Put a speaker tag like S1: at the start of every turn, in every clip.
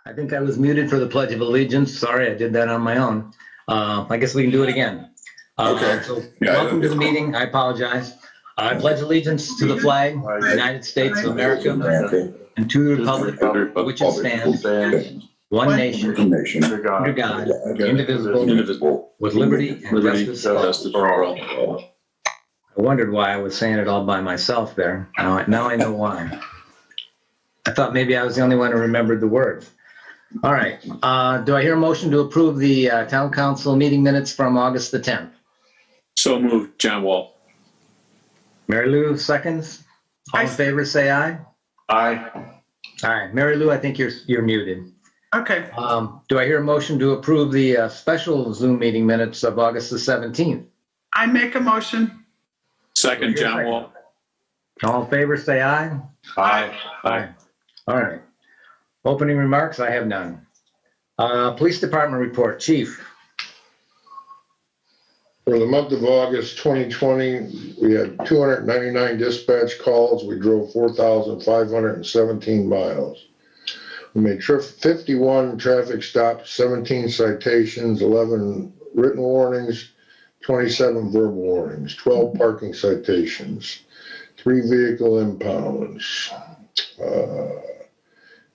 S1: I think I was muted for the Pledge of Allegiance. Sorry, I did that on my own. I guess we can do it again.
S2: Okay.
S1: So welcome to the meeting. I apologize. I pledge allegiance to the flag of the United States of America and to the republic for which it stands, one nation, under God, indivisible, with liberty and justice for all. I wondered why I was saying it all by myself there. Now I know why. I thought maybe I was the only one who remembered the words. All right. Do I hear a motion to approve the town council meeting minutes from August the 10th?
S3: So moved, John Wall.
S1: Mary Lou, seconds. All in favor, say aye.
S3: Aye.
S1: All right, Mary Lou, I think you're muted.
S4: Okay.
S1: Do I hear a motion to approve the special Zoom meeting minutes of August the 17th?
S4: I make a motion.
S3: Second, John Wall.
S1: All in favor, say aye.
S3: Aye. Aye.
S1: All right. Opening remarks, I have none. Police Department report, Chief.
S2: For the month of August 2020, we had 299 dispatch calls. We drove 4,517 miles. We made 51 traffic stops, 17 citations, 11 written warnings, 27 verbal warnings, 12 parking citations, 3 vehicle impounds.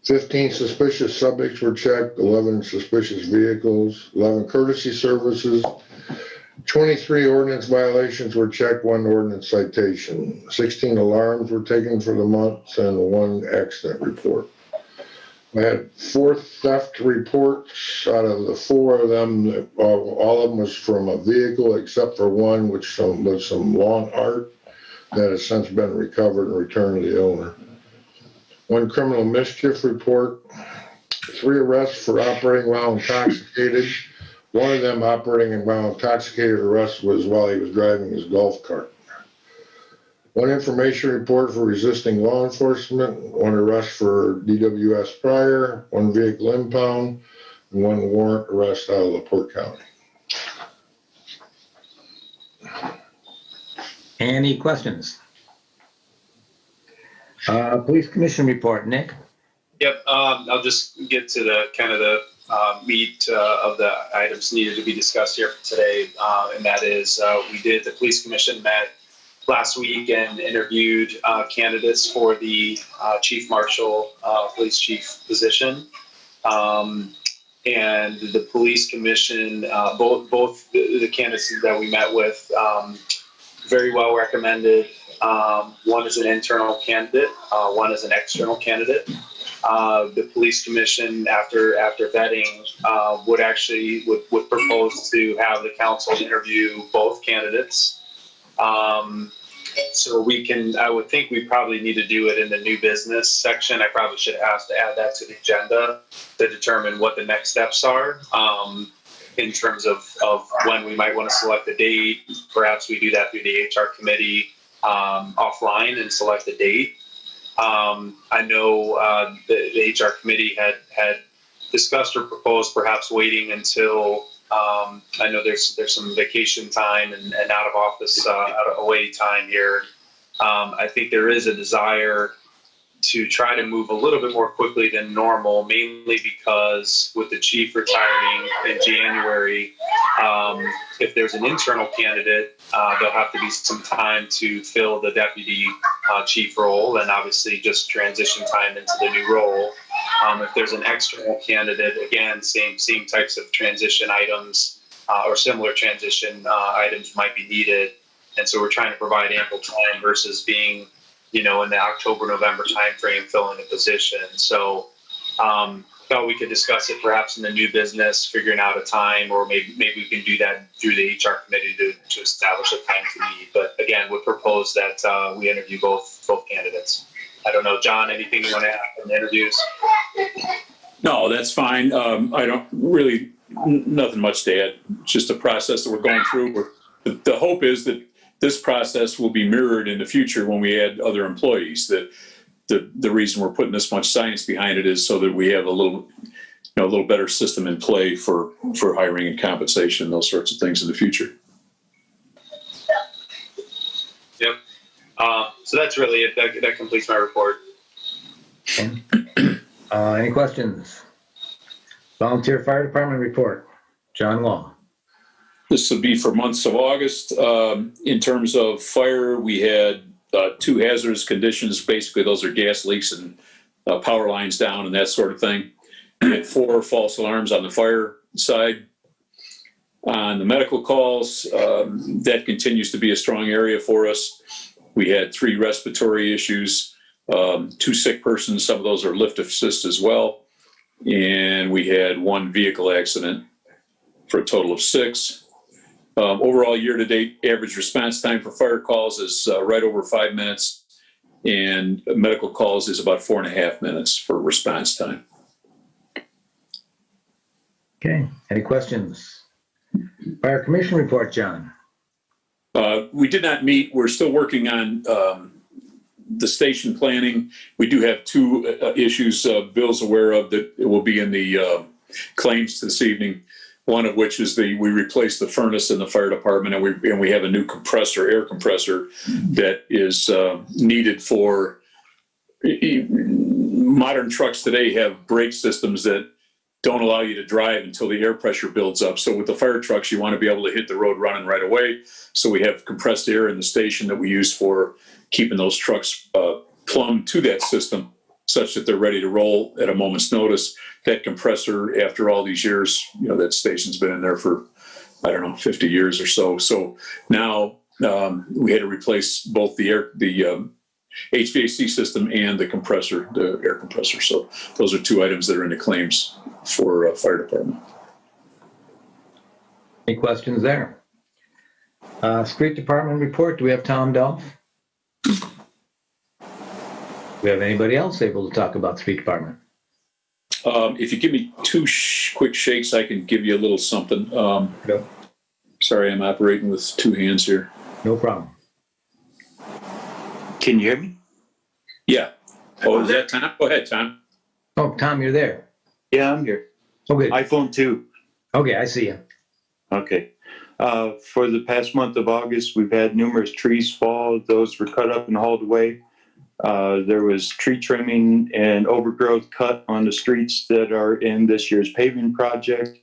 S2: 15 suspicious subjects were checked, 11 suspicious vehicles, 11 courtesy services, 23 ordinance violations were checked, 1 ordinance citation, 16 alarms were taken for the month, and 1 accident report. I had 4 theft reports. Out of the 4 of them, all of them was from a vehicle except for 1, which was some lawn art that has since been recovered and returned to the owner. 1 criminal mischief report, 3 arrests for operating while intoxicated. 1 of them operating while intoxicated arrest was while he was driving his golf cart. 1 information report for resisting law enforcement, 1 arrest for DWS prior, 1 vehicle impound, and 1 warrant arrest out of LaPorte County.
S1: Any questions? Police Commission report, Nick.
S5: Yep, I'll just get to the kind of the meat of the items needed to be discussed here for today, and that is the Police Commission met last week and interviewed candidates for the Chief Marshal, Police Chief position. And the Police Commission, both the candidates that we met with, very well recommended. 1 is an internal candidate, 1 is an external candidate. The Police Commission, after vetting, would propose to have the council interview both candidates. So I would think we probably need to do it in the new business section. I probably should ask to add that to the agenda to determine what the next steps are in terms of when we might want to select a date. Perhaps we do that through the HR committee offline and select a date. I know the HR committee had discussed or proposed perhaps waiting until I know there's some vacation time and out of office away time here. I think there is a desire to try to move a little bit more quickly than normal, mainly because with the chief retiring in January, if there's an internal candidate, there'll have to be some time to fill the deputy chief role and obviously just transition time into the new role. If there's an external candidate, again, same types of transition items or similar transition items might be needed. And so we're trying to provide ample time versus being, in the October, November timeframe filling a position. So thought we could discuss it perhaps in the new business, figuring out a time, or maybe we can do that through the HR committee to establish a time to meet. But again, would propose that we interview both candidates. I don't know, John, anything you want to add in the interviews?
S3: No, that's fine. I don't really, nothing much to add. It's just a process that we're going through. The hope is that this process will be mirrored in the future when we add other employees. The reason we're putting this much science behind it is so that we have a little better system in play for hiring and compensation, those sorts of things in the future.
S5: Yep. So that's really it. That completes my report.
S1: Any questions? Volunteer Fire Department report. John Law.
S3: This will be for months of August. In terms of fire, we had 2 hazardous conditions. Basically, those are gas leaks and power lines down and that sort of thing. We had 4 false alarms on the fire side. On the medical calls, that continues to be a strong area for us. We had 3 respiratory issues, 2 sick persons. Some of those are lift assist as well. And we had 1 vehicle accident for a total of 6. Overall, year-to-date average response time for fire calls is right over 5 minutes, and medical calls is about 4.5 minutes for response time.
S1: Okay, any questions? Fire Commission report, John.
S3: We did not meet. We're still working on the station planning. We do have 2 issues Bill's aware of that will be in the claims this evening. One of which is we replaced the furnace in the fire department, and we have a new air compressor that is needed for modern trucks today have brake systems that don't allow you to drive until the air pressure builds up. So with the fire trucks, you want to be able to hit the road running right away. So we have compressed air in the station that we use for keeping those trucks plumbed to that system, such that they're ready to roll at a moment's notice. That compressor, after all these years, that station's been in there for, 50 years or so. So now we had to replace both the HVAC system and the compressor, the air compressor. So those are 2 items that are in the claims for fire department.
S1: Any questions there? Street Department report. Do we have Tom Dolph? Do we have anybody else able to talk about Street Department?
S3: If you give me 2 quick shakes, I can give you a little something.
S1: No.
S3: Sorry, I'm operating with 2 hands here.
S1: No problem.
S6: Can you hear me?
S3: Yeah. Oh, is that Tom? Go ahead, Tom.
S1: Oh, Tom, you're there.
S6: Yeah, I'm here.
S1: Okay.
S6: iPhone 2.
S1: Okay, I see you.
S6: Okay. For the past month of August, we've had numerous trees fall. Those were cut up and hauled away. There was tree trimming and overgrowth cut on the streets that are in this year's paving project.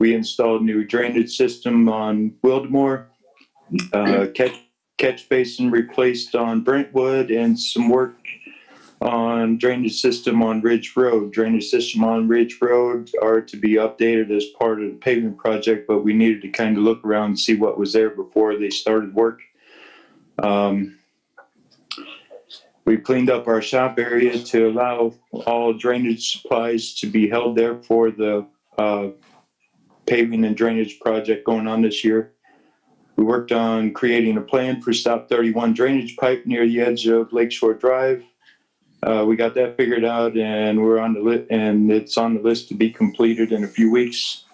S6: We installed new drainage system on Wildemore, catch basin replaced on Brentwood, and some work on drainage system on Ridge Road. Drainage system on Ridge Road are to be updated as part of the paving project, but we needed to kind of look around and see what was there before they started work. We cleaned up our shop area to allow all drainage supplies to be held there for the paving and drainage project going on this year. We worked on creating a plan for Stop 31 drainage pipe near the edge of Lakeshore Drive. We got that figured out, and we're on the list, and it's on the list to be completed in a few weeks.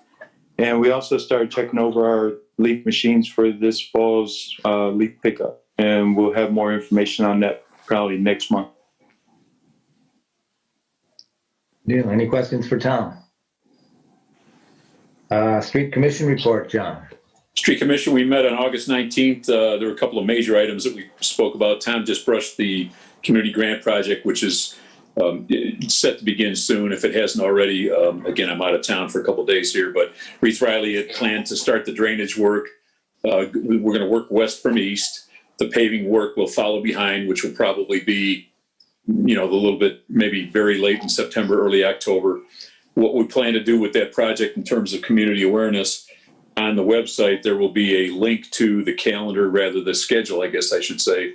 S6: And we also started checking over our leaf machines for this fall's leaf pickup, and we'll have more information on that probably next month.
S1: Yeah, any questions for Tom? Street Commission report, John.
S3: Street Commission, we met on August 19th. There were a couple of major items that we spoke about. Tom just brushed the community grant project, which is set to begin soon if it hasn't already. Again, I'm out of town for a couple of days here, but Reith Riley had planned to start the drainage work. We're going to work west from east. The paving work will follow behind, which will probably be, a little bit, maybe very late in September, early October. What we plan to do with that project in terms of community awareness, on the website, there will be a link to the calendar, rather the schedule, I guess I should say,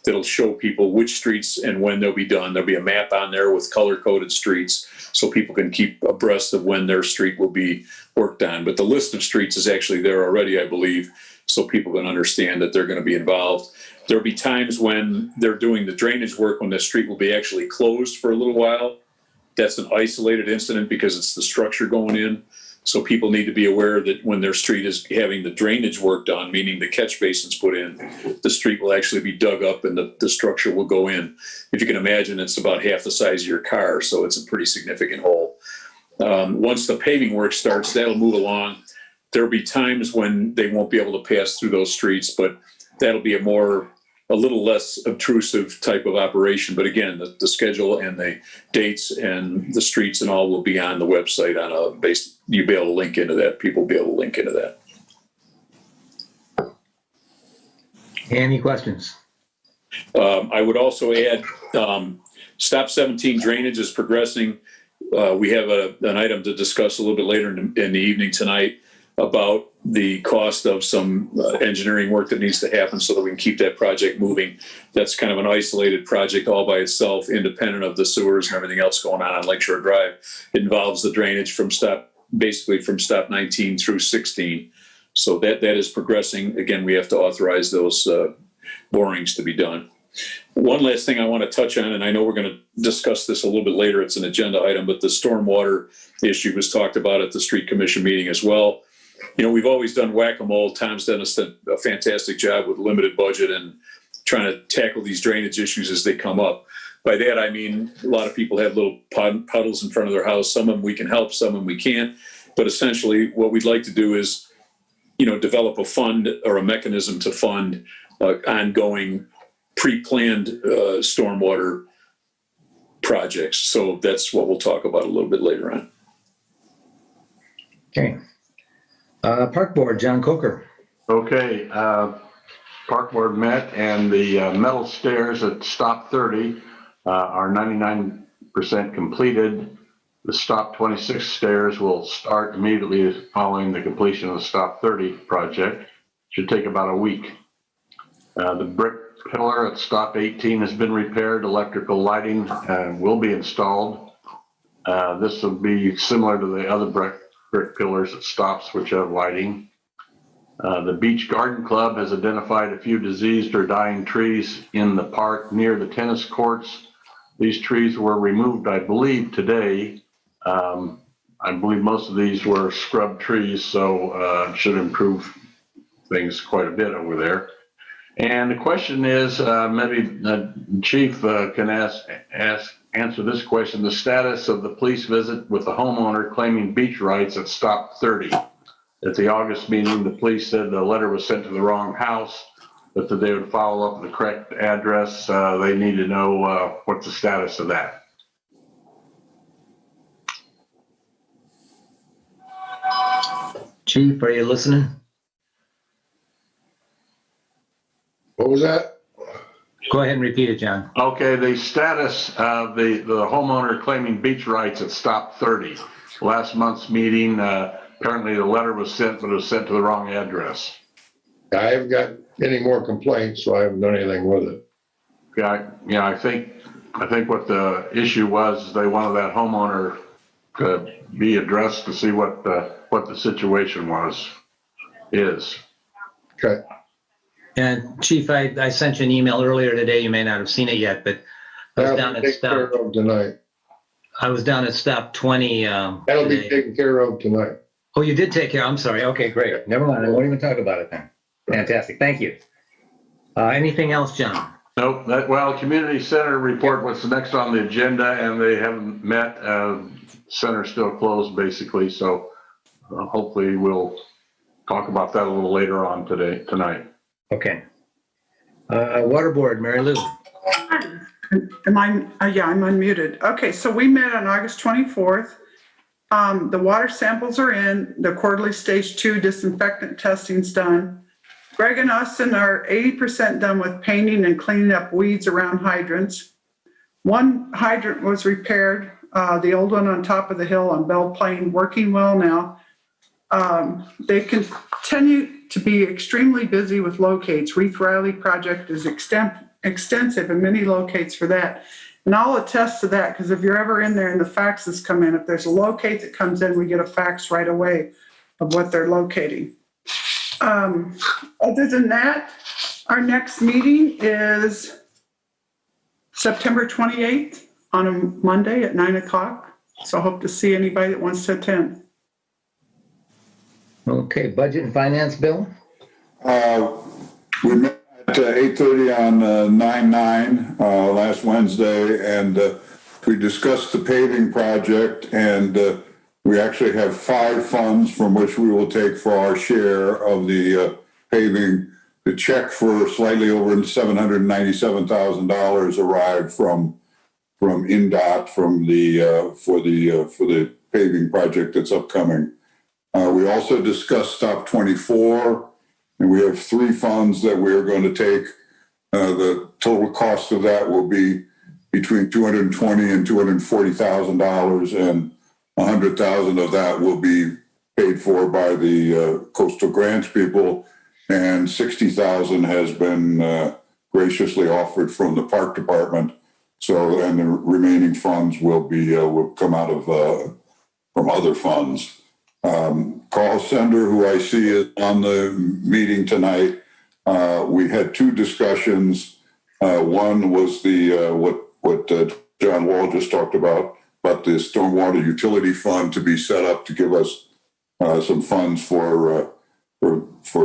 S3: that'll show people which streets and when they'll be done. There'll be a map on there with color-coded streets so people can keep abreast of when their street will be worked on. But the list of streets is actually there already, I believe, so people can understand that they're going to be involved. There'll be times when they're doing the drainage work when the street will be actually closed for a little while. That's an isolated incident because it's the structure going in. So people need to be aware that when their street is having the drainage work done, meaning the catch basins put in, the street will actually be dug up and the structure will go in. If you can imagine, it's about half the size of your car, so it's a pretty significant hole. Once the paving work starts, that'll move along. There'll be times when they won't be able to pass through those streets, but that'll be a more a little less obtrusive type of operation. But again, the schedule and the dates and the streets and all will be on the website on a base. You'll be able to link into that. People will be able to link into that.
S1: Any questions?
S3: I would also add, Stop 17 drainage is progressing. We have an item to discuss a little bit later in the evening tonight about the cost of some engineering work that needs to happen so that we can keep that project moving. That's kind of an isolated project all by itself, independent of the sewers and everything else going on Lakeshore Drive. It involves the drainage from stop 19 through 16. So that is progressing. Again, we have to authorize those borings to be done. One last thing I want to touch on, and I know we're going to discuss this a little bit later, it's an agenda item, but the stormwater issue was talked about at the street commission meeting as well. You know, we've always done whack-a-mole. Tom's done a fantastic job with limited budget and trying to tackle these drainage issues as they come up. By that, I mean, a lot of people have little puddles in front of their house. Some of them we can help, some of them we can't. But essentially what we'd like to do is, you know, develop a fund or a mechanism to fund ongoing pre-planned stormwater projects. So that's what we'll talk about a little bit later on.
S1: Okay. Park Board, John Coker.
S7: Okay, Park Board met, and the metal stairs at Stop 30 are 99% completed. The Stop 26 stairs will start immediately following the completion of the Stop 30 project. Should take about a week. The brick pillar at Stop 18 has been repaired. Electrical lighting will be installed. This will be similar to the other brick pillars at Stops, which have lighting. The Beach Garden Club has identified a few diseased or dying trees in the park near the tennis courts. These trees were removed, I believe, today. I believe most of these were scrub trees, so should improve things quite a bit over there. And the question is, maybe the chief can answer this question: the status of the police visit with the homeowner claiming beach rights at Stop 30. At the August meeting, the police said the letter was sent to the wrong house, but that they would follow up with the correct address. They need to know what's the status of that.
S1: Chief, are you listening?
S2: What was that?
S1: Go ahead and repeat it, John.
S7: Okay, the status of the homeowner claiming beach rights at Stop 30. Last month's meeting, apparently the letter was sent, but it was sent to the wrong address.
S2: I haven't got any more complaints, so I haven't done anything with it.
S7: Yeah, I think what the issue was, they wanted that homeowner to be addressed to see what the situation is.
S2: Okay.
S1: And Chief, I sent you an email earlier today. You may not have seen it yet, but I was down at Stop.
S2: Tonight.
S1: I was down at Stop 20.
S2: That'll
S1: today.
S2: be taken care of tonight.
S1: Oh, you did take care. I'm sorry. Okay, great. Never mind. I won't even talk about it then. Fantastic. Thank you. Anything else, John?
S7: Nope. Well, community center report was next on the agenda, and they haven't met. Center's still closed, basically. So hopefully we'll talk about that a little later on tonight.
S1: Okay. Water Board, Mary Lou.
S4: Am I, yeah, I'm unmuted. Okay, so we met on August 24th. The water samples are in, the quarterly stage 2 disinfectant testing's done. Greg and Austin are 80% done with painting and cleaning up weeds around hydrants. One hydrant was repaired, the old one on top of the hill on Bell Plain, working well now. They continue to be extremely busy with locates. Reef Riley project is extensive and many locates for that. And I'll attest to that, because if you're ever in there and the faxes come in, if there's a locate that comes in, we get a fax right away of what they're locating. Other than that, our next meeting is September 28th on a Monday at 9 o'clock. So I hope to see anybody that wants to attend.
S1: Okay, Budget and Finance, Bill?
S8: We met at 8:30 on 9/9 last Wednesday, and we discussed the paving project, and we actually have 5 funds from which we will take for our share of the paving the check for slightly over $797,000 arrived from INDOT for the paving project that's upcoming. We also discussed Stop 24, and we have 3 funds that we are going to take. The total cost of that will be between $220,000 and $240,000, and $100,000 of that will be paid for by the coastal grants people, and $60,000 has been graciously offered from the park department. So, and the remaining funds will come out of from other funds. Carl Sender, who I see is on the meeting tonight, we had 2 discussions. One was what John Wall just talked about the stormwater utility fund to be set up to give us some funds for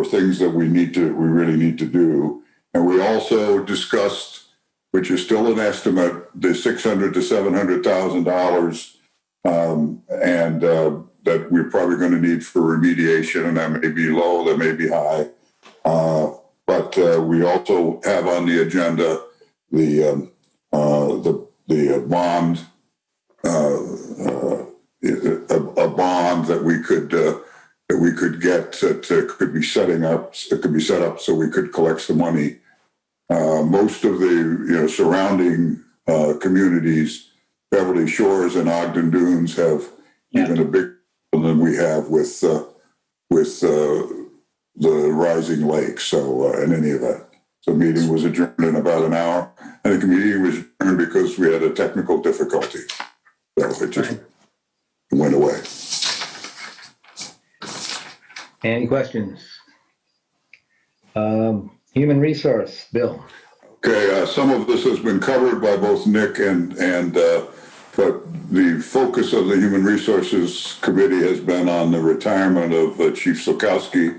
S8: things that we really need to do. And we also discussed, which is still an estimate, the $600,000 to $700,000, and that we're probably going to need for remediation, and that may be low, that may be high. But we also have on the agenda the bond, a bond that we could get that could be set up so we could collect some money. Most of the surrounding communities, Beverly Shores and Ogden Dunes, have even a bigger than we have with the rising lake. So in any event, the meeting was adjourned in about an hour. I think the meeting was adjourned because we had a technical difficulty. So it just went away.
S1: Any questions? Human resource, Bill.
S8: Okay, some of this has been covered by both Nick and but the focus of the Human Resources Committee has been on the retirement of Chief Sokowski.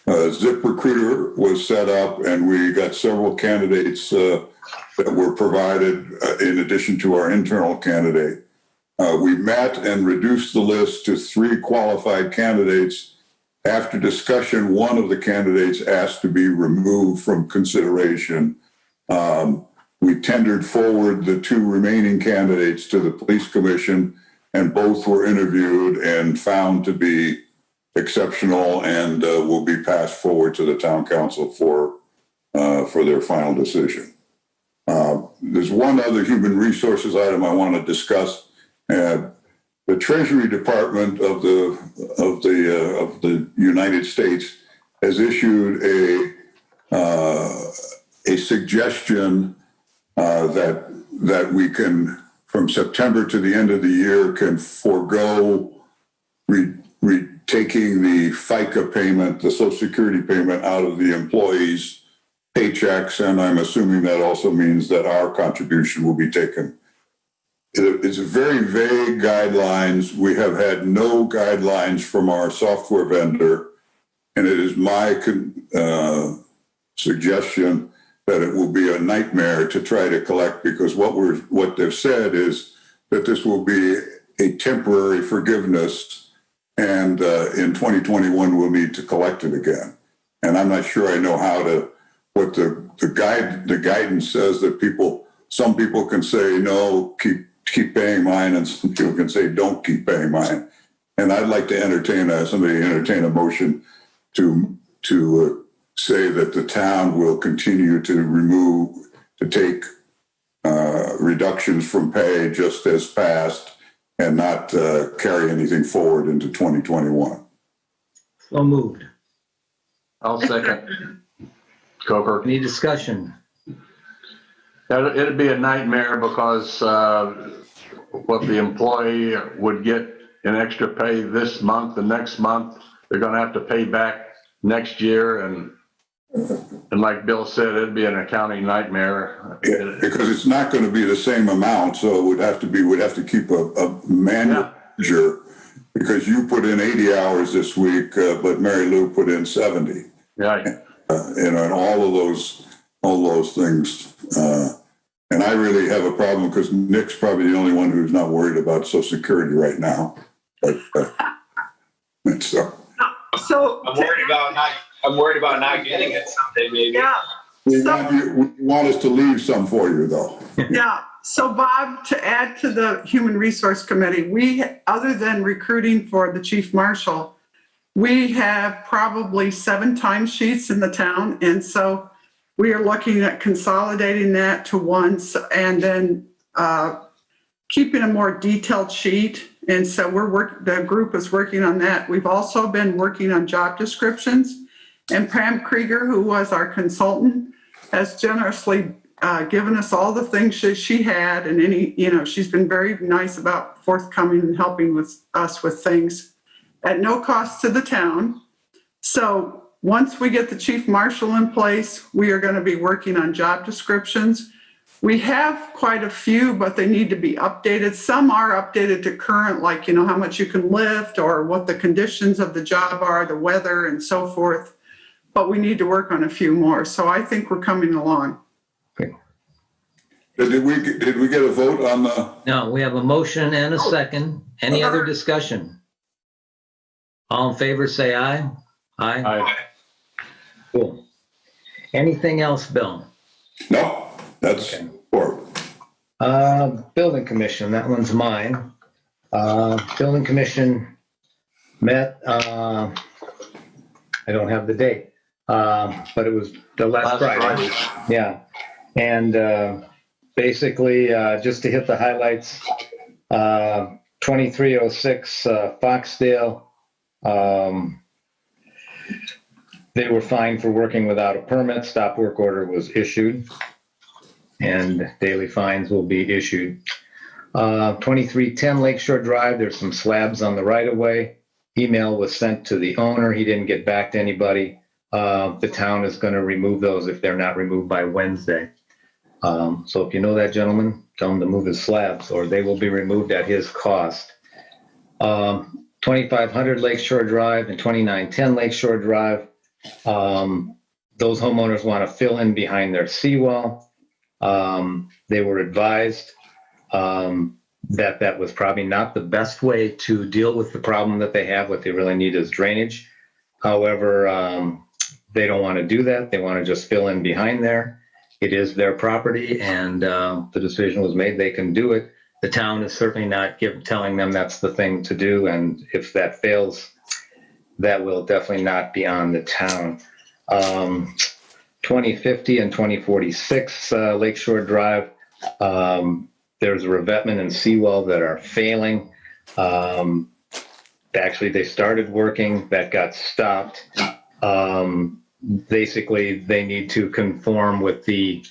S8: ZipRecruiter was set up, and we got several candidates that were provided in addition to our internal candidate. We met and reduced the list to 3 qualified candidates. After discussion, one of the candidates asked to be removed from consideration. We tendered forward the 2 remaining candidates to the police commission, and both were interviewed and found to be exceptional, and will be passed forward to the town council for their final decision. There's one other human resources item I want to discuss. The Treasury Department of the United States has issued a suggestion that we can, from September to the end of the year, can forego taking the FICA payment, the Social Security payment, out of the employees' paychecks, and I'm assuming that also means that our contribution will be taken. It's very vague guidelines. We have had no guidelines from our software vendor, and it is my suggestion that it will be a nightmare to try to collect, because what they've said is that this will be a temporary forgiveness, and in 2021 we'll need to collect it again. And I'm not sure I know what the guidance says, that some people can say no, keep paying mine, and some people can say don't keep paying mine. And I'd like to entertain a motion to say that the town will continue to take reductions from pay just as passed, and not carry anything forward into 2021.
S1: So moved.
S7: I'll second. Coker.
S1: Any discussion?
S7: It'd be a nightmare, because what the employee would get in extra pay this month and next month, they're going to have to pay back next year, and like Bill said, it'd be an accounting nightmare.
S8: Yeah, because it's not going to be the same amount, so we'd have to keep a manual ledger, because you put in 80 hours this week, but Mary Lou put in 70.
S7: Right.
S8: And all those things. And I really have a problem, because Nick's probably the only one who's not worried about Social Security right now. But
S4: So
S5: I'm worried about I'm worried about not getting it someday, maybe.
S4: Yeah.
S8: We
S4: So-
S8: want us to leave some for you, though.
S4: Yeah, so Bob, to add to the Human Resource Committee, we, other than recruiting for the chief marshal, we have probably 7 timesheets in the town, and so we are looking at consolidating that to once and then keeping a more detailed sheet. And so the group is working on that. We've also been working on job descriptions, and Pam Krieger, who was our consultant, has generously given us all the things she had, and she's been very nice about forthcoming and helping us with things at no cost to the town. So once we get the chief marshal in place, we are going to be working on job descriptions. We have quite a few, but they need to be updated. Some are updated to current, like, how much you can lift or what the conditions of the job are, the weather and so forth. But we need to work on a few more. So I think we're coming along.
S8: Did we get a vote on the?
S1: No, we have a motion and a second. Any other discussion? All in favor, say aye. Aye. Cool. Anything else, Bill?
S8: No, that's
S1: Okay.
S8: for.
S1: Building commission, that one's mine. Building commission met, I don't have the date, but it was the last Friday. Yeah. And basically, just to hit the highlights, 2306 Foxdale, they were fined for working without a permit. Stop work order was issued, and daily fines will be issued. 2310 Lakeshore Drive, there's some slabs on the right-of-way. Email was sent to the owner. He didn't get back to anybody. The town is going to remove those if they're not removed by Wednesday. So if you know that gentleman, tell him to move his slabs, or they will be removed at his cost. 2500 Lakeshore Drive and 2910 Lakeshore Drive, those homeowners want to fill in behind their seawall. They were advised that was probably not the best way to deal with the problem that they have. What they really need is drainage. However, they don't want to do that. They want to just fill in behind there. It is their property, and the decision was made. They can do it. The town is certainly not telling them that's the thing to do, and if that fails, that will definitely not be on the town. 2050 and 2046 Lakeshore Drive, there's a revetment and seawall that are failing. Actually, they started working, that got stopped. Basically, they need to conform with the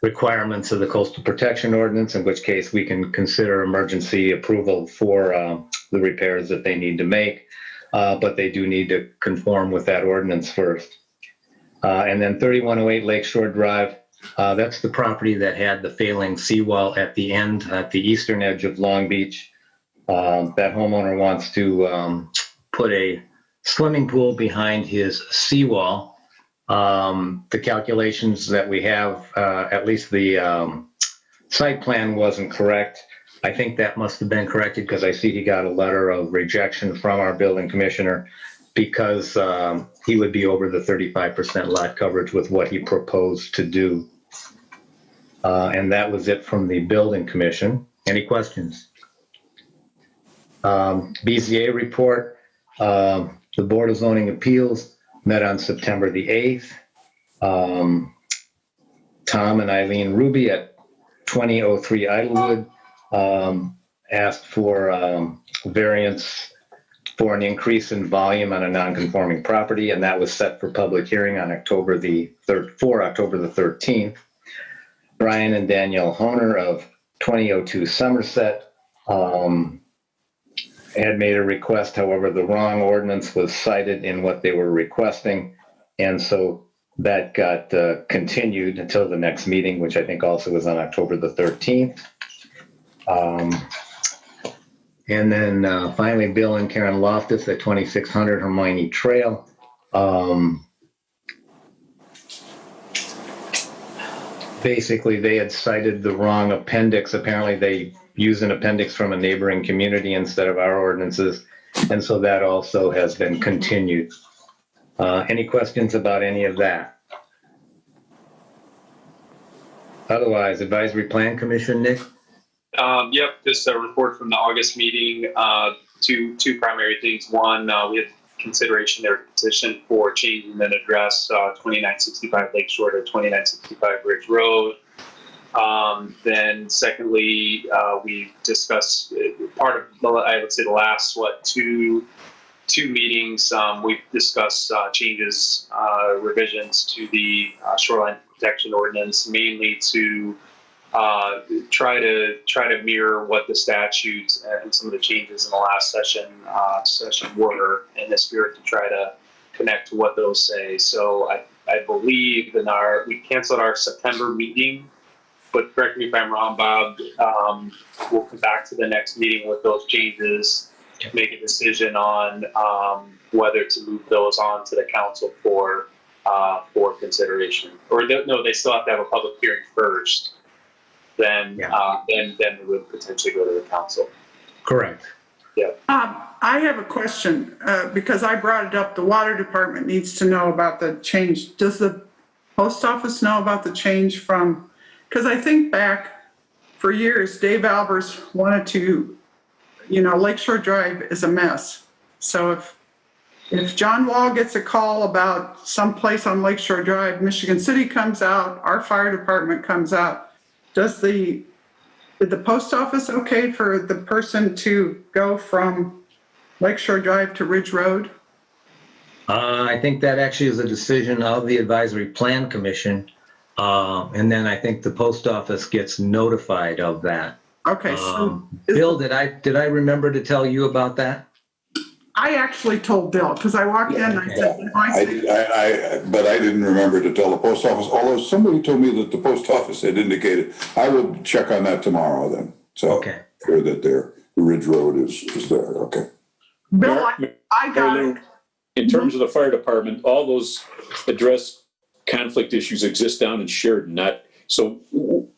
S1: requirements of the Coastal Protection Ordinance, in which case we can consider emergency approval for the repairs that they need to make. But they do need to conform with that ordinance first. And then 3108 Lakeshore Drive, that's the property that had the failing seawall at the end, at the eastern edge of Long Beach. That homeowner wants to put a swimming pool behind his seawall. The calculations that we have, at least the site plan wasn't correct. I think that must have been corrected because I see he got a letter of rejection from our building commissioner because he would be over the 35% lot coverage with what he proposed to do. And that was it from the building commission. Any questions? BZA report, the Board of Zoning Appeals met on September the 8th. Tom and Eileen Ruby at 2003 Idlewood asked for variance for an increase in volume on a non-conforming property, and that was set for public hearing on October the 13th. Brian and Danielle Honer of 2002 Somerset had made a request. However, the wrong ordinance was cited in what they were requesting, and so that got continued until the next meeting, which I think also was on October the 13th. And then finally, Bill and Karen Loftus at 2600 Hermione Trail. Basically, they had cited the wrong appendix. Apparently, they use an appendix from a neighboring community instead of our ordinances. And so that also has been continued. Any questions about any of that? Otherwise, Advisory Plan Commission, Nick?
S5: Yep, just a report from the August meeting. Two primary things. One, we had consideration their petition for changing an address, 2965 Lakeshore to 2965 Ridge Road. Then secondly, we discussed part of, I would say the last, two meetings, we've discussed changes, revisions to the shoreline protection ordinance, mainly to try to mirror what the statutes and some of the changes in the last session were, in the spirit to try to connect to what those say. So I believe we canceled our September meeting, but correct me if I'm wrong, Bob. We'll come back to the next meeting with those changes, make a decision on whether to move those on to the council for consideration. Or no, they still have to have a public hearing first. Then we would potentially go to the council.
S1: Correct.
S5: Yeah.
S4: I have a question, because I brought it up. The water department needs to know about the change. Does the post office know about the change from, because I think back for years, Dave Albers wanted to, Lakeshore Drive is a mess. So if John Wall gets a call about someplace on Lakeshore Drive, Michigan City comes out, our fire department comes out, did the post office okay for the person to go from Lakeshore Drive to Ridge Road?
S1: I think that actually is a decision of the Advisory Plan Commission. And then I think the post office gets notified of that.
S4: Okay, so
S1: Bill, did I remember to tell you about that?
S4: I actually told Bill, because I walked in and I said,
S8: But I didn't remember to tell the post office, although somebody told me that the post office had indicated. I will check on that tomorrow then. So
S1: Okay.
S8: sure that the Ridge Road is there. Okay.
S4: Bill, I got it.
S3: In terms of the fire department, all those address conflict issues exist down in Sheridan, so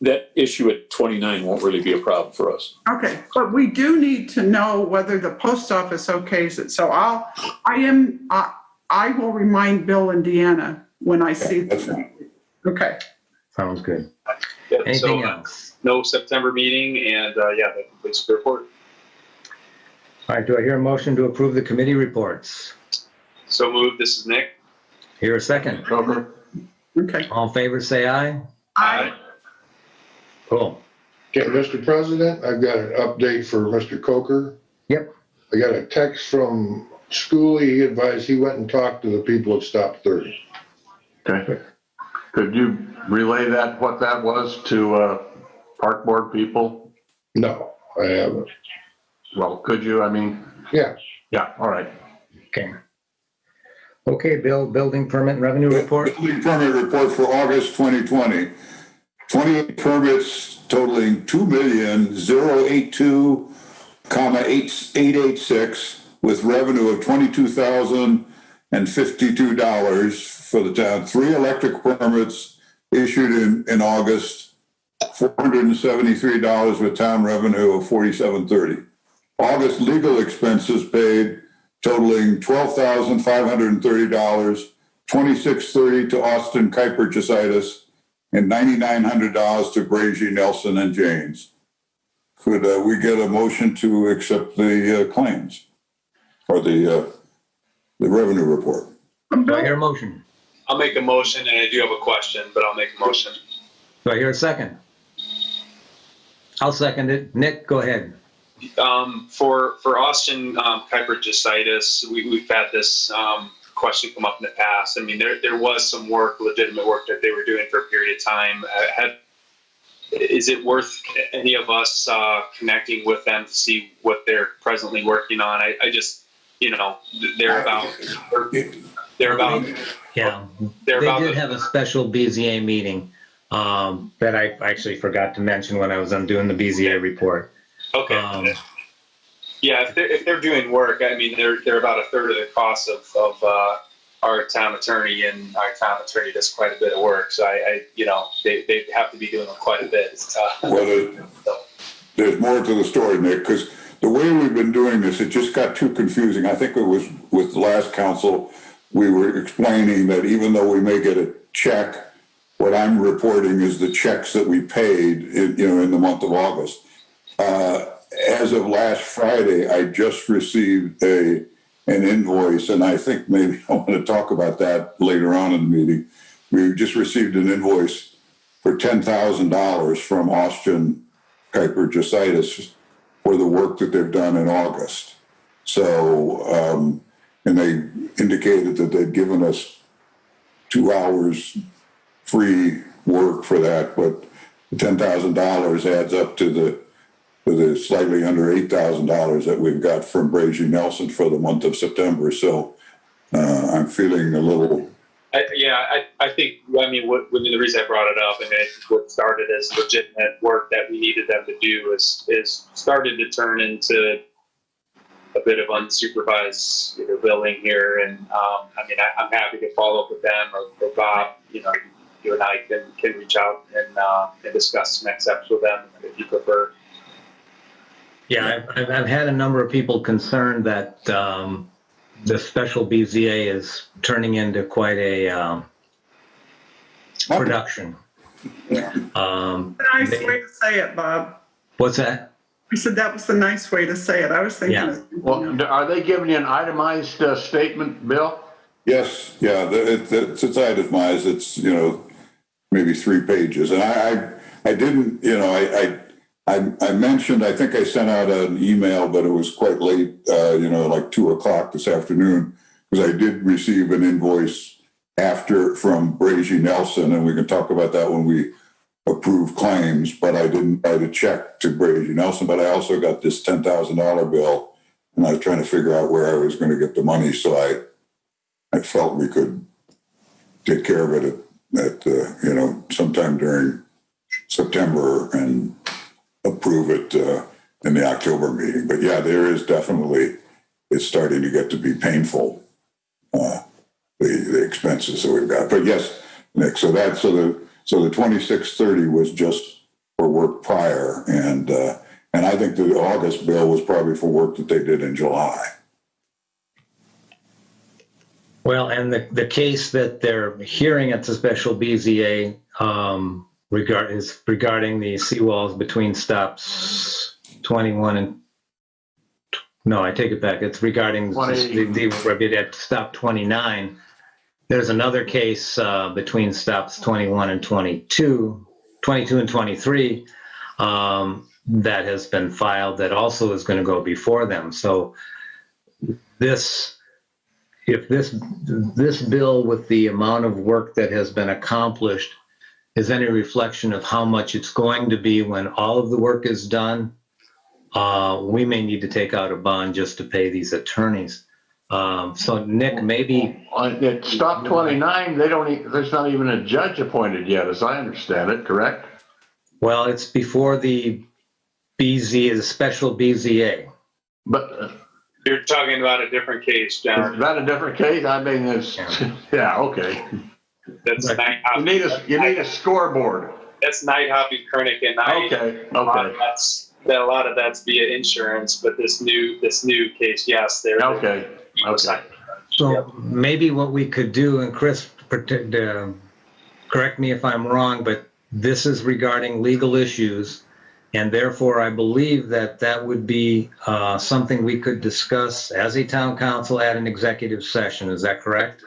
S3: that issue at 29 won't really be a problem for us.
S4: Okay, but we do need to know whether the post office okays it. So I will remind Bill and Deanna when I see
S8: That's
S4: them.
S8: fine.
S4: Okay.
S1: Sounds good.
S5: Yep,
S1: Anything
S5: so,
S1: else?
S5: No September meeting, and that completes the report.
S1: All right, do I hear a motion to approve the committee reports?
S5: So moved. This is Nick.
S1: Hear a second?
S7: Coker?
S4: Okay.
S1: All in favor, say aye.
S4: Aye.
S1: Cool.
S2: Okay, Mr. President, I've got an update for Mr. Coker.
S1: Yep.
S2: I got a text from Schooley. He advised he went and talked to the people at Stop 30.
S7: Okay. Could you relay what that was to park board people?
S2: No, I haven't.
S7: Well, could you?
S2: Yeah.
S7: Yeah, all right.
S1: Okay. Okay, Bill, building permit and revenue report.
S8: Building permit report for August 2020. 28 permits totaling $2,082,886 with revenue of $22,052 for the town. 3 electric permits issued in August, $473 with town revenue of $47.30. August legal expenses paid totaling $12,530, $26.30 to Austin Kuiper Chasitis, and $9,900 to Brazy, Nelson, and Janes. Could we get a motion to accept the claims or the revenue report?
S1: Do I hear a motion?
S5: I'll make a motion, and I do have a question, but I'll make a motion.
S1: Do I hear a second? I'll second it. Nick, go ahead.
S5: For Austin Kuiper Chasitis, we've had this question come up in the past. I mean, there was some legitimate work that they were doing for a period of time. Is it worth any of us connecting with them to see what they're presently working on? I just, they're about.
S1: Yeah, they did have a special BZA meeting that I actually forgot to mention when I was doing the BZA report.
S5: Okay. Yeah, if they're doing work, I mean, they're about a third of the cost of our town attorney, and our town attorney does quite a bit of work. So they have to be doing quite a bit.
S8: Well, there's more to the story, Nick, because the way we've been doing this, it just got too confusing. I think it was with the last council. we were explaining that even though we may get a check, what I'm reporting is the checks that we paid in the month of August. As of last Friday, I just received an invoice, and I think maybe I want to talk about that later on in the meeting. We just received an invoice for $10,000 from Austin Kuiper Jositis for the work that they've done in August. So, and they indicated that they'd given us 2 hours free work for that, but the $10,000 adds up to the slightly under $8,000 that we've got from Brazy Nelson for the month of September. So I'm feeling a little.
S5: I think, the reason I brought it up, and what started as legitimate work that we needed them to do is started to turn into a bit of unsupervised billing here. And I'm happy to follow up with them or Bob, you and I can reach out and discuss next steps with them if you prefer.
S1: Yeah, I've had a number of people concerned that the special BZA is turning into quite a production.
S4: Nice way to say it, Bob.
S1: What's that?
S4: I said that was the nice way to say it. I was thinking.
S1: Yeah.
S7: Well, are they giving you an itemized statement, Bill?
S8: Yes, yeah, it's itemized. It's maybe 3 pages, and I didn't I mentioned, I think I sent out an email, but it was quite late, like 2:00 this afternoon, because I did receive an invoice from Brazy Nelson, and we can talk about that when we approve claims, but I didn't write a check to Brazy Nelson, but I also got this $10,000 bill, and I was trying to figure out where I was going to get the money, so I felt we could take care of it at sometime during September and approve it in the October meeting. But yeah, there is definitely, it's starting to get to be painful, the expenses that we've got. But yes, Nick, so the 2630 was just for work prior, and I think the August bill was probably for work that they did in July.
S1: Well, and the case that they're hearing at the special BZA is regarding the seawalls between stops 21 and no, I take it back. It's regarding at stop 29. There's another case between stops 21 and 22 and 23 that has been filed that also is going to go before them. So if this bill with the amount of work that has been accomplished is any reflection of how much it's going to be when all of the work is done, we may need to take out a bond just to pay these attorneys. So Nick, maybe
S7: At stop 29, there's not even a judge appointed yet, as I understand it, correct?
S1: well, it's before the BZA, the special BZA.
S7: But
S5: You're talking about a different case, John.
S7: is that a different case? I mean, yeah, okay.
S5: That's Night
S7: You need a scoreboard.
S5: That's Night Hoppy, Kernick, and Night.
S7: Okay.
S5: A lot of that's via insurance, but this new case, yes, they're
S7: Okay.
S1: So maybe what we could do, and Chris, correct me if I'm wrong, but this is regarding legal issues, and therefore I believe that would be something we could discuss as a town council at an executive session. Is that correct?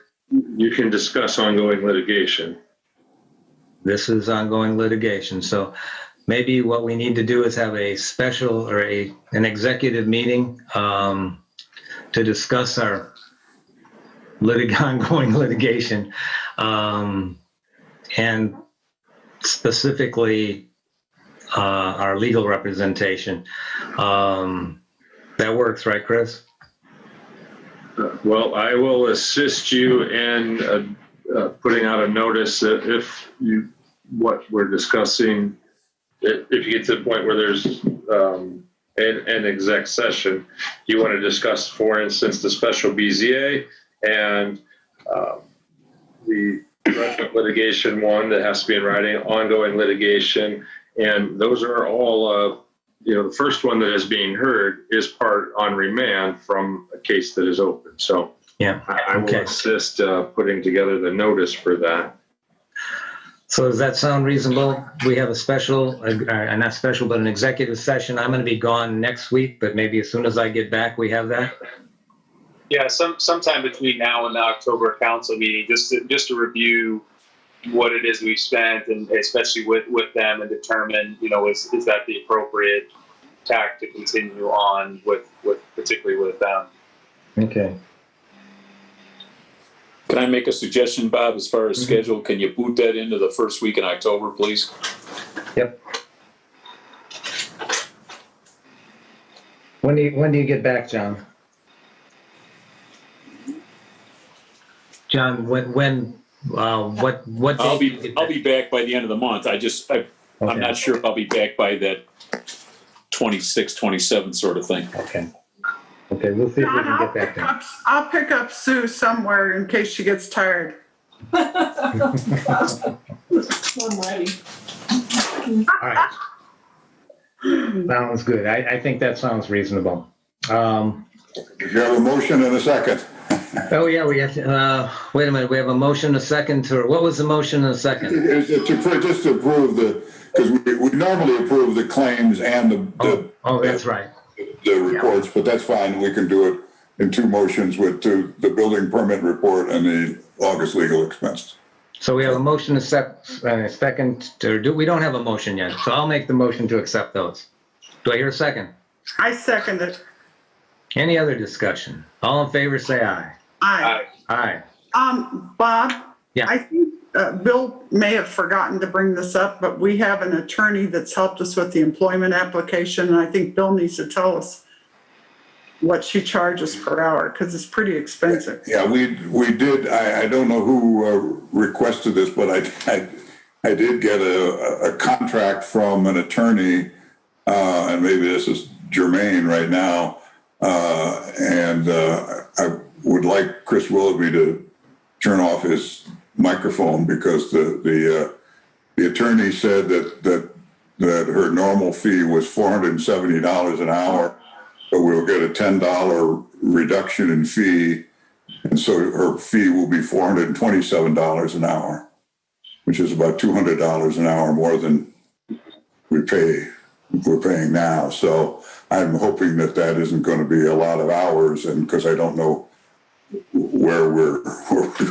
S9: You can discuss ongoing litigation.
S1: This is ongoing litigation. So maybe what we need to do is have a special or an executive meeting to discuss our ongoing litigation and specifically our legal representation. That works, right, Chris?
S9: Well, I will assist you in putting out a notice that if what we're discussing, if you get to the point where there's an exec session, you want to discuss, for instance, the special BZA and the litigation one that has to be in writing, ongoing litigation, and those are all, the first one that is being heard is part on remand from a case that is open. So
S1: Yeah.
S9: I will
S1: Okay.
S9: assist putting together the notice for that.
S1: So does that sound reasonable? We have a special, not special, but an executive session. I'm going to be gone next week, but maybe as soon as I get back, we have that.
S5: Yeah, sometime between now and the October council meeting, just to review what it is we've spent, and especially with them, and determine, is that the appropriate tack to continue on with particularly with them.
S1: Okay.
S3: Can I make a suggestion, Bob, as far as schedule? Can you boot that into the first week in October, please?
S1: Yep. When do you get back, John? John, what day?
S3: I'll be back by the end of the month. I'm not sure if I'll be back by that 26th, 27th sort of thing.
S1: Okay, we'll see if we
S4: John,
S1: can get back there.
S4: I'll pick up Sue somewhere in case she gets tired.
S10: I'm ready.
S1: All right. Sounds good. I think that sounds reasonable.
S8: You have a motion and a second.
S1: Oh, yeah, we have to, wait a minute, we have a motion, a second, what was the motion and a second?
S8: Just to approve because we normally approve the claims and
S1: Oh, that's right.
S8: the reports, but that's fine. We can do it in two motions with the building permit report and the August legal expenses.
S1: So we have a motion, a second, we don't have a motion yet, so I'll make the motion to accept those. Do I hear a second?
S4: I second it.
S1: Any other discussion? All in favor, say aye.
S4: Aye.
S1: Aye.
S4: Bob?
S1: Yeah.
S4: I think Bill may have forgotten to bring this up, but we have an attorney that's helped us with the employment application, and I think Bill needs to tell us what she charges per hour, because it's pretty expensive.
S8: Yeah, we did. I don't know who requested this, but I did get a contract from an attorney, and maybe this is germane right now, and I would like Chris Willoughby to turn off his microphone because the attorney said that her normal fee was $470 an hour, but we'll get a $10 reduction in fee, and so her fee will be $427 an hour, which is about $200 an hour more than we're paying now. So I'm hoping that isn't going to be a lot of hours, and because I don't know where we're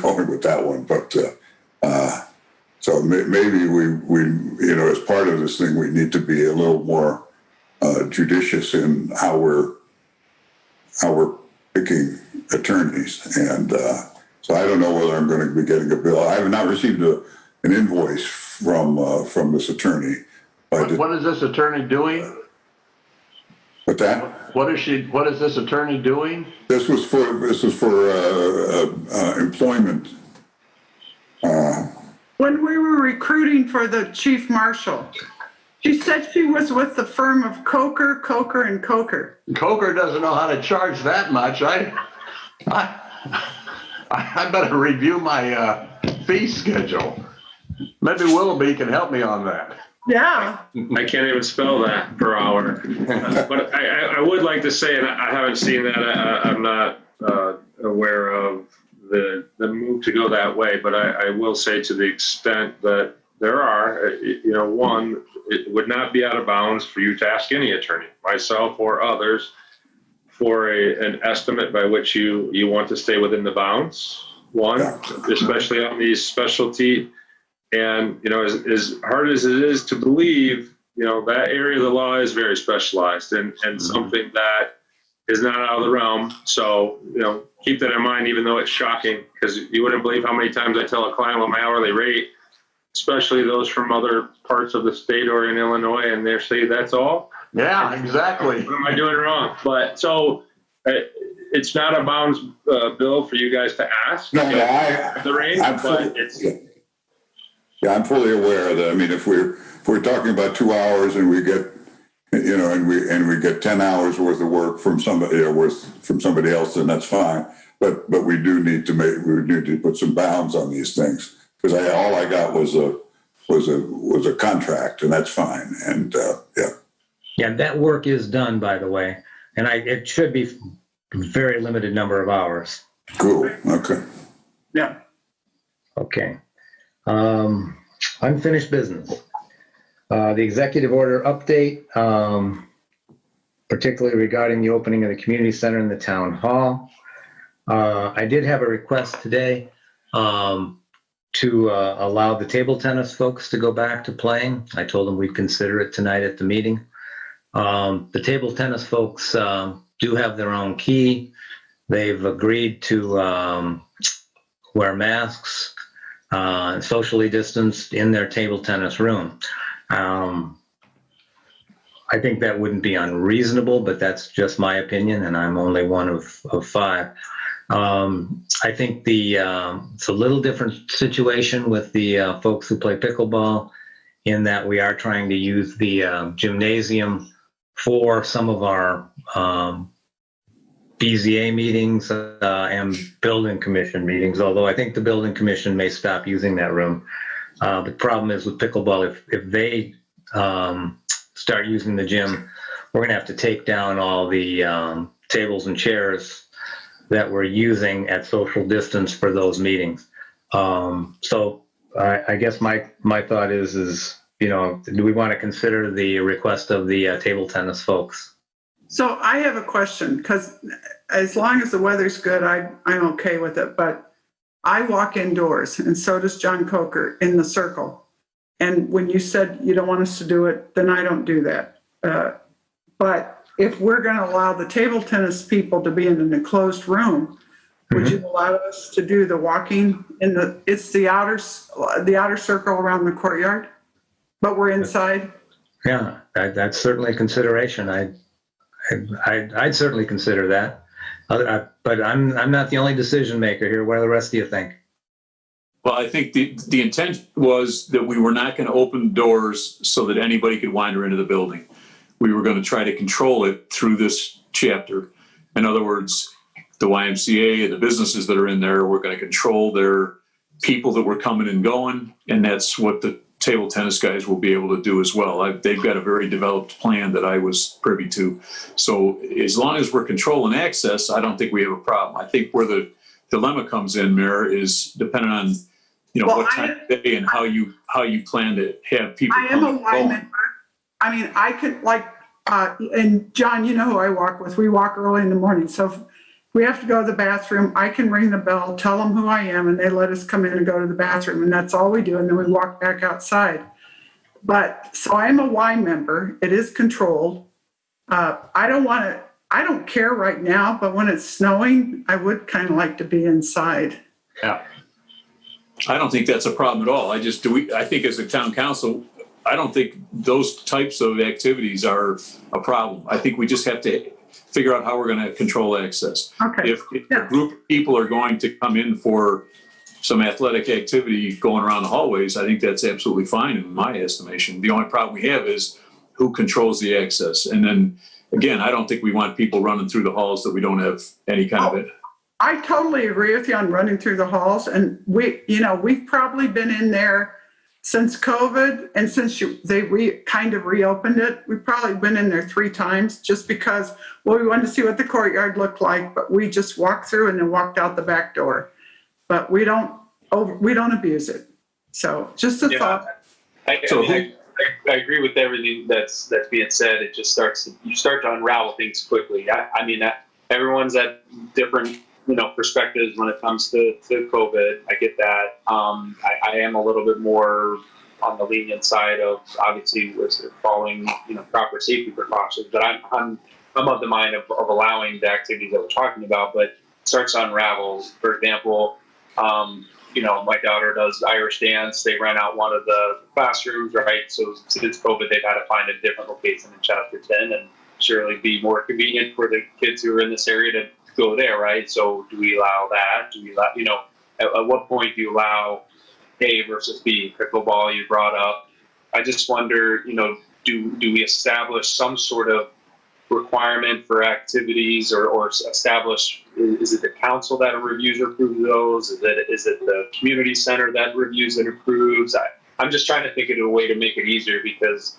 S8: going with that one, but so maybe we as part of this thing we need to be a little more judicious in how we're picking attorneys, and so I don't know whether I'm going to be getting a bill. I have not received an invoice from this attorney.
S7: What is this attorney doing?
S8: But that
S7: What is this attorney doing?
S8: this was for employment.
S4: When we were recruiting for the chief marshal, she said she was with the firm of Coker, and Coker.
S7: Coker doesn't know how to charge that much. I better review my fee schedule. Maybe Willoughby can help me on that.
S4: Yeah.
S9: I can't even spell that per hour. But I would like to say, and I haven't seen that, I'm not aware of the move to go that way, but I will say, to the extent that there are, one, it would not be out of bounds for you to ask any attorney, myself or others, for an estimate by which you want to stay within the bounds, one, especially on these specialty. And, as hard as it is to believe, that area of the law is very specialized and something that is not out of the realm. So, keep that in mind, even though it's shocking, because you wouldn't believe how many times I tell a client what my hourly rate, especially those from other parts of the state or in Illinois, and they say, that's all?
S7: Yeah, exactly.
S9: What am I doing wrong? But so it's not a bounds bill for you guys to ask.
S8: No,
S9: the range, but it's...
S8: Yeah, I'm fully aware of that. I mean, if we're talking about 2 hours and we get, and we get 10 hours worth of work from somebody else, then that's fine. But we do need to put some bounds on these things, because all I got was a contract, and that's fine. And
S1: Yeah, that work is done, by the way, and it should be very limited number of hours.
S8: Cool, okay.
S4: Yeah.
S1: Okay. Unfinished business. The executive order update, particularly regarding the opening of the community center in the town hall. I did have a request today to allow the table tennis folks to go back to playing. I told them we'd consider it tonight at the meeting. The table tennis folks do have their own key. They've agreed to wear masks, socially distanced in their table tennis room. I think that wouldn't be unreasonable, but that's just my opinion, and I'm only one of five. I think it's a little different situation with the folks who play pickleball, in that we are trying to use the gymnasium for some of our BZA meetings and building commission meetings, although I think the building commission may stop using that room. The problem is with pickleball, if they start using the gym, we're going to have to take down all the tables and chairs that we're using at social distance for those meetings. So I guess my thought is, do we want to consider the request of the table tennis folks?
S4: So I have a question, because as long as the weather's good, I'm okay with it. But I walk indoors, and so does John Coker in the circle. And when you said you don't want us to do it, then I don't do that. But if we're going to allow the table tennis people to be in an enclosed room, would you allow us to do the walking it's the outer circle around the courtyard, but we're inside?
S1: Yeah, that's certainly a consideration. I'd certainly consider that. But I'm not the only decision maker here. What do the rest of you think?
S3: Well, I think the intent was that we were not going to open doors so that anybody could wander into the building. We were going to try to control it through this chapter. In other words, the YMCA and the businesses that are in there, we're going to control their people that were coming and going, and that's what the table tennis guys will be able to do as well. They've got a very developed plan that I was privy to. So as long as we're controlling access, I don't think we have a problem. I think where the dilemma comes in, Mayor, is depending on what time of day and how you plan to have people.
S4: I am a Y member. I mean, I could and John, you know who I walk with. We walk early in the morning. So if we have to go to the bathroom, I can ring the bell, tell them who I am, and they let us come in and go to the bathroom. And that's all we do. And then we walk back outside. But so I am a Y member. It is controlled. I don't care right now, but when it's snowing, I would kind of like to be inside.
S3: Yeah. I don't think that's a problem at all. I think as a town council, I don't think those types of activities are a problem. I think we just have to figure out how we're going to control access.
S4: Okay.
S3: If a group of people are going to come in for some athletic activity going around the hallways, I think that's absolutely fine in my estimation. The only problem we have is who controls the access. And then, again, I don't think we want people running through the halls that we don't have any kind of it.
S4: I totally agree with you on running through the halls. And we've probably been in there since COVID, and since they kind of reopened it. We've probably been in there 3 times just because, we wanted to see what the courtyard looked like, but we just walked through and then walked out the back door. But we don't abuse it. So just a thought.
S5: I agree with everything that's being said. It just you start to unravel things quickly. I mean, everyone's at different perspectives when it comes to COVID. I get that. I am a little bit more on the lenient side of obviously following proper safety precautions, but I'm of the mind of allowing the activities that we're talking about, but it starts to unravel. For example, my daughter does Irish dance. They rent out one of the classrooms, right? So since COVID, they've had to find a different location in Chesterton, and surely be more convenient for the kids who are in this area to go there, right? So do we allow that? Do we allow, at what point do you allow A versus B? Pickleball you brought up. I just wonder, do we establish some sort of requirement for activities or establish, is it the council that reviews or approves those? Is it the community center that reviews and approves? I'm just trying to think of a way to make it easier, because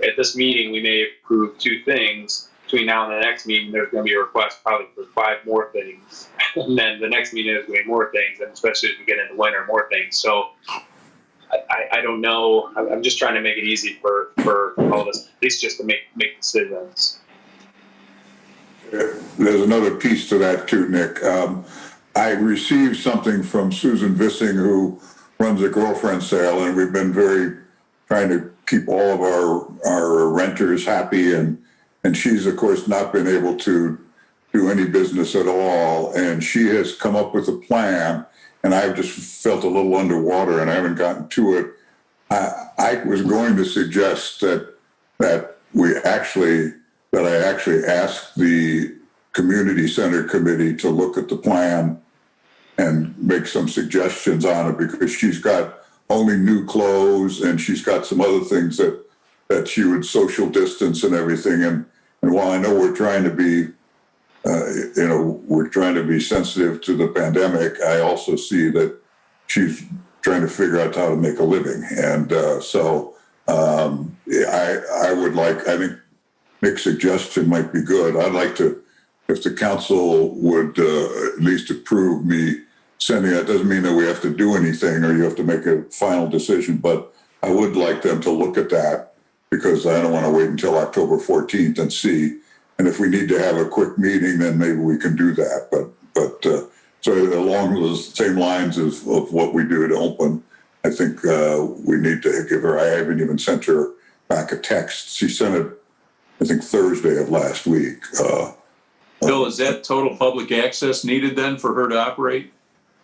S5: at this meeting we may approve 2 things, between now and the next meeting, there's going to be a request probably for 5 more things. And then the next meeting, there's going to be more things, and especially as we get into winter, more things. So I don't know. I'm just trying to make it easy for all of us, at least just to make decisions.
S8: There's another piece to that too, Nick. I received something from Susan Vissing, who runs a girlfriend sale, and we've been trying to keep all of our renters happy, and she's of course not been able to do any business at all, and she has come up with a plan, and I've just felt a little underwater and I haven't gotten to it. I was going to suggest that I actually ask the community center committee to look at the plan and make some suggestions on it, because she's got only new clothes and she's got some other things that she would social distance and everything. And while I know we're trying to be, we're trying to be sensitive to the pandemic, I also see that she's trying to figure out how to make a living. And I would like, I think Nick's suggestion might be good. I'd like to, if the council would at least approve me sending it. Doesn't mean that we have to do anything or you have to make a final decision, but I would like them to look at that, because I don't want to wait until October 14th and see. And if we need to have a quick meeting, then maybe we can do that. But so along the same lines of what we do to open, I think we need to give her, I haven't even sent her back a text. She sent it, I think, Thursday of last week.
S3: Bill, is that total public access needed then for her to operate?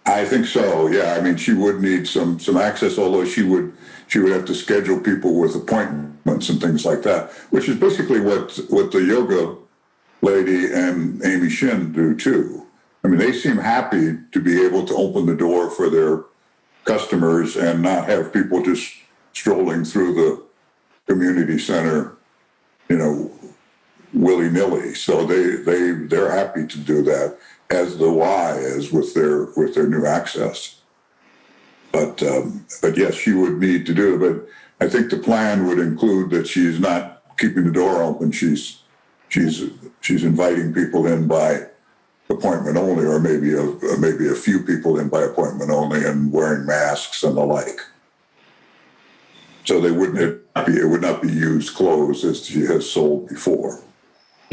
S8: I think so. Yeah. I mean, she would need some access, although she would have to schedule people with appointments and things like that, which is basically what the yoga lady and Amy Shin do too. I mean, they seem happy to be able to open the door for their customers and not have people just strolling through the community center, willy-nilly. So they're happy to do that, as the Y is with their new access. But yes, she would need to do it. But I think the plan would include that she's not keeping the door open. She's inviting people in by appointment only, or maybe a few people in by appointment only, and wearing masks and the like. So it would not be used clothes as she has sold before.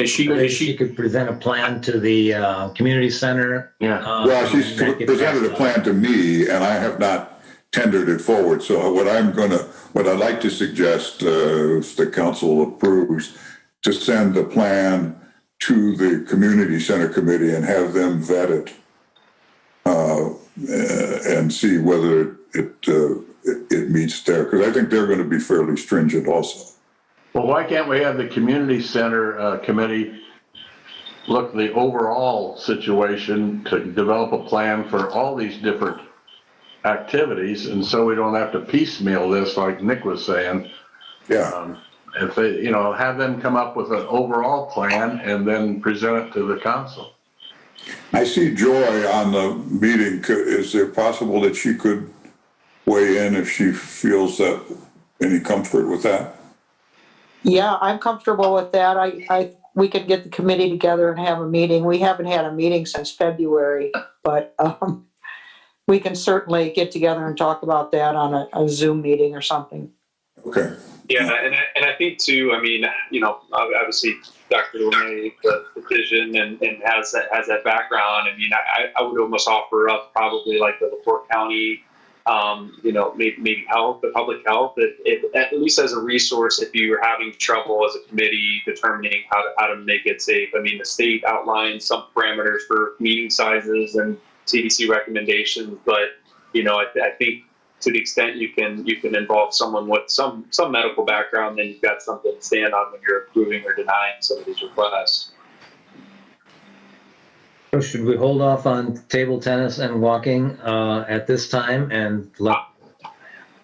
S1: She could present a plan to the community center.
S9: Yeah.
S8: Well, she's presented a plan to me, and I have not tendered it forward. So what I'd like to suggest, if the council approves, to send the plan to the community center committee and have them vet it and see whether it meets there, because I think they're going to be fairly stringent also.
S7: Well, why can't we have the community center committee look at the overall situation to develop a plan for all these different activities, and so we don't have to piecemeal this like Nick was saying.
S8: Yeah.
S7: If they, have them come up with an overall plan and then present it to the council.
S8: I see Joy on the meeting. Is it possible that she could weigh in if she feels that any comfort with that?
S10: Yeah, I'm comfortable with that. We could get the committee together and have a meeting. We haven't had a meeting since February, but we can certainly get together and talk about that on a Zoom meeting or something.
S8: Okay.
S5: Yeah, and I think too, obviously Dr. LeMay, the vision and has that background. I mean, I would almost offer up probably like the LaPorte County, maybe health, the public health, at least as a resource if you're having trouble as a committee determining how to make it safe. I mean, the state outlines some parameters for meeting sizes and CDC recommendations, but I think to the extent you can involve someone with some medical background, then you've got something to stand on when you're approving or denying some of these requests.
S1: So should we hold off on table tennis and walking at this time and let?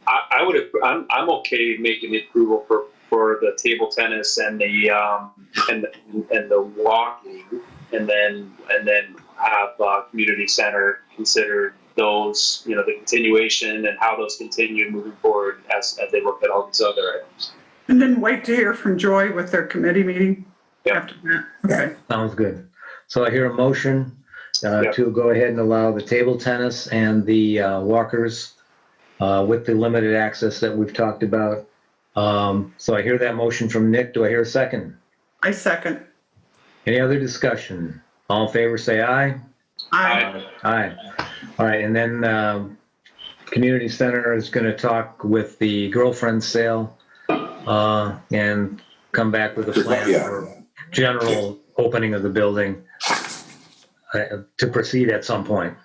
S5: I'm okay making the approval for the table tennis and the walking, and then have community center consider those, the continuation and how those continue moving forward as they look at all these other items.
S4: And then wait to hear from Joy with their committee meeting. After that, okay.
S1: Sounds good. So I hear a motion to go ahead and allow the table tennis and the walkers with the limited access that we've talked about. So I hear that motion from Nick. Do I hear a second?
S4: I second.
S1: Any other discussion? All in favor, say aye.
S4: Aye.
S1: Aye. All right, and then community center is going to talk with the girlfriend sale and come back with a plan for general opening of the building to proceed at some point,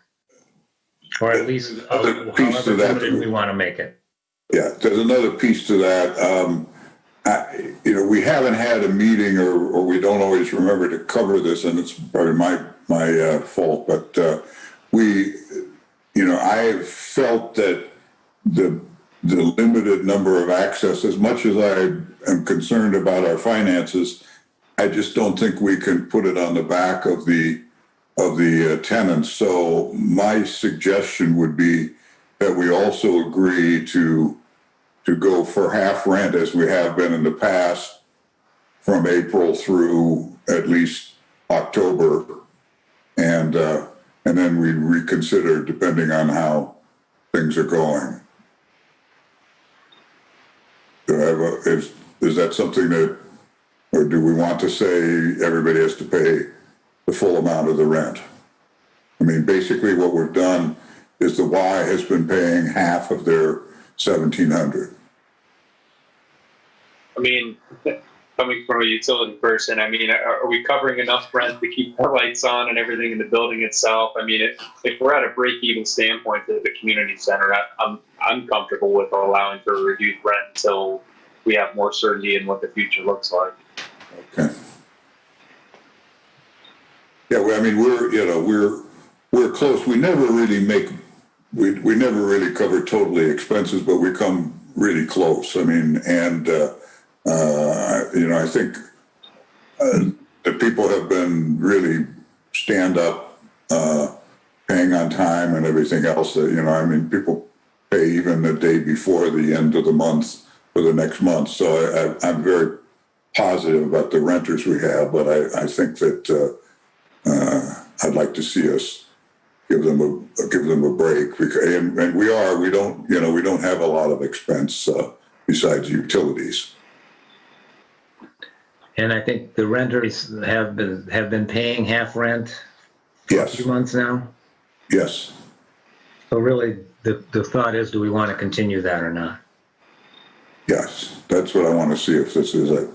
S1: or at least
S8: Another piece to
S1: however
S8: that.
S1: limited we want to make it.
S8: Yeah, there's another piece to that. We haven't had a meeting, or we don't always remember to cover this, and it's probably my fault. But I felt that the limited number of access, as much as I am concerned about our finances, I just don't think we can put it on the back of the tenants. So my suggestion would be that we also agree to go for half rent, as we have been in the past, from April through at least October, and then we reconsider depending on how things are going. Is that something that, or do we want to say everybody has to pay the full amount of the rent? I mean, basically what we've done is the Y has been paying half of their $1,700.
S5: I mean, coming from a utility person, I mean, are we covering enough rent to keep the lights on and everything in the building itself? I mean, if we're at a break-even standpoint at the community center, I'm comfortable with allowing for reduced rent until we have more certainty in what the future looks like.
S8: Okay. Yeah, well, I mean, we're close. We never really we never really cover totally expenses, but we come really close. I mean, and I think that people have been really stand up, paying on time and everything else. I mean, people pay even the day before the end of the month for the next month. So I'm very positive about the renters we have, but I think that I'd like to see us give them a break, and we don't have a lot of expense besides utilities.
S1: And I think the renters have been paying half rent for a few months now.
S8: Yes.
S1: So really, the thought is, do we want to continue that or not?
S8: Yes, that's what I want to see if this is it.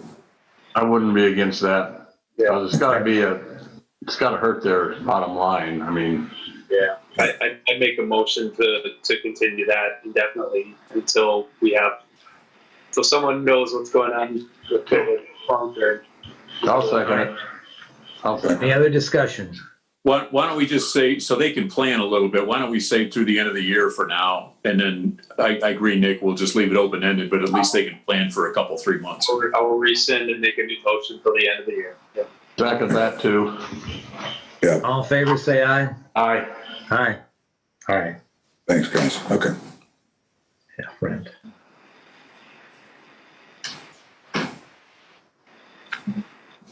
S7: I wouldn't be against that. Yeah. It's got to hurt their bottom line. I mean.
S5: Yeah, I make a motion to continue that indefinitely until someone knows what's going on with COVID long term.
S7: I'll second it.
S1: Any other discussion?
S3: Why don't we just say, so they can plan a little bit, why don't we say through the end of the year for now? And then I agree, Nick, we'll just leave it open-ended, but at least they can plan for 3 months.
S5: I will rescind and make a new motion till the end of the year. Yeah.
S7: Second that too.
S8: Yeah.
S1: All in favor, say aye.
S7: Aye.
S1: Aye. All right.
S8: Thanks, guys. Okay.
S1: Yeah, rent.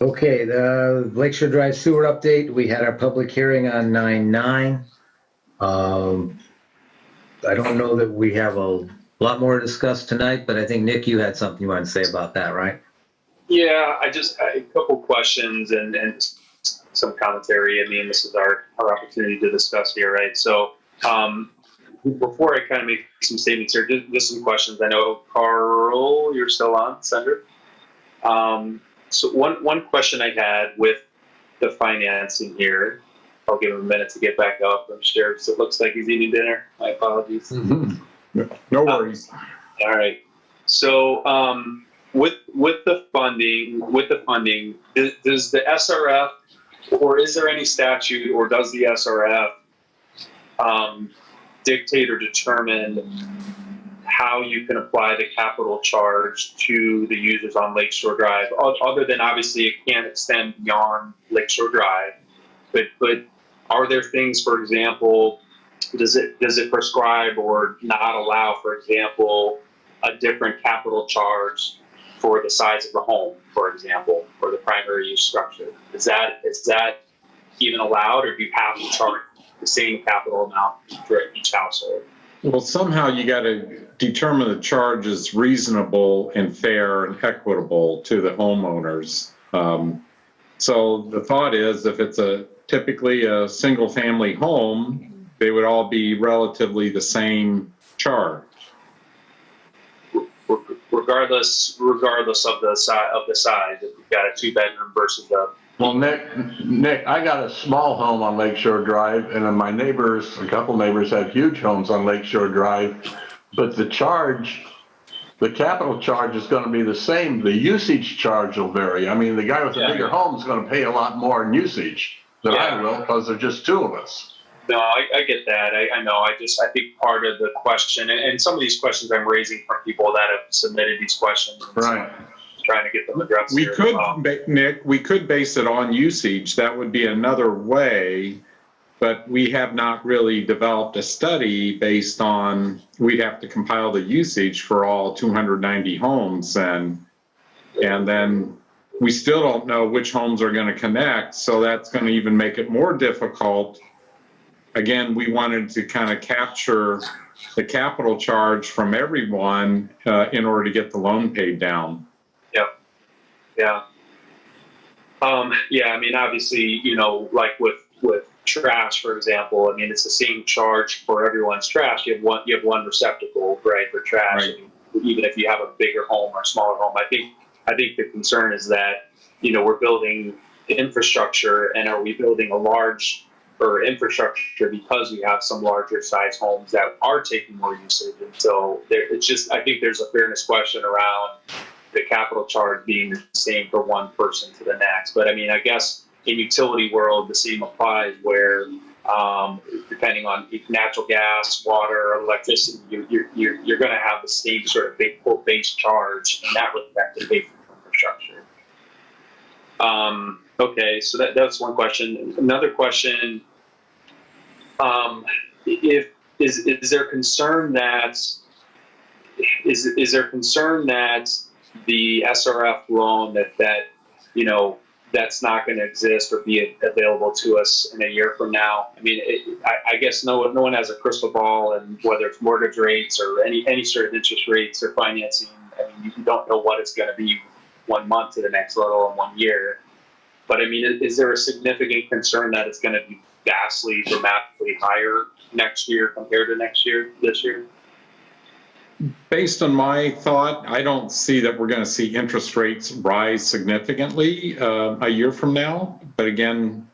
S1: Okay, the Lakeshore Drive sewer update. We had our public hearing on 9/9. I don't know that we have a lot more to discuss tonight, but I think, Nick, you had something you wanted to say about that, right?
S5: Yeah, I a couple questions and some commentary. I mean, this is our opportunity to discuss here, right? So before I kind of make some statements here, just some questions. I know, Carl, you're still on, Senator. So one question I had with the financing here, I'll give him a minute to get back up. I'm sure it looks like he's eating dinner. My apologies.
S7: Mm-hmm. No worries.
S5: All right. So with the funding, does the SRF, or is there any statute, or does the SRF dictate or determine how you can apply the capital charge to the users on Lakeshore Drive, other than obviously it can't extend beyond Lakeshore Drive, but are there things, for example, does it prescribe or not allow, for example, a different capital charge for the size of the home, for example, or the primary use structure. Is that even allowed, or do you have to charge the same capital amount for each household?
S11: Well, somehow you got to determine the charge is reasonable and fair and equitable to the homeowners. So the thought is, if it's typically a single family home, they would all be relatively the same charge.
S5: Regardless of the size, if you've got a 2-bedroom versus a.
S7: Well, Nick, I got a small home on Lakeshore Drive, and then my neighbors, a couple neighbors had huge homes on Lakeshore Drive, but the capital charge is going to be the same. The usage charge will vary. I mean, the guy with the bigger home is going to pay a lot more in usage than I will, because there's just two of us.
S5: No, I get that. I know. I think part of the question, and some of these questions I'm raising from people that have submitted these questions.
S7: Right.
S5: Trying to get them addressed.
S11: We could, Nick, we could base it on usage. That would be another way, but we have not really developed a study based on, we'd have to compile the usage for all 290 homes, and then we still don't know which homes are going to connect, so that's going to even make it more difficult. Again, we wanted to kind of capture the capital charge from everyone in order to get the loan paid down.
S5: Yep. Yeah. Yeah. I mean, obviously, like with trash, for example, I mean, it's the same charge for everyone's trash. You have one receptacle, right, for trash.
S11: Right.
S5: Even if you have a bigger home or a smaller home, I think the concern is that, we're building infrastructure, and are we building a large infrastructure because we have some larger size homes that are taking more usage? And so I think there's a fairness question around the capital charge being the same for one person to the next. But I mean, I guess in utility world, the same applies, where depending on natural gas, water, electricity, you're going to have the same sort of base charge, and that respect to pay for infrastructure. Okay, so that's one question. Another question: is there concern that the SRF loan that's not going to exist or be available to us in a year from now? I mean, I guess no one has a crystal ball, and whether it's mortgage rates or any sort of interest rates or financing, I mean, you don't know what it's going to be 1 month to the next, let alone 1 year. But I mean, is there a significant concern that it's going to be vastly, dramatically higher next year compared to this year?
S11: Based on my thought, I don't see that we're going to see interest rates rise significantly a year from now. But again,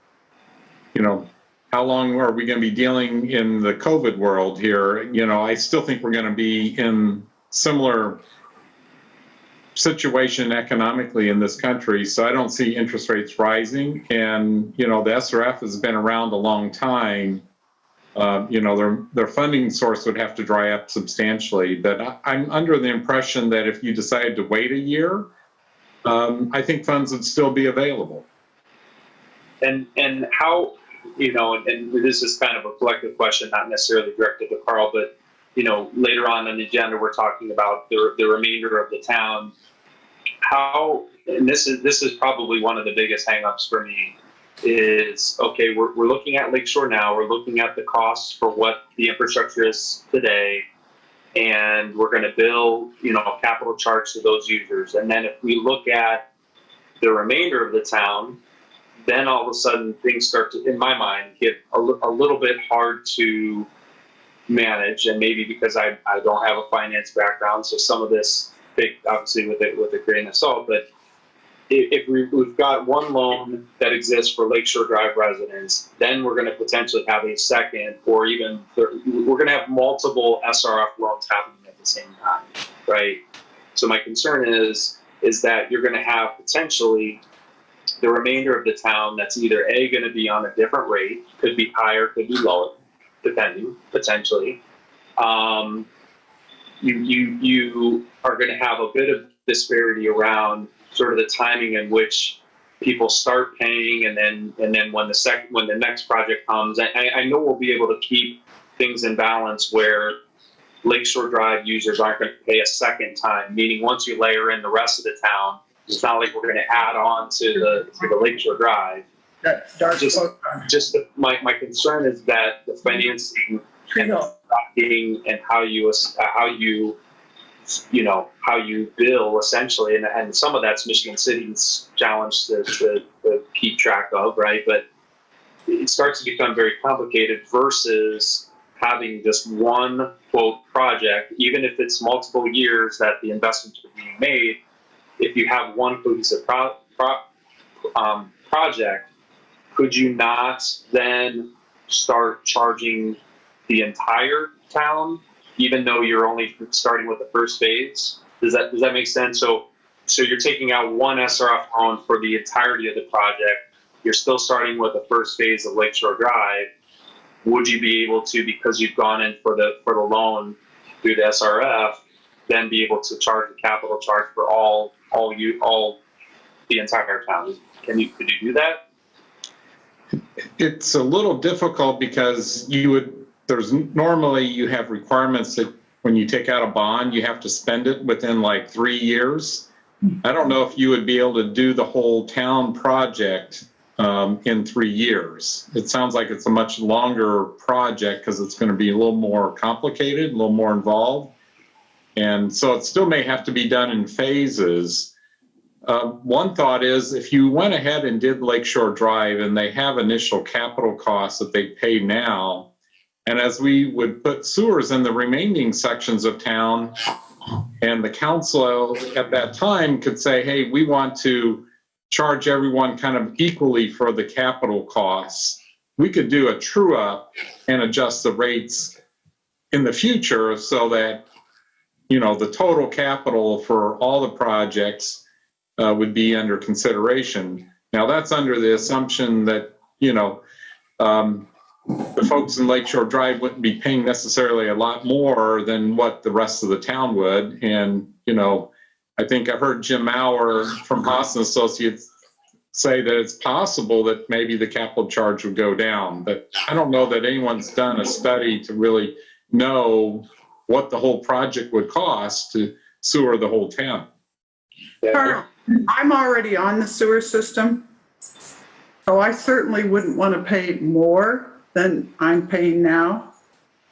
S11: how long are we going to be dealing in the COVID world here? I still think we're going to be in similar situation economically in this country, so I don't see interest rates rising. And the SRF has been around a long time. Their funding source would have to dry up substantially, but I'm under the impression that if you decided to wait a year, I think funds would still be available. And
S5: how, and this is kind of a collective question, not necessarily directed to Carl, but later on in the agenda, we're talking about the remainder of the town. How, and this is probably one of the biggest hangups for me, is, okay, we're looking at Lakeshore now, we're looking at the costs for what the infrastructure is today, and we're going to bill, a capital charge to those users. And then if we look at the remainder of the town, then all of a sudden things start to, in my mind, get a little bit hard to manage. And maybe because I don't have a finance background, so some of this, obviously with a grain of salt, but if we've got one loan that exists for Lakeshore Drive residents, then we're going to potentially have a second, or even we're going to have multiple SRF loans happening at the same time, right? So my concern is that you're going to have potentially the remainder of the town that's either going to be on a different rate, could be higher, could be lower, depending, potentially. You are going to have a bit of disparity around sort of the timing in which people start paying, and then when the next project comes, I know we'll be able to keep things in balance where Lakeshore Drive users aren't going to pay a second time, meaning once you layer in the rest of the town, it's not like we're going to add on to the Lakeshore Drive.
S4: That dark
S5: Just my concern is that the financing and the tracking and how you bill essentially, and some of that's Michigan City's challenge to keep track of, right? But it starts to become very complicated versus having just one quote project, even if it's multiple years that the investments are being made. If you have one cohesive project, could you not then start charging the entire town, even though you're only starting with the first phase? Does that make sense? So you're taking out one SRF loan for the entirety of the project. You're still starting with the first phase of Lakeshore Drive. Would you be able to, because you've gone in for the loan through the SRF, then be able to charge the capital charge for all the entire town? Could you do that?
S11: It's a little difficult because normally you have requirements that when you take out a bond, you have to spend it within like 3 years. I don't know if you would be able to do the whole town project in 3 years. It sounds like it's a much longer project because it's going to be a little more complicated, a little more involved. And so it still may have to be done in phases. One thought is if you went ahead and did Lakeshore Drive and they have initial capital costs that they pay now, and as we would put sewers in the remaining sections of town, and the council at that time could say, hey, we want to charge everyone kind of equally for the capital costs, we could do a true up and adjust the rates in the future so that, the total capital for all the projects would be under consideration. Now that's under the assumption that, the folks in Lakeshore Drive wouldn't be paying necessarily a lot more than what the rest of the town would. And, I think I heard Jim Maurer from Haas and Associates say that it's possible that maybe the capital charge would go down, but I don't know that anyone's done a study to really know what the whole project would cost to sewer the whole town.
S4: Carl, I'm already on the sewer system, so I certainly wouldn't want to pay more than I'm paying now.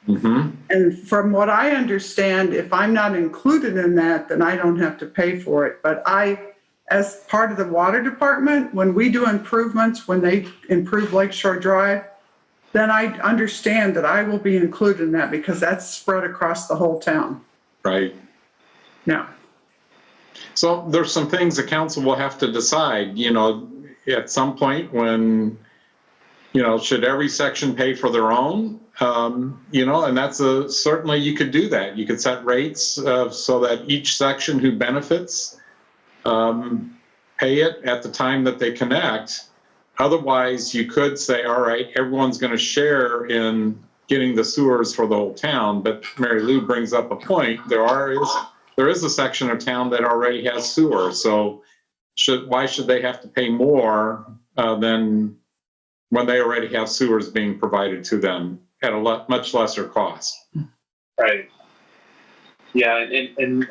S11: Mm-hmm.
S4: And from what I understand, if I'm not included in that, then I don't have to pay for it. But as part of the water department, when we do improvements, when they improve Lakeshore Drive, then I understand that I will be included in that because that's spread across the whole town.
S11: Right.
S4: Yeah.
S11: So there's some things the council will have to decide, at some point when, should every section pay for their own? And that's certainly you could do that. You could set rates so that each section who benefits pay it at the time that they connect. Otherwise, you could say, all right, everyone's going to share in getting the sewers for the whole town. But Mary Lou brings up a point. There is a section of town that already has sewer. So why should they have to pay more than when they already have sewers being provided to them at a much lesser cost?
S5: Right. Yeah, and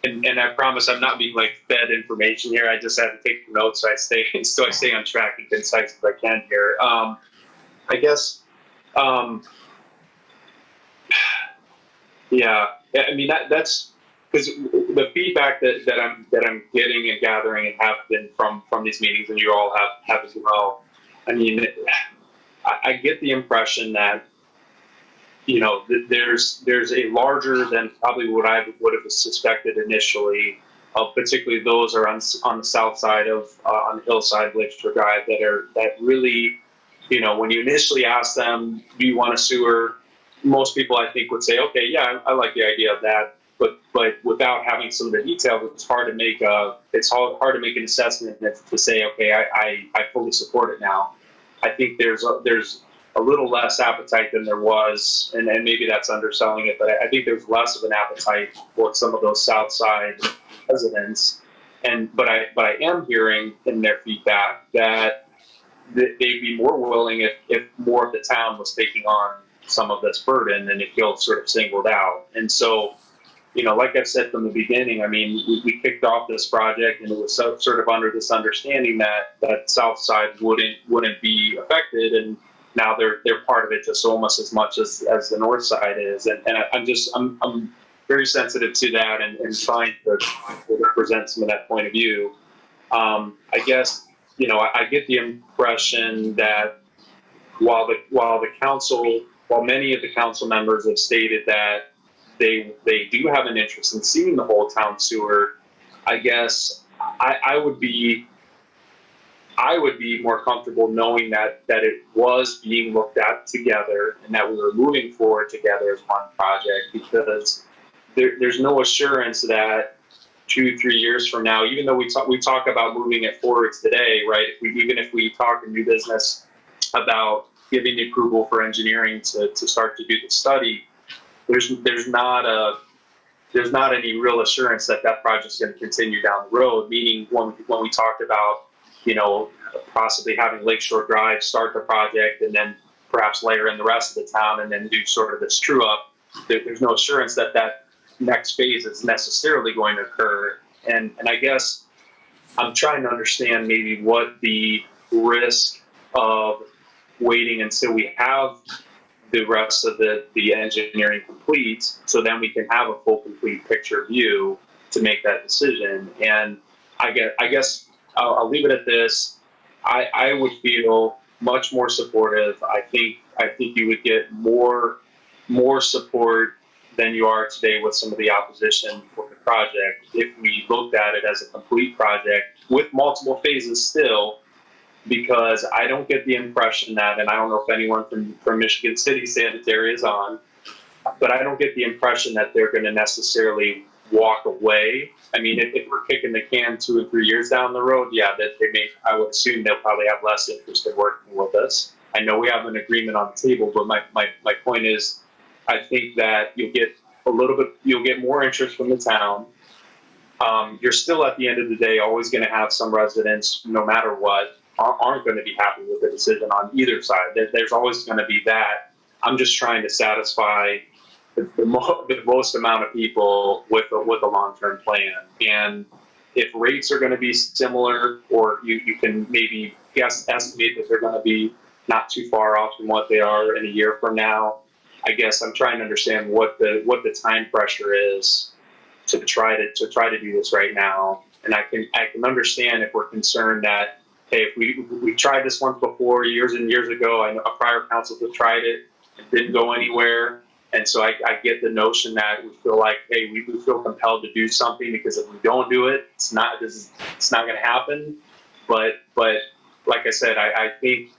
S5: I promise I'm not being fed information here. I just have to take notes so I stay on track and concise as I can here. I guess, yeah. I mean that's because the feedback that I'm getting and gathering and have been from these meetings, and you all have as well. I mean, I get the impression that there's a larger than probably what I would have suspected initially, particularly those are on the south side of on the hillside of Lakeshore Drive that really, when you initially ask them, do you want a sewer? Most people I think would say, okay, yeah, I like the idea of that. But without having some of the details, it's hard to make an assessment to say, okay, I fully support it now. I think there's a little less appetite than there was, and maybe that's underselling it, but I think there's less of an appetite for some of those south side residents. But I am hearing in their feedback that they'd be more willing if more of the town was taking on some of this burden and it feels sort of singled out. And so, you know, like I've said from the beginning, I mean, we kicked off this project and it was sort of under this understanding that South Side wouldn't be affected, and now they're part of it just almost as much as the North Side is. And I'm very sensitive to that and trying to represent some of that point of view. I guess, you know, I get the impression that while many of the council members have stated that they do have an interest in seeing the whole town sewer, I guess I would be more comfortable knowing that it was being looked at together and that we were moving forward together as one project, because there's no assurance that 2-3 years from now, even though we talk about moving it forward today, right? Even if we talk in new business about giving the approval for engineering to start to do the study, there's not any real assurance that project's going to continue down the road. Meaning, when we talked about, you know, possibly having Lakeshore Drive start the project and then perhaps layer in the rest of the town and then do sort of this true up, there's no assurance that next phase is necessarily going to occur. And I guess I'm trying to understand maybe what the risk of waiting until we have the rest of the engineering complete, so then we can have a full complete picture view to make that decision. And I guess I'll leave it at this. I would feel much more supportive. I think you would get more support than you are today with some of the opposition for the project if we looked at it as a complete project with multiple phases still, because I don't get the impression that, and I don't know if anyone from Michigan City Sanitary is on, but I don't get the impression that they're going to necessarily walk away. I mean, if we're kicking the can 2 and 3 years down the road, yeah, that they may, I would assume they'll probably have less interest in working with us. I know we have an agreement on the table, but my point is, I think that you'll get more interest from the town. You're still, at the end of the day, always going to have some residents, no matter what, aren't going to be happy with the decision on either side. There's always going to be that. I'm just trying to satisfy the most amount of people with a long-term plan. And if rates are going to be similar, or you can maybe estimate that they're going to be not too far off from what they are in a year from now, I guess I'm trying to understand what the time pressure is to try to do this right now. And I can understand if we're concerned that, hey, if we tried this once before, years and years ago, I know a prior council that tried it, didn't go anywhere. And so I get the notion that we feel like, hey, we feel compelled to do something, because if we don't do it, it's not going to happen. But like I said, I think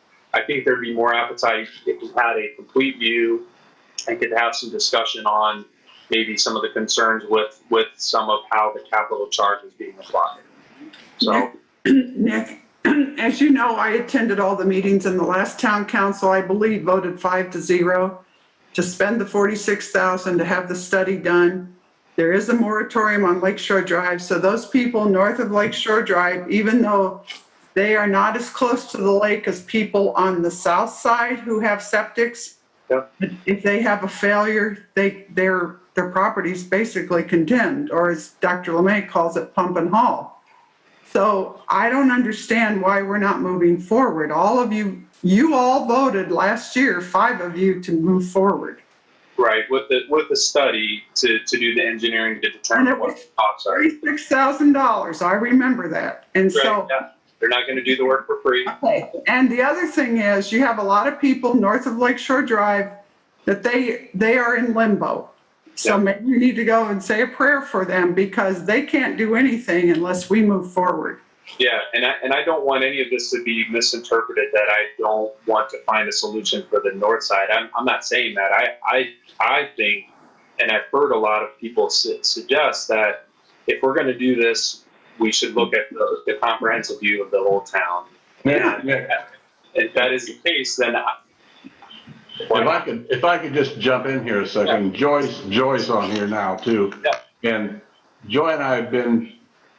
S5: there'd be more appetite if we had a complete view and could have some discussion on maybe some of the concerns with some of how the capital charge is being applied. So,
S4: Nick, as you know, I attended all the meetings, and the last town council, I believe, voted 5-0 to spend the $46,000 to have the study done. There is a moratorium on Lakeshore Drive, so those people north of Lakeshore Drive, even though they are not as close to the lake as people on the south side who have septics,
S5: yep.
S4: If they have a failure, their property's basically condemned, or as Dr. LeMay calls it, pump and haul. So I don't understand why we're not moving forward. All of you all voted last year, 5 of you, to move forward.
S5: Right, with the study to do the engineering to determine what the costs are.
S4: $36,000, I remember that. And
S5: Right,
S4: so
S5: yeah. They're not going to do the work for free.
S4: Okay. And the other thing is, you have a lot of people north of Lakeshore Drive that they are in limbo. So
S5: Yeah.
S4: maybe you need to go and say a prayer for them, because they can't do anything unless we move forward.
S5: Yeah, and I don't want any of this to be misinterpreted that I don't want to find a solution for the north side. I'm not saying that. I think, and I've heard a lot of people suggest that if we're going to do this, we should look at the comprehensive view of the whole town.
S7: Yeah.
S5: If that is the case, then
S7: If I could just jump in here a second. Yeah. Joy's on here now too.
S5: Yeah.
S7: And Joy and I have been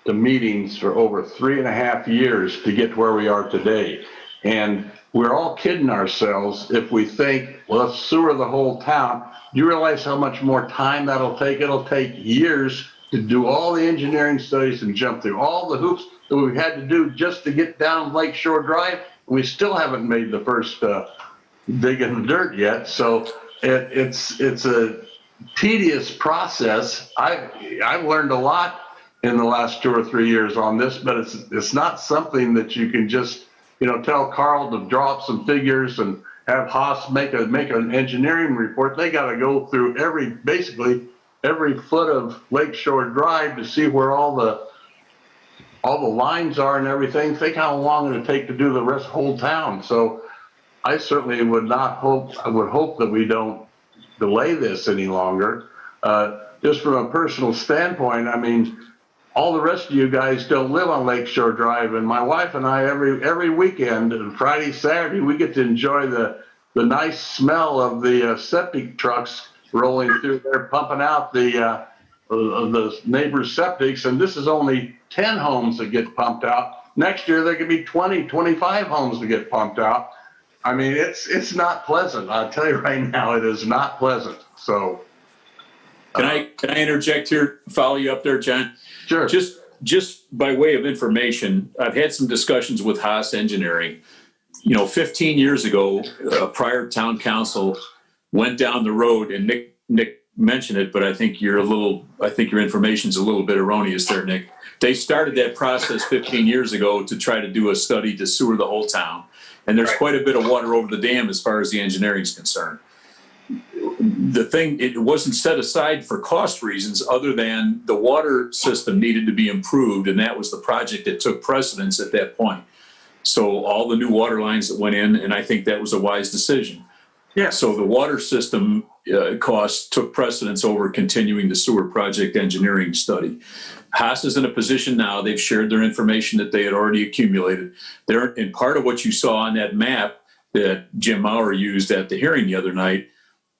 S7: to meetings for over 3.5 years to get to where we are today. And we're all kidding ourselves if we think, well, let's sewer the whole town. Do you realize how much more time that'll take? It'll take years to do all the engineering studies and jump through all the hoops that we've had to do just to get down Lakeshore Drive. We still haven't made the first dig in the dirt yet. So it's a tedious process. I've learned a lot in the last 2 or 3 years on this, but it's not something that you can just, tell Carl to draw up some figures and have Haas make an engineering report. They got to go through basically every foot of Lakeshore Drive to see where all the lines are and everything. Think how long it'll take to do the whole town. So I certainly would hope that we don't delay this any longer. Just from a personal standpoint, I mean, all the rest of you guys don't live on Lakeshore Drive, and my wife and I every weekend, Friday, Saturday, we get to enjoy the nice smell of the septic trucks rolling through there, pumping out the neighbors' septics, and this is only 10 homes that get pumped out. Next year, there could be 20, 25 homes that get pumped out. I mean, it's not pleasant. I'll tell you right now, it is not pleasant. So,
S3: Can I interject here? Follow you up there, John.
S7: Sure.
S3: Just by way of information, I've had some discussions with Haas Engineering. 15 years ago, prior town council went down the road, and Nick mentioned it, but I think your information's a little bit erroneous there, Nick. They started that process 15 years ago to try to do a study to sewer the whole town. And there's quite a bit of water over the dam as far as the engineering is concerned. It wasn't set aside for cost reasons other than the water system needed to be improved, and that was the project that took precedence at that point. So all the new water lines that went in, and I think that was a wise decision.
S7: Yeah.
S3: So the water system costs took precedence over continuing the sewer project engineering study. Haas is in a position now, they've shared their information that they had already accumulated. And part of what you saw on that map that Jim Maurer used at the hearing the other night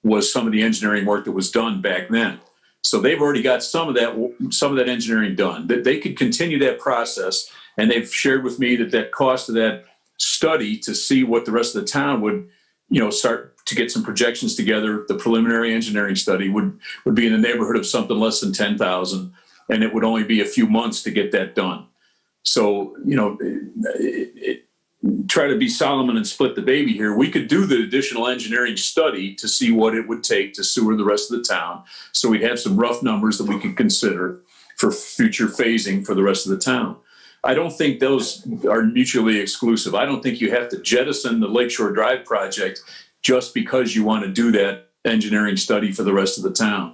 S3: was some of the engineering work that was done back then. So they've already got some of that engineering done. That they could continue that process, and they've shared with me that cost of that study to see what the rest of the town would, start to get some projections together. The preliminary engineering study would be in the neighborhood of something less than 10,000, and it would only be a few months to get that done. So, try to be Solomon and split the baby here. We could do the additional engineering study to see what it would take to sewer the rest of the town. So we'd have some rough numbers that we could consider for future phasing for the rest of the town. I don't think those are mutually exclusive. I don't think you have to jettison the Lakeshore Drive project just because you want to do that engineering study for the rest of the town.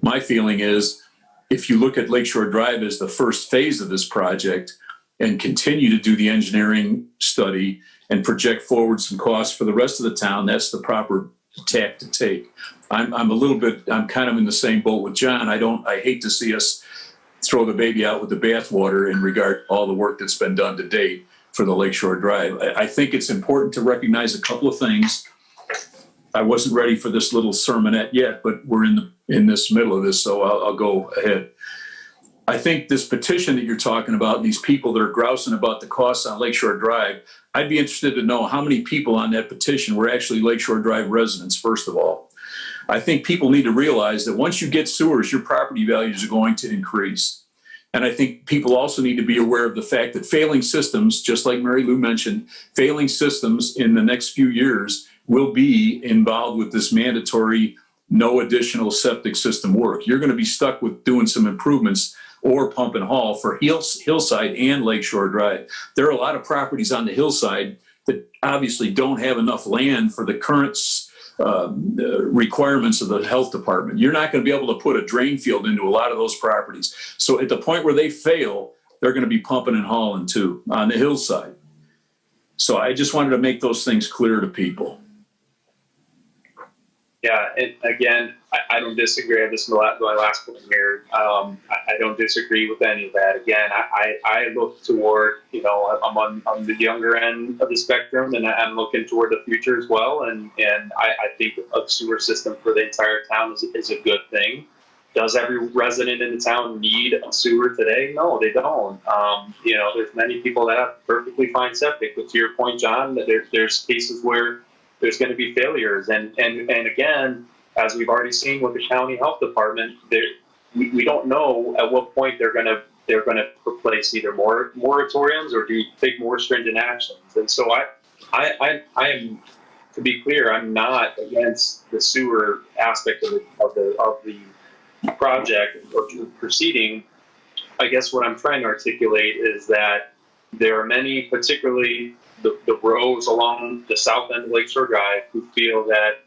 S3: My feeling is if you look at Lakeshore Drive as the first phase of this project and continue to do the engineering study and project forward some costs for the rest of the town, that's the proper tack to take. I'm kind of in the same boat with John. I hate to see us throw the baby out with the bathwater in regard to all the work that's been done to date for the Lakeshore Drive. I think it's important to recognize a couple of things. I wasn't ready for this little sermonette yet, but we're in this middle of this, so I'll go ahead. I think this petition that you're talking about, these people that are grousing about the costs on Lakeshore Drive, I'd be interested to know how many people on that petition were actually Lakeshore Drive residents, first of all. I think people need to realize that once you get sewers, your property values are going to increase. And I think people also need to be aware of the fact that failing systems, just like Mary Lou mentioned, failing systems in the next few years will be involved with this mandatory no additional septic system work. You're going to be stuck with doing some improvements or pump and haul for Hillside and Lakeshore Drive. There are a lot of properties on the hillside that obviously don't have enough land for the current requirements of the health department. You're not going to be able to put a drain field into a lot of those properties. So at the point where they fail, they're going to be pumping and hauling too on the hillside. So I just wanted to make those things clear to people.
S5: Yeah, and again, I don't disagree. This is my last point here. I don't disagree with any of that. Again, I look toward, I'm on the younger end of the spectrum, and I'm looking toward the future as well. And I think a sewer system for the entire town is a good thing. Does every resident in the town need a sewer today? No, they don't. You know, there's many people that have perfectly fine septic, but to your point, John, that there's cases where there's going to be failures. And again, as we've already seen with the county health department, we don't know at what point they're going to replace either more moratoriums or do take more stringent actions. And so I am, to be clear, I'm not against the sewer aspect of the project or proceeding. I guess what I'm trying to articulate is that there are many, particularly the rows along the south end of Lakeshore Drive, who feel that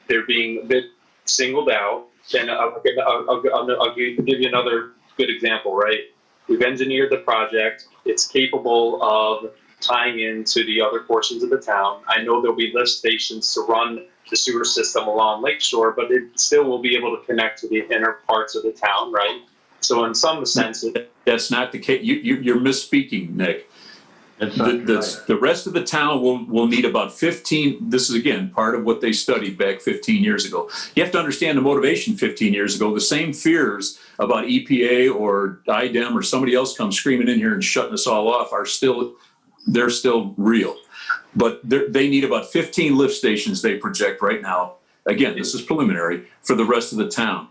S5: they're being a bit singled out. And I'll give you another good example, right? We've engineered the project. It's capable of tying into the other portions of the town. I know there'll be lift stations to run the sewer system along Lakeshore, but it still will be able to connect to the inner parts of the town, right? So in some sense,
S3: That's not the case. You're misspeaking, Nick. The rest of the town will need about 15. This is, again, part of what they studied back 15 years ago. You have to understand the motivation 15 years ago. The same fears about EPA or IDEM or somebody else comes screaming in here and shutting us all off they're still real. But they need about 15 lift stations, they project right now. Again, this is preliminary for the rest of the town.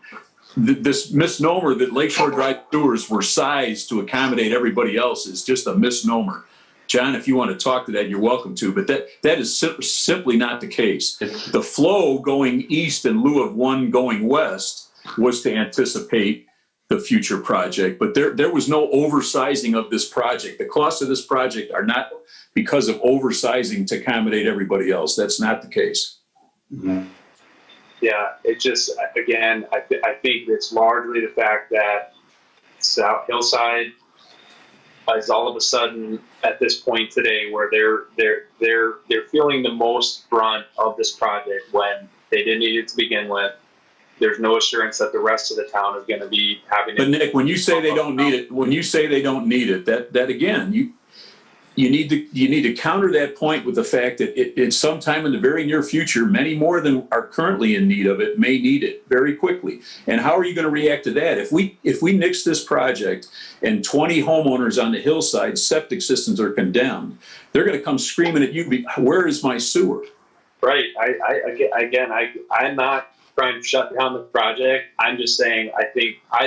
S3: This misnomer that Lakeshore Drive sewers were sized to accommodate everybody else is just a misnomer. John, if you want to talk to that, you're welcome to, but that is simply not the case. The flow going east in lieu of one going west was to anticipate the future project, but there was no oversizing of this project. The costs of this project are not because of oversizing to accommodate everybody else. That's not the case.
S5: Mm-hmm. Yeah, it just, again, I think it's largely the fact that South Hillside is all of a sudden at this point today where they're feeling the most brunt of this project when they didn't need it to begin with. There's no assurance that the rest of the town is going to be having it.
S3: But Nick, when you say they don't need it, that again, you need to counter that point with the fact that it's sometime in the very near future, many more than are currently in need of it may need it very quickly. And how are you going to react to that? If we nix this project and 20 homeowners on the hillside septic systems are condemned, they're going to come screaming at you, where is my sewer?
S5: Right. I'm not trying to shut down the project. I'm just saying I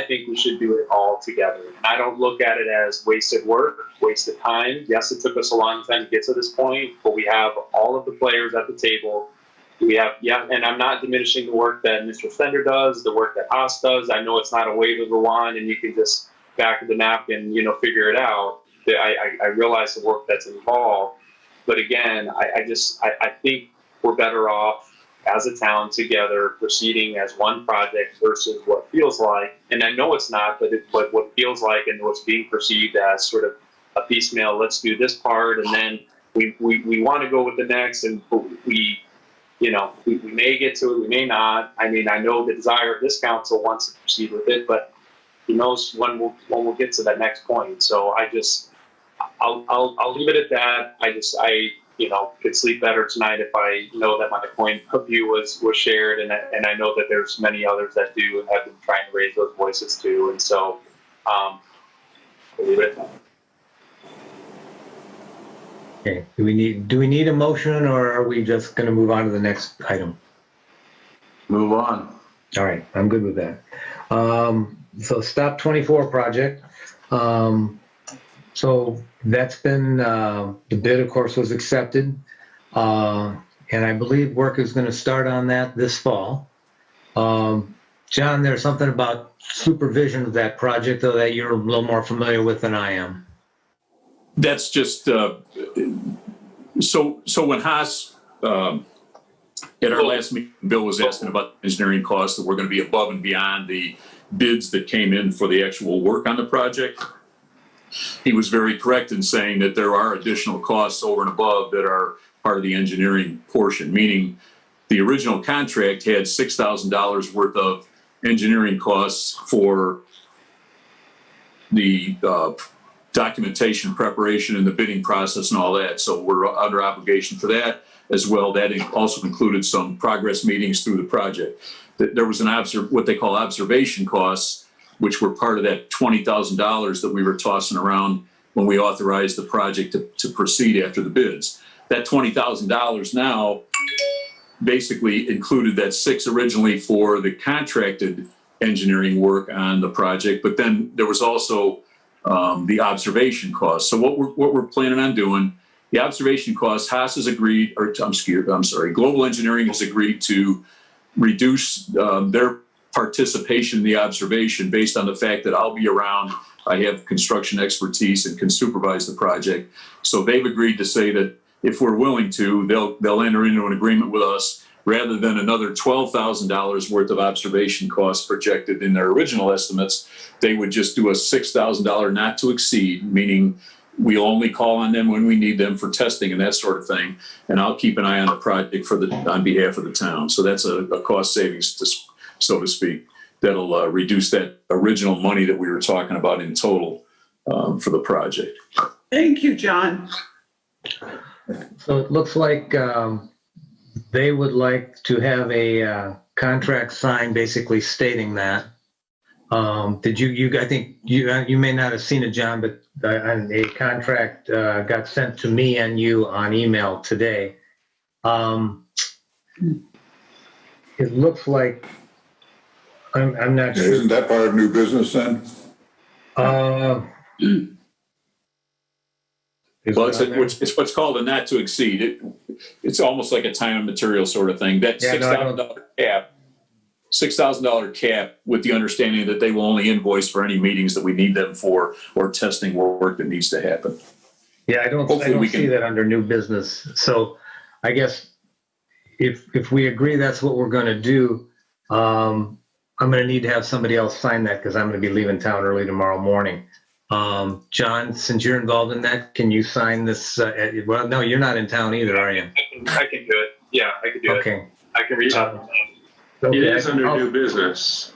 S5: think we should do it all together. And I don't look at it as wasted work, wasted time. Yes, it took us a long time to get to this point, but we have all of the players at the table. We have, and I'm not diminishing the work that Mr. Fender does, the work that Haas does. I know it's not a wave of the wand and you can just back of the napkin, figure it out. I realize the work that's involved. But again, I think we're better off as a town together proceeding as one project versus what feels like, and I know it's not, but what feels like and what's being perceived as sort of a piecemeal, let's do this part and then we want to go with the next, and we may get to it, we may not. I mean, I know the desire of this council wants to proceed with it, but who knows when we'll get to that next point. So I'll leave it at that. I could sleep better tonight if I know that my point of view was shared, and I know that there's many others that do and have been trying to raise those voices too. And so, I'll leave it at that.
S1: Okay. Do we need a motion, or are we just going to move on to the next item?
S7: Move on.
S1: All right, I'm good with that. So Stop 24 project. So that's been, the bid, of course, was accepted. And I believe work is going to start on that this fall. John, there's something about supervision of that project, though, that you're a little more familiar with than I am.
S3: That's just, so when Haas, at our last meeting, Bill was asking about engineering costs that were going to be above and beyond the bids that came in for the actual work on the project. He was very correct in saying that there are additional costs over and above that are part of the engineering portion, meaning the original contract had $6,000 worth of engineering costs for the documentation preparation and the bidding process and all that. So we're under obligation for that. as well. That also included some progress meetings through the project. There was what they call observation costs, which were part of that $20,000 that we were tossing around when we authorized the project to proceed after the bids. That $20,000 now basically included that $6 originally for the contracted engineering work on the project, but then there was also the observation costs. So what we're planning on doing, the observation costs, Haas has agreed, or I'm sorry, Global Engineering has agreed to reduce their participation in the observation based on the fact that I'll be around. I have construction expertise and can supervise the project. So they've agreed to say that if we're willing to, they'll enter into an agreement with us rather than another $12,000 worth of observation costs projected in their original estimates. They would just do a $6,000 not to exceed, meaning we'll only call on them when we need them for testing and that sort of thing. And I'll keep an eye on the project on behalf of the town. So that's a cost savings, so to speak, that'll reduce that original money that we were talking about in total for the project.
S4: Thank you, John.
S1: So it looks like they would like to have a contract signed basically stating that. Did you, I think you may not have seen it, John, but a contract got sent to me and you on email today. It looks like, I'm not sure.
S8: Isn't that part of new business then?
S3: Well, it's what's called a not to exceed. It's almost like a time and material sort of thing. That $6,000 cap with the understanding that they will only invoice for any meetings that we need them for or testing work that needs to happen.
S1: Yeah, I don't see that under new business. So I guess if we agree that's what we're going to do, I'm going to need to have somebody else sign that because I'm going to be leaving town early tomorrow morning. John, since you're involved in that, can you sign this? Well, no, you're not in town either, are you?
S5: I can do it. Yeah, I can do it.
S1: Okay.
S5: I can reach out.
S1: Okay.
S9: It is under new business.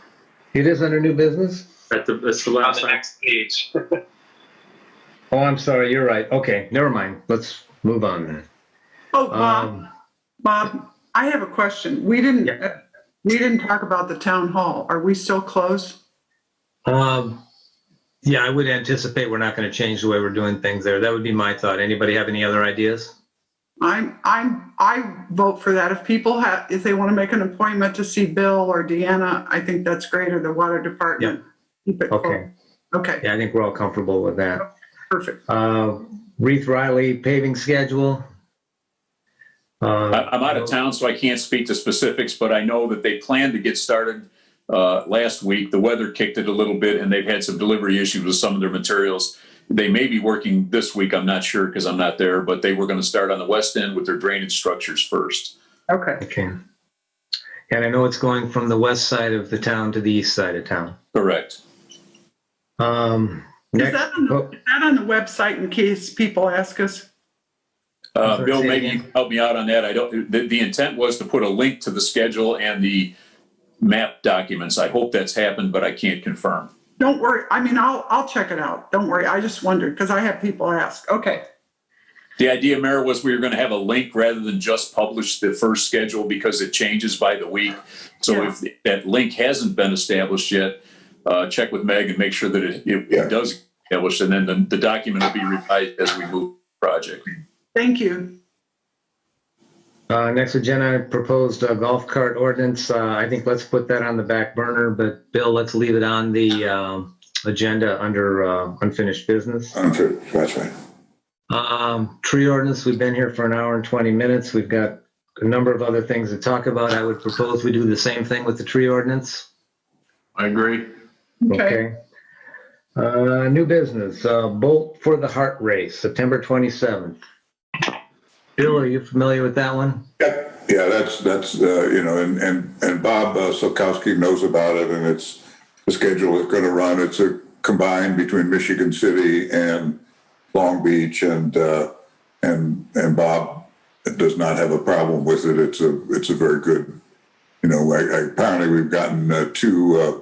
S1: It is under new business?
S9: That's the
S5: On
S9: last
S5: the
S9: time.
S5: next page.
S1: Oh, I'm sorry. You're right. Okay. Never mind. Let's move on then.
S4: Oh, Bob, I have a question. We didn't talk about the town hall. Are we still closed?
S1: Yeah, I would anticipate we're not going to change the way we're doing things there. That would be my thought. Anybody have any other ideas?
S4: I vote for that. If they want to make an appointment to see Bill or Deanna, I think that's great, or the water department.
S1: Yeah.
S4: Keep it
S1: Okay.
S4: closed. Okay.
S1: Yeah, I think we're all comfortable with that.
S4: Perfect.
S1: Reeve Riley paving schedule.
S3: I'm out of town, so I can't speak to specifics, but I know that they planned to get started last week. The weather kicked it a little bit, and they've had some delivery issues with some of their materials. They may be working this week. I'm not sure because I'm not there, but they were going to start on the west end with their drainage structures first.
S4: Okay.
S1: And I know it's going from the west side of the town to the east side of town.
S3: Correct.
S4: Is that on the website in case people ask us?
S3: Bill, maybe you can help me out on that. The intent was to put a link to the schedule and the map documents. I hope that's happened, but I can't confirm.
S4: Don't worry. I mean, I'll check it out. Don't worry. I just wondered because I have people ask. Okay.
S3: The idea, Mayor, was we were going to have a link rather than just publish the first schedule because it changes by the week. So if that link hasn't been established yet, check with Meg and make sure that it does get established, and then the document will be revised as we move the project.
S4: Thank you.
S1: Next agenda, I proposed a golf cart ordinance. I think let's put that on the back burner, but Bill, let's leave it on the agenda under unfinished business.
S8: That's right.
S1: Tree ordinance, we've been here for an hour and 20 minutes. We've got a number of other things to talk about. I would propose we do the same thing with the tree ordinance.
S7: I agree.
S1: Okay. New business, Bolt for the Heart Race, September 27th. Bill, are you familiar with that one?
S8: Yeah, that's and Bob Sokowski knows about it, and it's the schedule is going to run. It's a combined between Michigan City and Long Beach, and Bob does not have a problem with it. It's a very good, apparently we've gotten two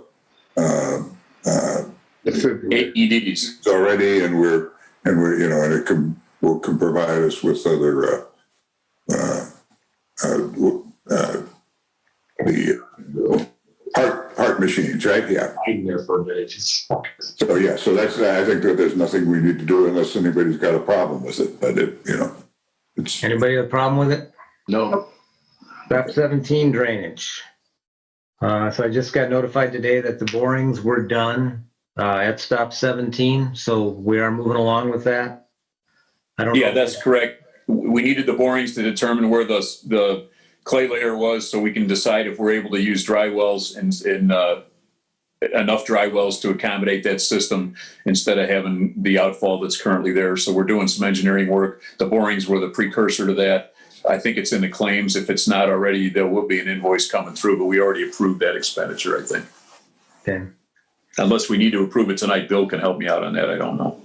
S3: AEDs
S8: already, and we're and it can provide us with other the heart machines, right? Yeah. So yeah, so I think that there's nothing we need to do unless anybody's got a problem with it. But it's.
S1: Anybody have a problem with it?
S7: No.
S1: Stop 17 drainage. So I just got notified today that the borings were done at stop 17. So we are moving along with that. I don't know.
S3: Yeah, that's correct. We needed the borings to determine where the clay layer was, so we can decide if we're able to use dry wells and enough dry wells to accommodate that system instead of having the outfall that's currently there. So we're doing some engineering work. The borings were the precursor to that. I think it's in the claims. If it's not already, there will be an invoice coming through, but we already approved that expenditure, I think.
S1: Okay.
S3: Unless we need to approve it tonight, Bill can help me out on that. I don't know.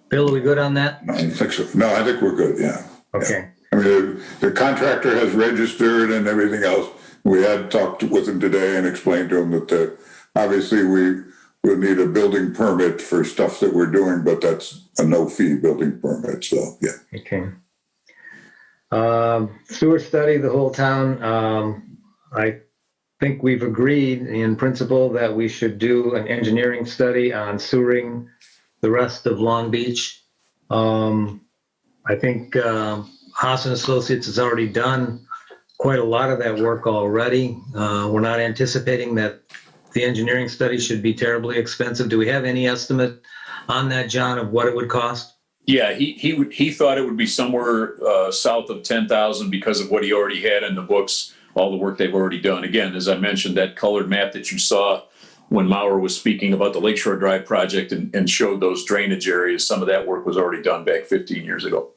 S1: Bill, are we good on that?
S8: I think so. No, I think we're good. Yeah.
S1: Okay.
S8: I mean, the contractor has registered and everything else. We had talked with him today and explained to him that obviously we will need a building permit for stuff that we're doing, but that's a no-fee building permit. So yeah.
S1: Okay. Sewer study, the whole town. I think we've agreed in principle that we should do an engineering study on sewering the rest of Long Beach. I think Haas and Associates has already done quite a lot of that work already. We're not anticipating that the engineering study should be terribly expensive. Do we have any estimate on that, John, of what it would cost?
S3: Yeah, he thought it would be somewhere south of 10,000 because of what he already had in the books, all the work they've already done. Again, as I mentioned, that colored map that you saw when Maurer was speaking about the Lakeshore Drive project and showed those drainage areas, some of that work was already done back 15 years ago.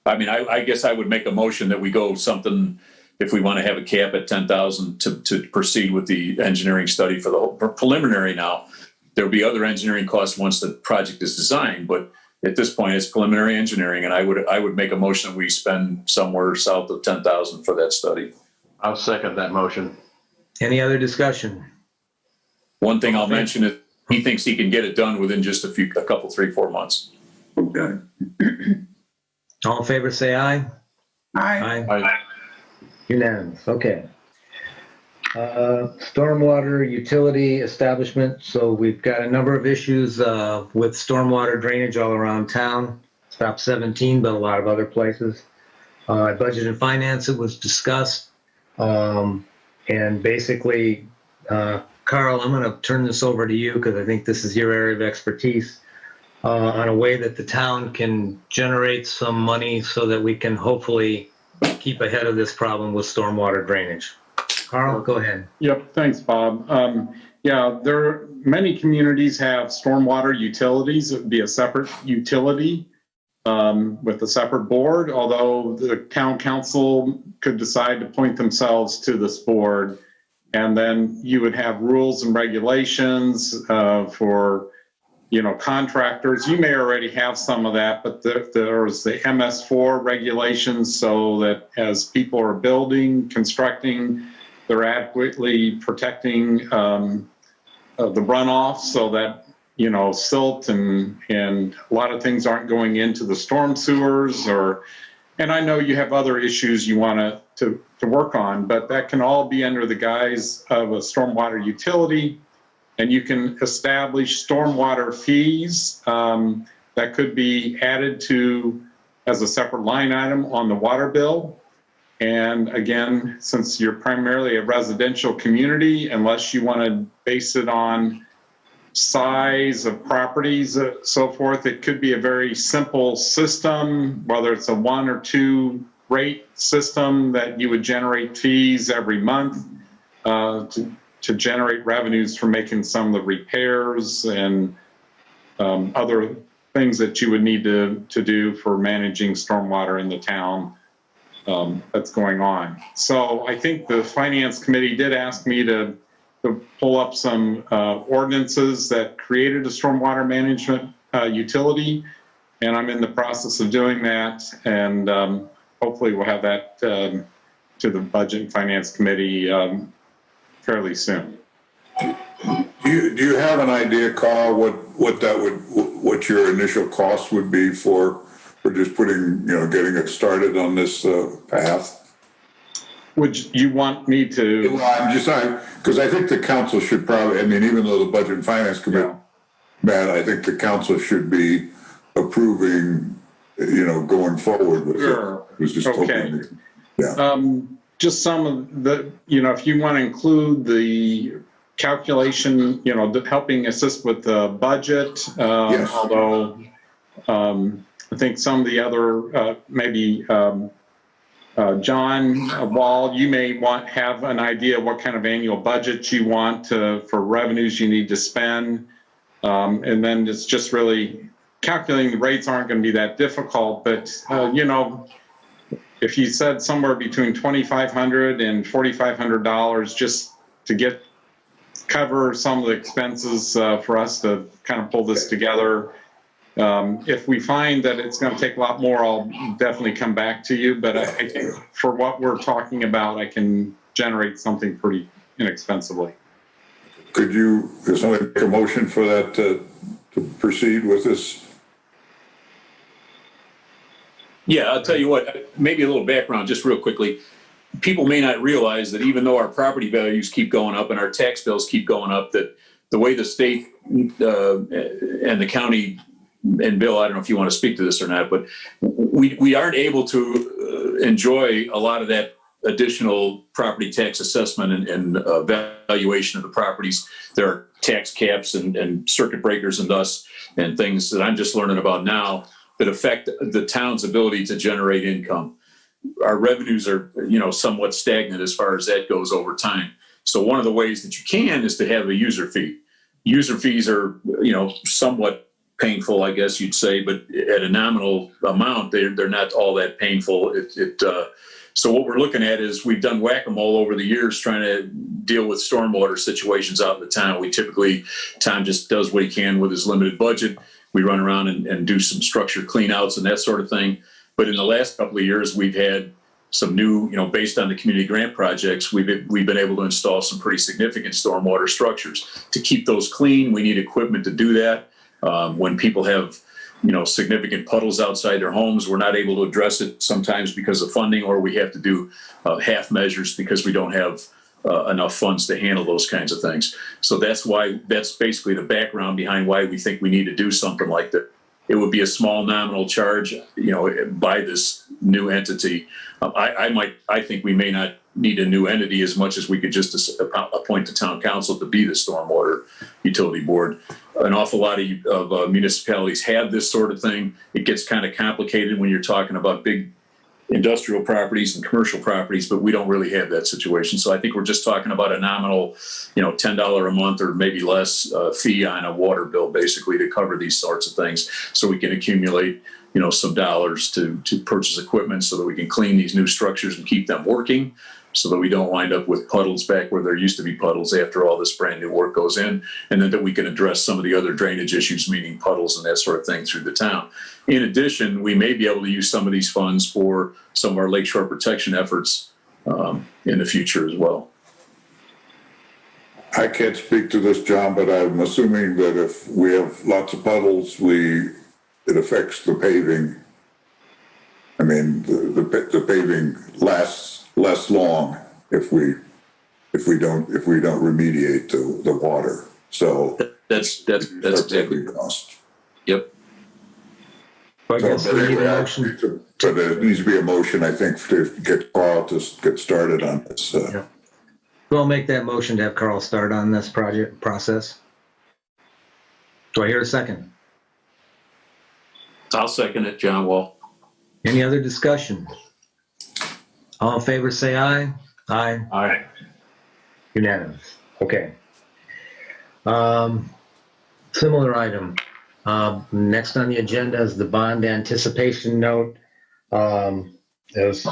S3: I mean, I guess I would make a motion that we go something, if we want to have a cap at 10,000 to proceed with the engineering study for the whole preliminary now. There'll be other engineering costs once the project is designed, but at this point it's preliminary engineering, and I would make a motion that we spend somewhere south of 10,000 for that study.
S7: I'll second that motion.
S1: Any other discussion?
S3: One thing I'll mention is he thinks he can get it done within just a couple, 3-4 months.
S4: Okay.
S1: All in favor, say aye.
S4: Aye.
S1: Unanimous. Okay. Stormwater utility establishment. So we've got a number of issues with stormwater drainage all around town. Stop 17, but a lot of other places. Budget and finance, it was discussed. And basically, Carl, I'm going to turn this over to you because I think this is your area of expertise on a way that the town can generate some money so that we can hopefully keep ahead of this problem with stormwater drainage. Carl, go ahead.
S11: Yep, thanks, Bob. Many communities have stormwater utilities. It would be a separate utility with a separate board, although the town council could decide to point themselves to this board. And then you would have rules and regulations for contractors. You may already have some of that, but there's the MS4 regulations so that as people are building, constructing, they're adequately protecting the runoff so that, silt and a lot of things aren't going into the storm sewers and I know you have other issues you want to work on, but that can all be under the guise of a stormwater utility. And you can establish stormwater fees that could be added to as a separate line item on the water bill. And again, since you're primarily a residential community, unless you want to base it on size of properties, so forth, it could be a very simple system, whether it's a 1 or 2 rate system that you would generate fees every month to generate revenues for making some of the repairs and other things that you would need to do for managing stormwater in the town that's going on. So I think the Finance Committee did ask me to pull up some ordinances that created a stormwater management utility, and I'm in the process of doing that, and hopefully we'll have that to the Budget and Finance Committee fairly soon.
S8: Do you have an idea, Carl, what your initial cost would be for we're just putting, getting it started on this path.
S11: Would you want me to?
S8: Well, I'm just saying, because I think the council should probably, even though the Budget and Finance Committee, Matt, I think the council should be approving, going forward with
S11: Sure.
S8: it. It was just
S11: Okay.
S8: Yeah.
S11: Just some of the, if you want to include the calculation, helping assist with the budget,
S8: Yes.
S11: although I think some of the other, maybe John Wall, you may have an idea of what kind of annual budget you want for revenues you need to spend. And then it's just really calculating the rates aren't going to be that difficult, but if you said somewhere between $2,500 and $4,500 just to cover some of the expenses for us to kind of pull this together. If we find that it's going to take a lot more, I'll definitely come back to you. But I think for what we're talking about, I can generate something pretty inexpensively.
S8: Could you, is somebody make a motion for that to proceed with this?
S3: Yeah, I'll tell you what, maybe a little background just real quickly. People may not realize that even though our property values keep going up and our tax bills keep going up, that the way the state and the county, and Bill, I don't know if you want to speak to this or not, but we aren't able to enjoy a lot of that additional property tax assessment and valuation of the properties. There are tax caps and circuit breakers and thus and things that I'm just learning about now that affect the town's ability to generate income. Our revenues are, somewhat stagnant as far as that goes over time. So one of the ways that you can is to have a user fee. User fees are, somewhat painful, I guess you'd say, but at a nominal amount, they're not all that painful. So what we're looking at is we've done whack-a-mole over the years trying to deal with stormwater situations out in the town. Tom just does what he can with his limited budget. We run around and do some structure cleanouts and that sort of thing. But in the last couple of years, we've had some new, based on the community grant projects, we've been able to install some pretty significant stormwater structures. To keep those clean, we need equipment to do that. When people have, significant puddles outside their homes, we're not able to address it sometimes because of funding, or we have to do half measures because we don't have enough funds to handle those kinds of things. So that's basically the background behind why we think we need to do something like that. It would be a small nominal charge, by this new entity. I think we may not need a new entity as much as we could just appoint the town council to be the stormwater utility board. An awful lot of municipalities have this sort of thing. It gets kind of complicated when you're talking about big industrial properties and commercial properties, but we don't really have that situation. So I think we're just talking about a nominal, $10 a month or maybe less fee on a water bill, basically, to cover these sorts of things, so we can accumulate, some dollars to purchase equipment so that we can clean these new structures and keep them working, so that we don't wind up with puddles back where there used to be puddles after all this brand new work goes in, and then that we can address some of the other drainage issues, meaning puddles and that sort of thing, through the town. In addition, we may be able to use some of these funds for some of our lakeshore protection efforts in the future as well.
S8: I can't speak to this, John, but I'm assuming that if we have lots of puddles, it affects the paving. I mean, the paving lasts less long if we don't remediate the water. So
S3: that's exactly
S8: cost.
S3: Yep.
S1: I guess we need a motion.
S8: But there needs to be a motion, I think, to get Carl to get started on this.
S1: Yeah. We'll make that motion to have Carl start on this process. Do I hear a second?
S3: I'll second it, John Wall.
S1: Any other discussion? All in favor, say aye. Aye.
S9: Aye.
S1: Unanimous. Okay. Similar item. Next on the agenda is the bond anticipation note. As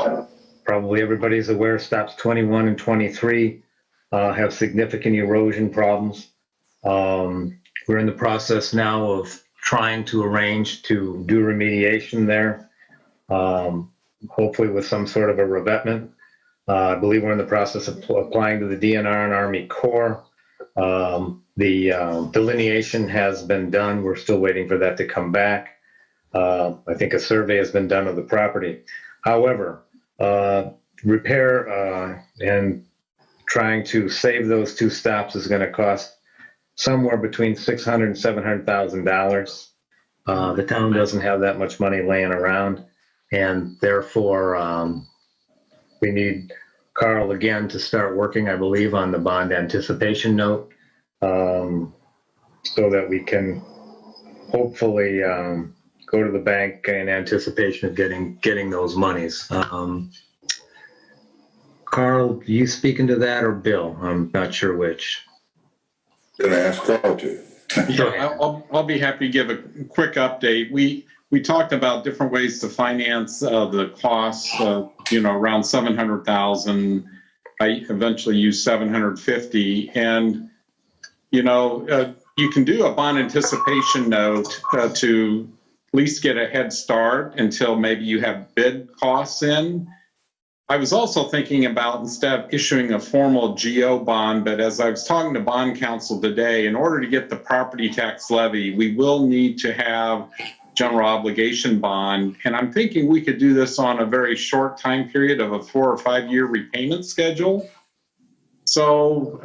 S1: probably everybody's aware, stops 21 and 23 have significant erosion problems. We're in the process now of trying to arrange to do remediation there, hopefully with some sort of a revetment. I believe we're in the process of applying to the DNR and Army Corps. The delineation has been done. We're still waiting for that to come back. I think a survey has been done of the property. However, repair and trying to save those two stops is going to cost somewhere between $600,000 and $700,000. The town doesn't have that much money laying around, and therefore we need Carl again to start working, I believe, on the bond anticipation note, so that we can hopefully go to the bank in anticipation of getting those monies. Carl, you speaking to that, or Bill? I'm not sure which.
S8: Gonna ask Carl to.
S11: Yeah, I'll be happy to give a quick update. We talked about different ways to finance the costs, around 700,000. I eventually used 750, and you can do a bond anticipation note to at least get a head start until maybe you have bid costs in. I was also thinking about, instead of issuing a formal GO bond, but as I was talking to bond counsel today, in order to get the property tax levy, we will need to have general obligation bond. And I'm thinking we could do this on a very short time period of a 4 or 5 year repayment schedule. So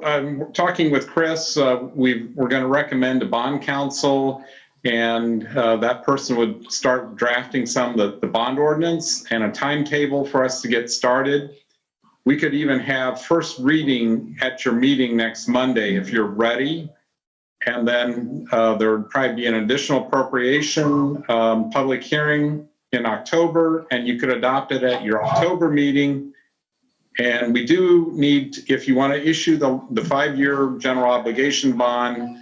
S11: I'm talking with Chris. We're going to recommend to bond counsel, and that person would start drafting some of the bond ordinance and a timetable for us to get started. We could even have first reading at your meeting next Monday if you're ready. And then there would probably be an additional appropriation public hearing in October, and you could adopt it at your October meeting. And we do need, if you want to issue the 5 year general obligation bond,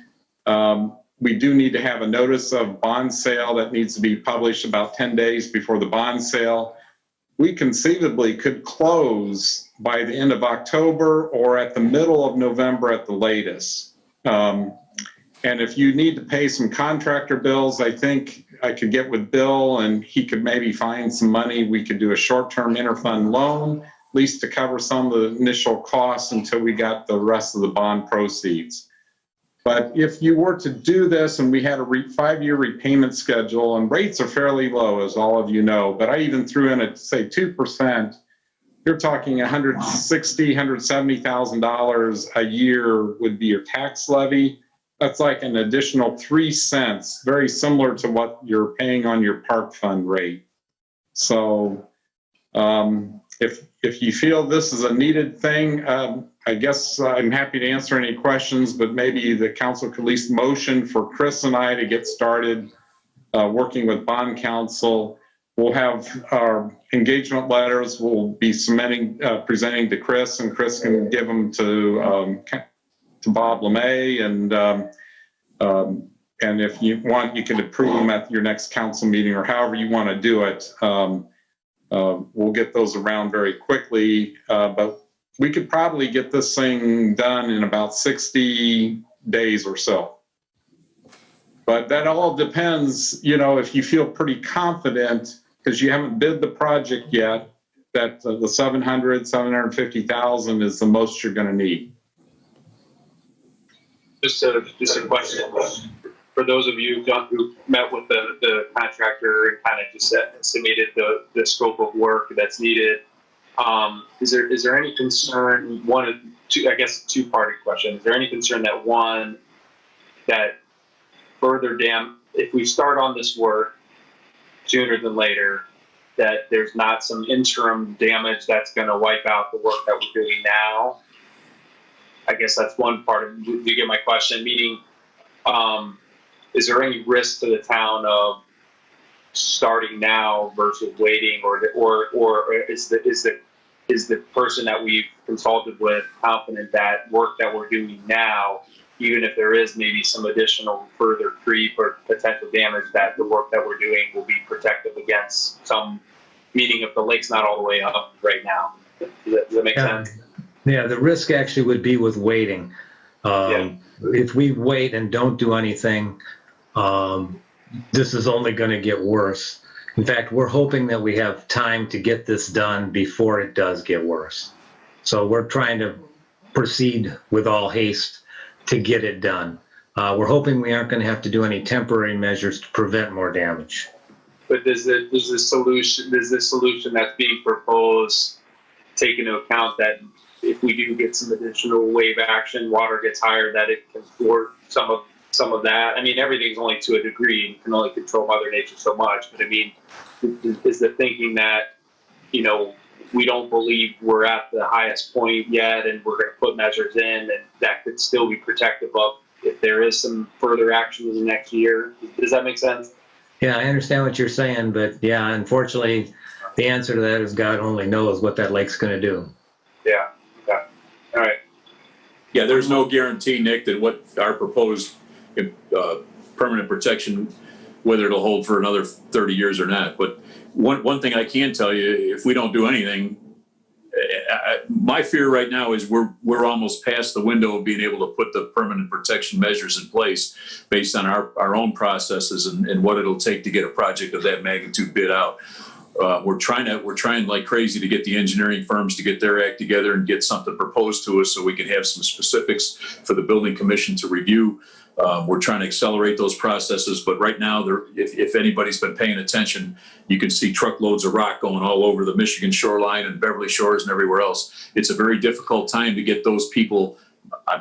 S11: we do need to have a notice of bond sale that needs to be published about 10 days before the bond sale. We conceivably could close by the end of October or at the middle of November at the latest. And if you need to pay some contractor bills, I think I could get with Bill and he could maybe find some money. We could do a short-term interfund loan, at least to cover some of the initial costs until we got the rest of the bond proceeds. But if you were to do this and we had a 5 year repayment schedule, and rates are fairly low, as all of you know, but I even threw in at say 2%, you're talking $160,000, $170,000 a year would be your tax levy. That's like an additional 3 cents, very similar to what you're paying on your park fund rate. So if you feel this is a needed thing, I guess I'm happy to answer any questions, but maybe the council could at least motion for Chris and I to get started working with bond counsel. We'll have our engagement letters. We'll be presenting to Chris, and Chris can give them to Bob LeMay, and if you want, you can approve them at your next council meeting or however you want to do it. We'll get those around very quickly, but we could probably get this thing done in about 60 days or so. But that all depends, if you feel pretty confident, because you haven't bid the project yet, that the 750,000 is the most you're going to need.
S5: Just a question for those of you who met with the contractor and kind of just estimated the scope of work that's needed. Is there any concern? I guess a two-part question. Is there any concern that further if we start on this work sooner than later, that there's not some interim damage that's going to wipe out the work that we're doing now? I guess that's one part of, do you get my question? Meaning, is there any risk to the town of starting now versus waiting, or is the person that we've consulted with confident that work that we're doing now, even if there is maybe some additional further creep or potential damage, that the work that we're doing will be protective against some, meaning if the lake's not all the way up right now? Does that make sense?
S1: Yeah, the risk actually would be with waiting. If we wait and don't do anything, this is only going to get worse. In fact, we're hoping that we have time to get this done before it does get worse. So we're trying to proceed with all haste to get it done. We're hoping we aren't going to have to do any temporary measures to prevent more damage.
S5: But does the solution that's being proposed take into account that if we do get some additional wave action, water gets higher, that it can thwart some of that? I mean, everything's only to a degree. You can only control Mother Nature so much. But I mean, is the thinking that, you know, we don't believe we're at the highest point yet, and we're going to put measures in, and that could still be protective of if there is some further action in the next year? Does that make sense?
S1: Yeah, I understand what you're saying, but yeah, unfortunately, the answer to that is God only knows what that lake's going to do.
S5: Yeah. Okay. All right.
S3: Yeah, there's no guarantee, Nick, that what our proposed permanent protection, whether it'll hold for another 30 years or not. But one thing I can tell you, if we don't do anything, my fear right now is we're almost past the window of being able to put the permanent protection measures in place based on our own processes and what it'll take to get a project of that magnitude bid out. We're trying like crazy to get the engineering firms to get their act together and get something proposed to us so we can have some specifics for the building commission to review. We're trying to accelerate those processes, but right now, if anybody's been paying attention, you can see truckloads of rock going all over the Michigan shoreline and Beverly Shores and everywhere else. It's a very difficult time to get those people.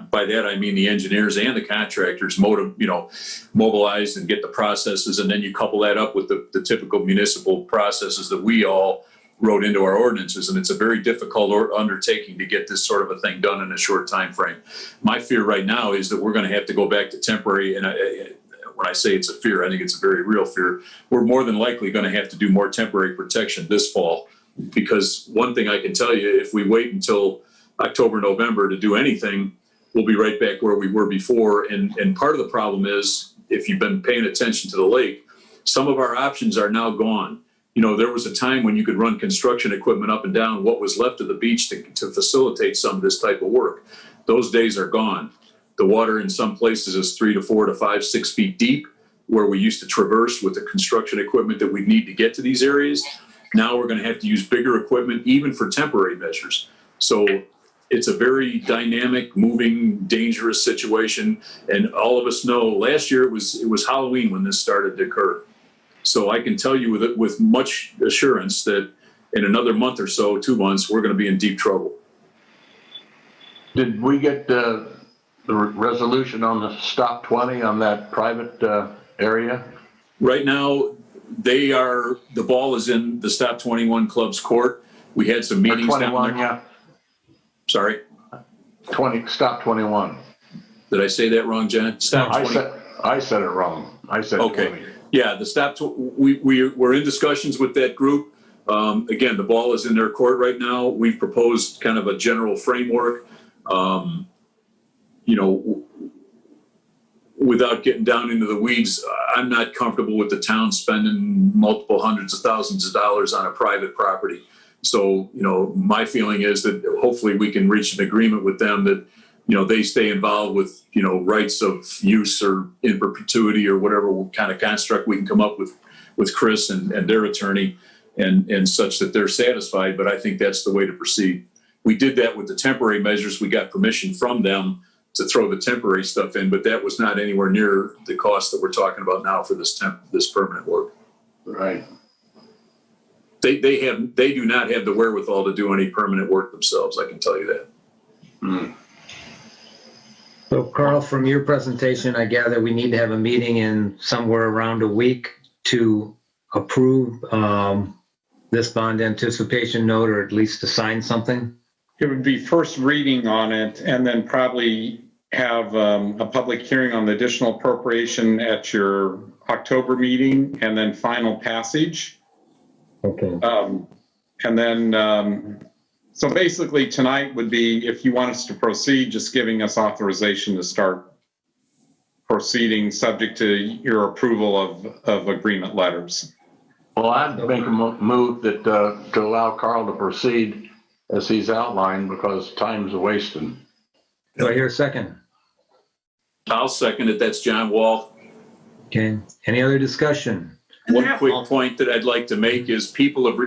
S3: By that I mean the engineers and the contractors mobilized and get the processes, and then you couple that up with the typical municipal processes that we all wrote into our ordinances, and it's a very difficult undertaking to get this sort of a thing done in a short time frame. My fear right now is that we're going to have to go back to temporary, and when I say it's a fear, I think it's a very real fear. We're more than likely going to have to do more temporary protection this fall, because one thing I can tell you, if we wait until October, November to do anything, we'll be right back where we were before. And part of the problem is, if you've been paying attention to the lake, some of our options are now gone. You know, there was a time when you could run construction equipment up and down what was left of the beach to facilitate some of this type of work. Those days are gone. The water in some places is 3 to 4 to 5, 6 feet deep, where we used to traverse with the construction equipment that we need to get to these areas. Now we're going to have to use bigger equipment, even for temporary measures. So it's a very dynamic, moving, dangerous situation. And all of us know last year it was Halloween when this started to occur. So I can tell you with much assurance that in another month or so, 2 months, we're going to be in deep trouble.
S7: Did we get the resolution on the stop 20 on that private area?
S3: Right now, the ball is in the Stop 21 Club's court. We had some meetings down there.
S7: Yeah.
S3: Sorry?
S7: Stop 21.
S3: Did I say that wrong, Jen? Stop 20.
S7: I said it wrong. I said
S3: okay.
S7: 20.
S3: Yeah, the Stop. We're in discussions with that group. Again, the ball is in their court right now. We've proposed kind of a general framework. Without getting down into the weeds, I'm not comfortable with the town spending multiple hundreds of thousands of dollars on a private property. So, my feeling is that hopefully we can reach an agreement with them that, they stay involved with, rights of use or in perpetuity or whatever kind of construct we can come up with Chris and their attorney and such that they're satisfied. But I think that's the way to proceed. We did that with the temporary measures. We got permission from them to throw the temporary stuff in, but that was not anywhere near the cost that we're talking about now for this permanent work.
S7: Right.
S3: They do not have the wherewithal to do any permanent work themselves. I can tell you that.
S7: Mm.
S1: So Carl, from your presentation, I gather we need to have a meeting in somewhere around a week to approve this bond anticipation note, or at least to sign something.
S11: It would be first reading on it, and then probably have a public hearing on the additional appropriation at your October meeting, and then final passage.
S1: Okay.
S11: And then, so basically tonight would be, if you want us to proceed, just giving us authorization to start proceeding subject to your approval of agreement letters.
S7: Well, I'd make a move that to allow Carl to proceed as he's outlined, because time's a wasting.
S1: Do I hear a second?
S3: I'll second it. That's John Wall.
S1: Okay. Any other discussion?
S3: One quick point that I'd like to make is people have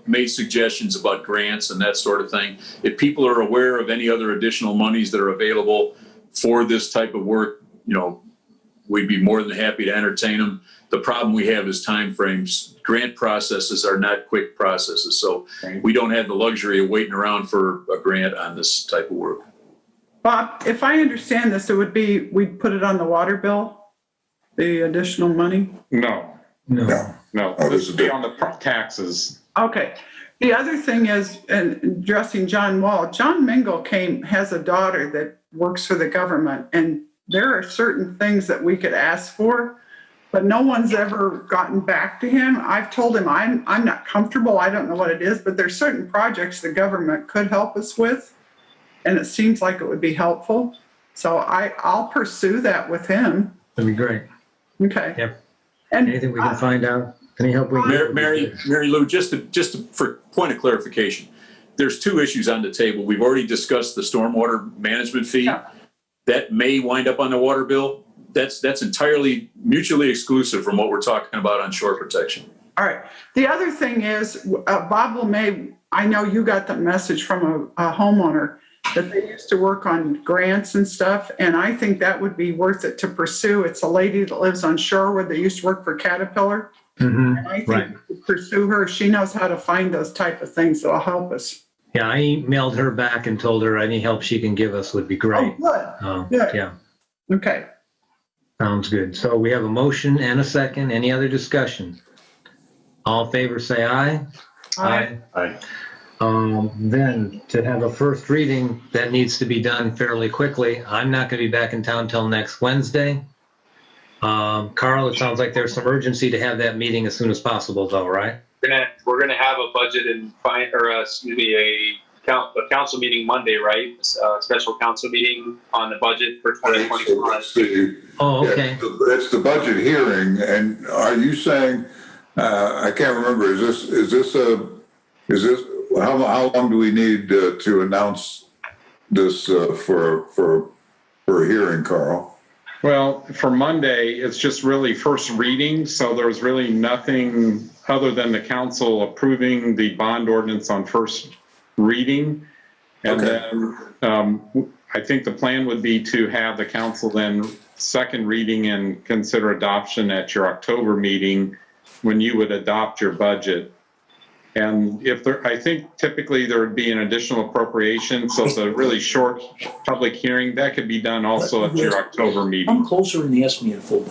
S3: made suggestions about grants and that sort of thing. If people are aware of any other additional monies that are available for this type of work, we'd be more than happy to entertain them. The problem we have is timeframes. Grant processes are not quick processes, so we don't have the luxury of waiting around for a grant on this type of work.
S4: Bob, if I understand this, it would be, we'd put it on the water bill, the additional money?
S11: No, this would be on the taxes.
S4: Okay. The other thing is, and addressing John Wall, John Mingle has a daughter that works for the government, and there are certain things that we could ask for, but no one's ever gotten back to him. I've told him I'm not comfortable. I don't know what it is, but there's certain projects the government could help us with, and it seems like it would be helpful. So I'll pursue that with him.
S1: That'd be great.
S4: Okay.
S1: Yep.
S4: And
S1: anything we can find out? Any help we can
S3: Mary Lou, just for point of clarification, there's two issues on the table. We've already discussed the stormwater management fee.
S4: Yeah.
S3: That may wind up on the water bill. That's entirely mutually exclusive from what we're talking about on shore protection.
S4: All right. The other thing is, Bob LeMay, I know you got the message from a homeowner that they used to work on grants and stuff, and I think that would be worth it to pursue. It's a lady that lives on Shorewood that used to work for Caterpillar.
S1: Mm-hmm.
S4: And I think
S1: Right.
S4: we could pursue her. She knows how to find those type of things that'll help us.
S1: Yeah, I emailed her back and told her any help she can give us would be great.
S4: Oh, good. Good.
S1: Yeah,
S4: Okay.
S1: sounds good. So we have a motion and a second. Any other discussion? All in favor, say aye.
S4: Aye.
S7: Aye.
S1: Then to have a first reading, that needs to be done fairly quickly. I'm not going to be back in town till next Wednesday. Carl, it sounds like there's some urgency to have that meeting as soon as possible, though, right?
S5: We're gonna have a budget and a council meeting Monday, right? Special council meeting on the budget for 2021.
S1: Oh, okay.
S8: It's the budget hearing, and are you saying, I can't remember, is this how long do we need to announce this for a hearing, Carl?
S11: Well, for Monday, it's just really first reading, so there's really nothing other than the council approving the bond ordinance on first reading. And then I think the plan would be to have the council then second reading and consider adoption at your October meeting when you would adopt your budget. And I think typically there would be an additional appropriation, so it's a really short public hearing. That could be done also at your October meeting.
S12: I'm closer and he asked me to fold.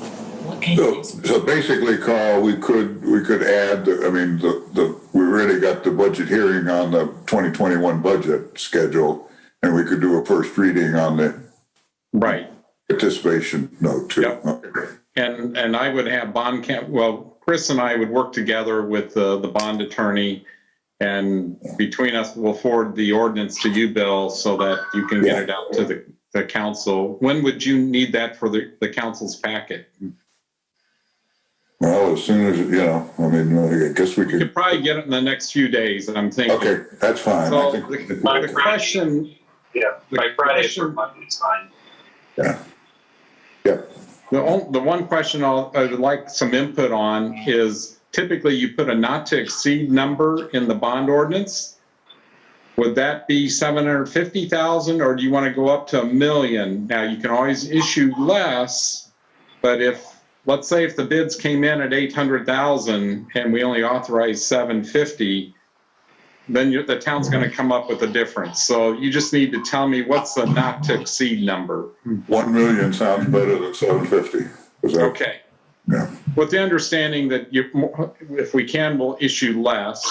S8: So basically, Carl, we could add, we already got the budget hearing on the 2021 budget schedule, and we could do a first reading on the participation note too.
S11: Yep.
S8: Okay.
S11: And I would have Chris and I would work together with the bond attorney, and between us, we'll forward the ordinance to you, Bill, so that you can get it out to the council. When would you need that for the council's packet?
S8: Well, as soon as, I guess we
S11: You could probably get it in the next few days, I'm thinking.
S8: Okay, that's fine.
S11: So
S8: I think
S11: the question...
S5: Yeah, by Friday or Monday, it's fine.
S8: Yeah.
S11: The one question I would like some input on is typically you put a not to exceed number in the bond ordinance. Would that be 750,000, or do you want to go up to $1 million? Now you can always issue less, but let's say if the bids came in at 800,000 and we only authorized 750, then the town's going to come up with a difference. So you just need to tell me what's the not to exceed number.
S8: 1 million sounds better than 750.
S11: Okay.
S8: Yeah.
S11: With the understanding that if we can, we'll issue less.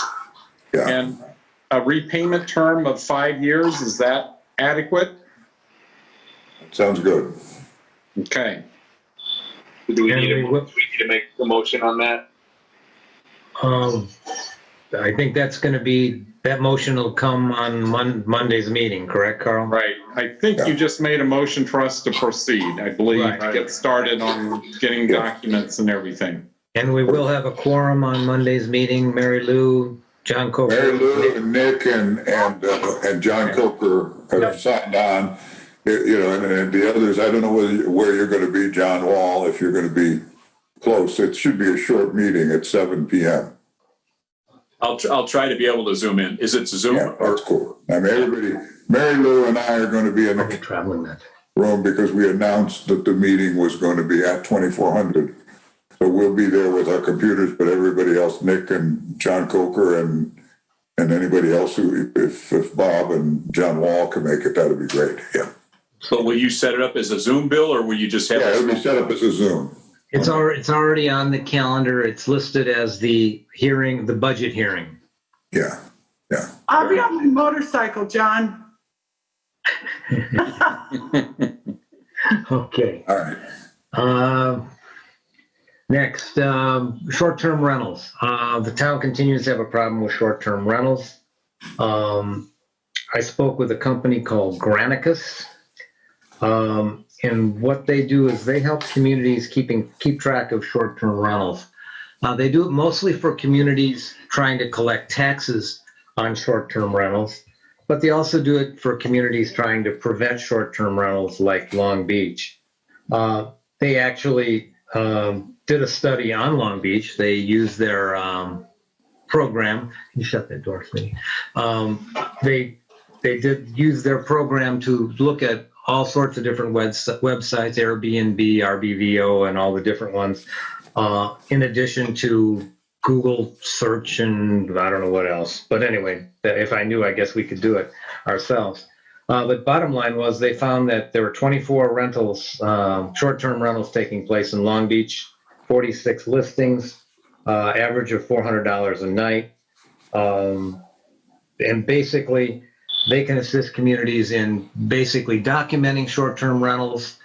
S8: Yeah.
S11: And a repayment term of 5 years, is that adequate?
S8: Sounds good.
S11: Okay.
S5: Do we need to make a motion on that?
S1: I think that's going to be, that motion will come on Monday's meeting, correct, Carl?
S11: Right. I think you just made a motion for us to proceed, I believe, to get started on getting documents and everything.
S1: And we will have a quorum on Monday's meeting. Mary Lou, John Coker.
S8: Mary Lou and Nick and John Coker have signed on. And the others, I don't know where you're going to be, John Wall, if you're going to be close. It should be a short meeting at 7 p.m.
S3: I'll try to be able to zoom in. Is it Zoom?
S8: Yeah, that's cool. I mean, everybody, Mary Lou and I are going to be in
S1: I'll be traveling that.
S8: room because we announced that the meeting was going to be at 2400. So we'll be there with our computers, but everybody else, Nick and John Coker and anybody else who, if Bob and John Wall can make it, that'd be great. Yeah.
S3: So will you set it up as a Zoom, Bill, or will you just have?
S8: Yeah, it'll be set up as a Zoom.
S1: It's already on the calendar. It's listed as the hearing, the budget hearing.
S8: Yeah, yeah.
S4: I'll be on my motorcycle, John.
S1: Okay.
S8: All right.
S1: Next, short-term rentals. The town continues to have a problem with short-term rentals. I spoke with a company called Granicus. And what they do is they help communities keep track of short-term rentals. They do it mostly for communities trying to collect taxes on short-term rentals, but they also do it for communities trying to prevent short-term rentals like Long Beach. They actually did a study on Long Beach. They used their program. Can you shut that door, sweetie? They did use their program to look at all sorts of different websites, Airbnb, RBVO, and all the different ones, in addition to Google search and I don't know what else. But anyway, if I knew, I guess we could do it ourselves. But bottom line was they found that there were 24 rentals, short-term rentals taking place in Long Beach, 46 listings, average of $400 a night. And basically, they can assist communities in basically documenting short-term rentals,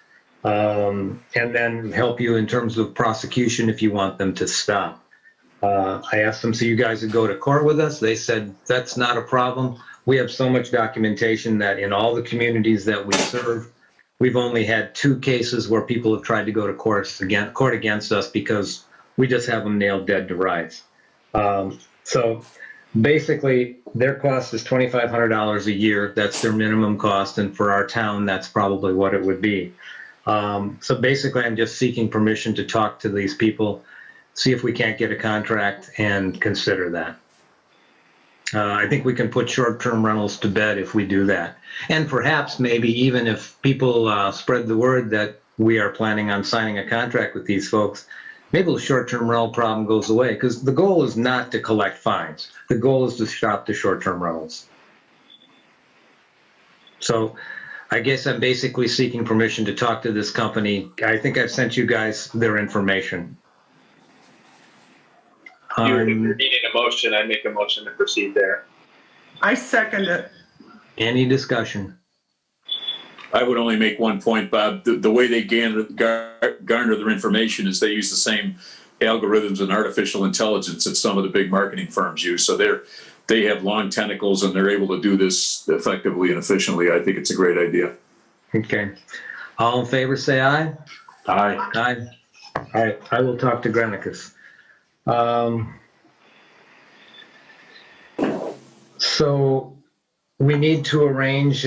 S1: and then help you in terms of prosecution if you want them to stop. I asked them, so you guys would go to court with us? They said, that's not a problem. We have so much documentation that in all the communities that we serve, we've only had 2 cases where people have tried to go to court against us because we just have them nailed dead to rights. So basically, their cost is $2,500 a year. That's their minimum cost. And for our town, that's probably what it would be. So basically, I'm just seeking permission to talk to these people, see if we can't get a contract and consider that. I think we can put short-term rentals to bed if we do that. And perhaps maybe even if people spread the word that we are planning on signing a contract with these folks, maybe the short-term rental problem goes away, because the goal is not to collect fines. The goal is to stop the short-term rentals. So I guess I'm basically seeking permission to talk to this company. I think I've sent you guys their information.
S5: If you're needing a motion, I make a motion to proceed there.
S4: I second it.
S1: Any discussion?
S3: I would only make one point, Bob. The way they garner their information is they use the same algorithms and artificial intelligence that some of the big marketing firms use. So they have long tentacles and they're able to do this effectively and efficiently. I think it's a great idea.
S1: Okay. All in favor, say aye.
S7: Aye.
S1: Aye. All right. I will talk to Granicus. So we need to arrange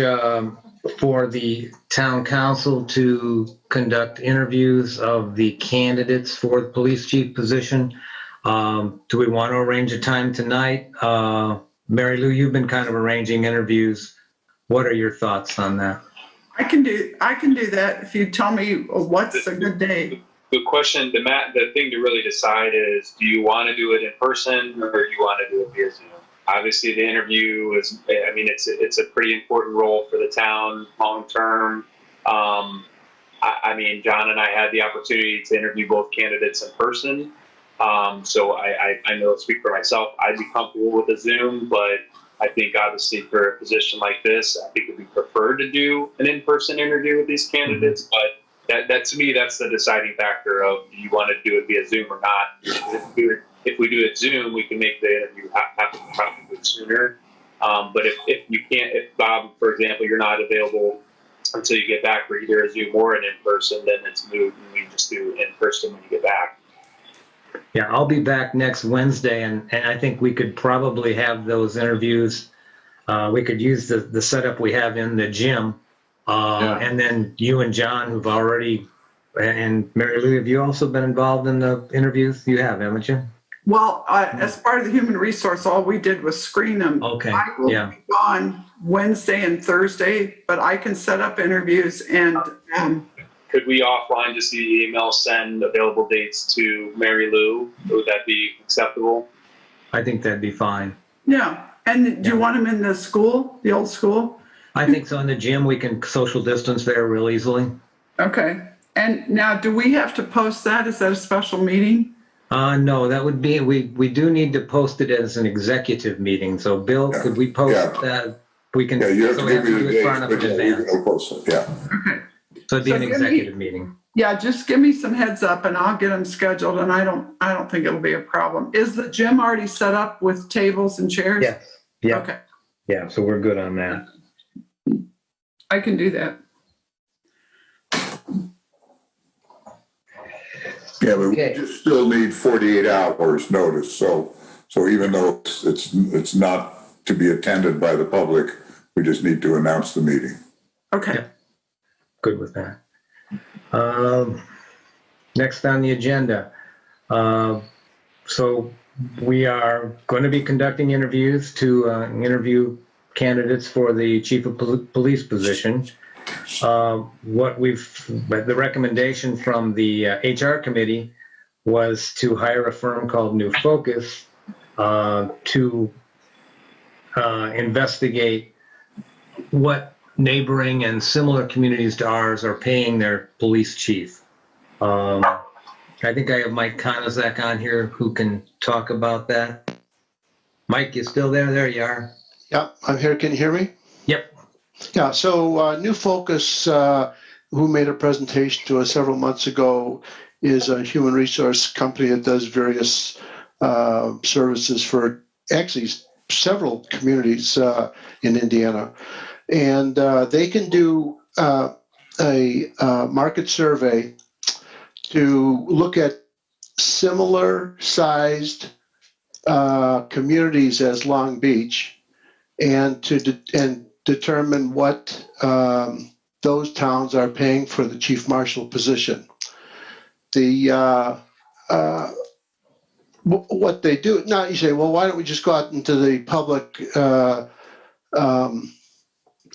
S1: for the town council to conduct interviews of the candidates for the police chief position. Do we want to arrange a time tonight? Mary Lou, you've been kind of arranging interviews. What are your thoughts on that?
S4: I can do that if you tell me what's a good day.
S5: The question, the thing to really decide is, do you want to do it in person or do you want to do it via Zoom? Obviously, the interview is, I mean, it's a pretty important role for the town long term. I mean, John and I had the opportunity to interview both candidates in person. So I know, speak for myself, I'd be comfortable with a Zoom, but I think obviously for a position like this, I think it'd be preferred to do an in-person interview with these candidates. But that to me, that's the deciding factor of, do you want to do it via Zoom or not? If we do it Zoom, we can make the interview happen probably sooner. But if you can't, if Bob, for example, you're not available until you get back for either a Zoom or an in-person, then it's moved and we just do in-person when you get back.
S1: Yeah, I'll be back next Wednesday, and I think we could probably have those interviews. We could use the setup we have in the gym. And then you and John, who've already, and Mary Lou, have you also been involved in the interviews? You have, haven't you?
S4: Well, as part of the human resource, all we did was screen them.
S1: Okay,
S4: I will
S1: yeah.
S4: be gone Wednesday and Thursday, but I can set up interviews and,
S5: Could we offline just via email send available dates to Mary Lou? Would that be acceptable?
S1: I think that'd be fine.
S4: yeah. And do you
S1: Yeah.
S4: want them in the school, the old school?
S1: I think so. In the gym, we can social distance there real easily.
S4: Okay. And now, do we have to post that? Is that a special meeting?
S1: No, that would be, we do need to post it as an executive meeting. So Bill, could we post that? We can,
S8: Yeah, you have
S1: so
S8: to
S1: we have
S8: give
S1: to
S8: me
S1: do
S8: the
S1: it far
S8: dates,
S1: enough in
S8: but yeah,
S1: advance.
S8: we'll post it, yeah.
S4: Okay.
S1: So it'd be
S4: So
S1: an
S4: give me-
S1: executive meeting.
S4: Yeah, just give me some heads up and I'll get them scheduled and I don't think it'll be a problem. Is the gym already set up with tables and chairs?
S1: Yes. Yeah.
S4: Okay,
S1: Yeah. So we're good on that.
S4: I can do that.
S8: Yeah, but we
S1: Okay.
S8: just still need 48 hours notice, so even though it's not to be attended by the public, we just need to announce the meeting.
S4: Okay.
S1: Yeah. Good with that. Next on the agenda. So we are going to be conducting interviews to interview candidates for the chief of police position. The recommendation from the HR committee was to hire a firm called New Focus to investigate what neighboring and similar communities to ours are paying their police chief. I think I have Mike Konozak on here who can talk about that. Mike, you still there? There you are.
S12: Yeah, I'm here. Can you hear me?
S1: Yep.
S12: Yeah, so New Focus, who made a presentation to us several months ago, is a human resource company that does various services for actually several communities in Indiana. And they can do a market survey to look at similar sized communities as Long Beach and determine what those towns are paying for the chief marshal position. What they do now, you say, well, why don't we just go out into the public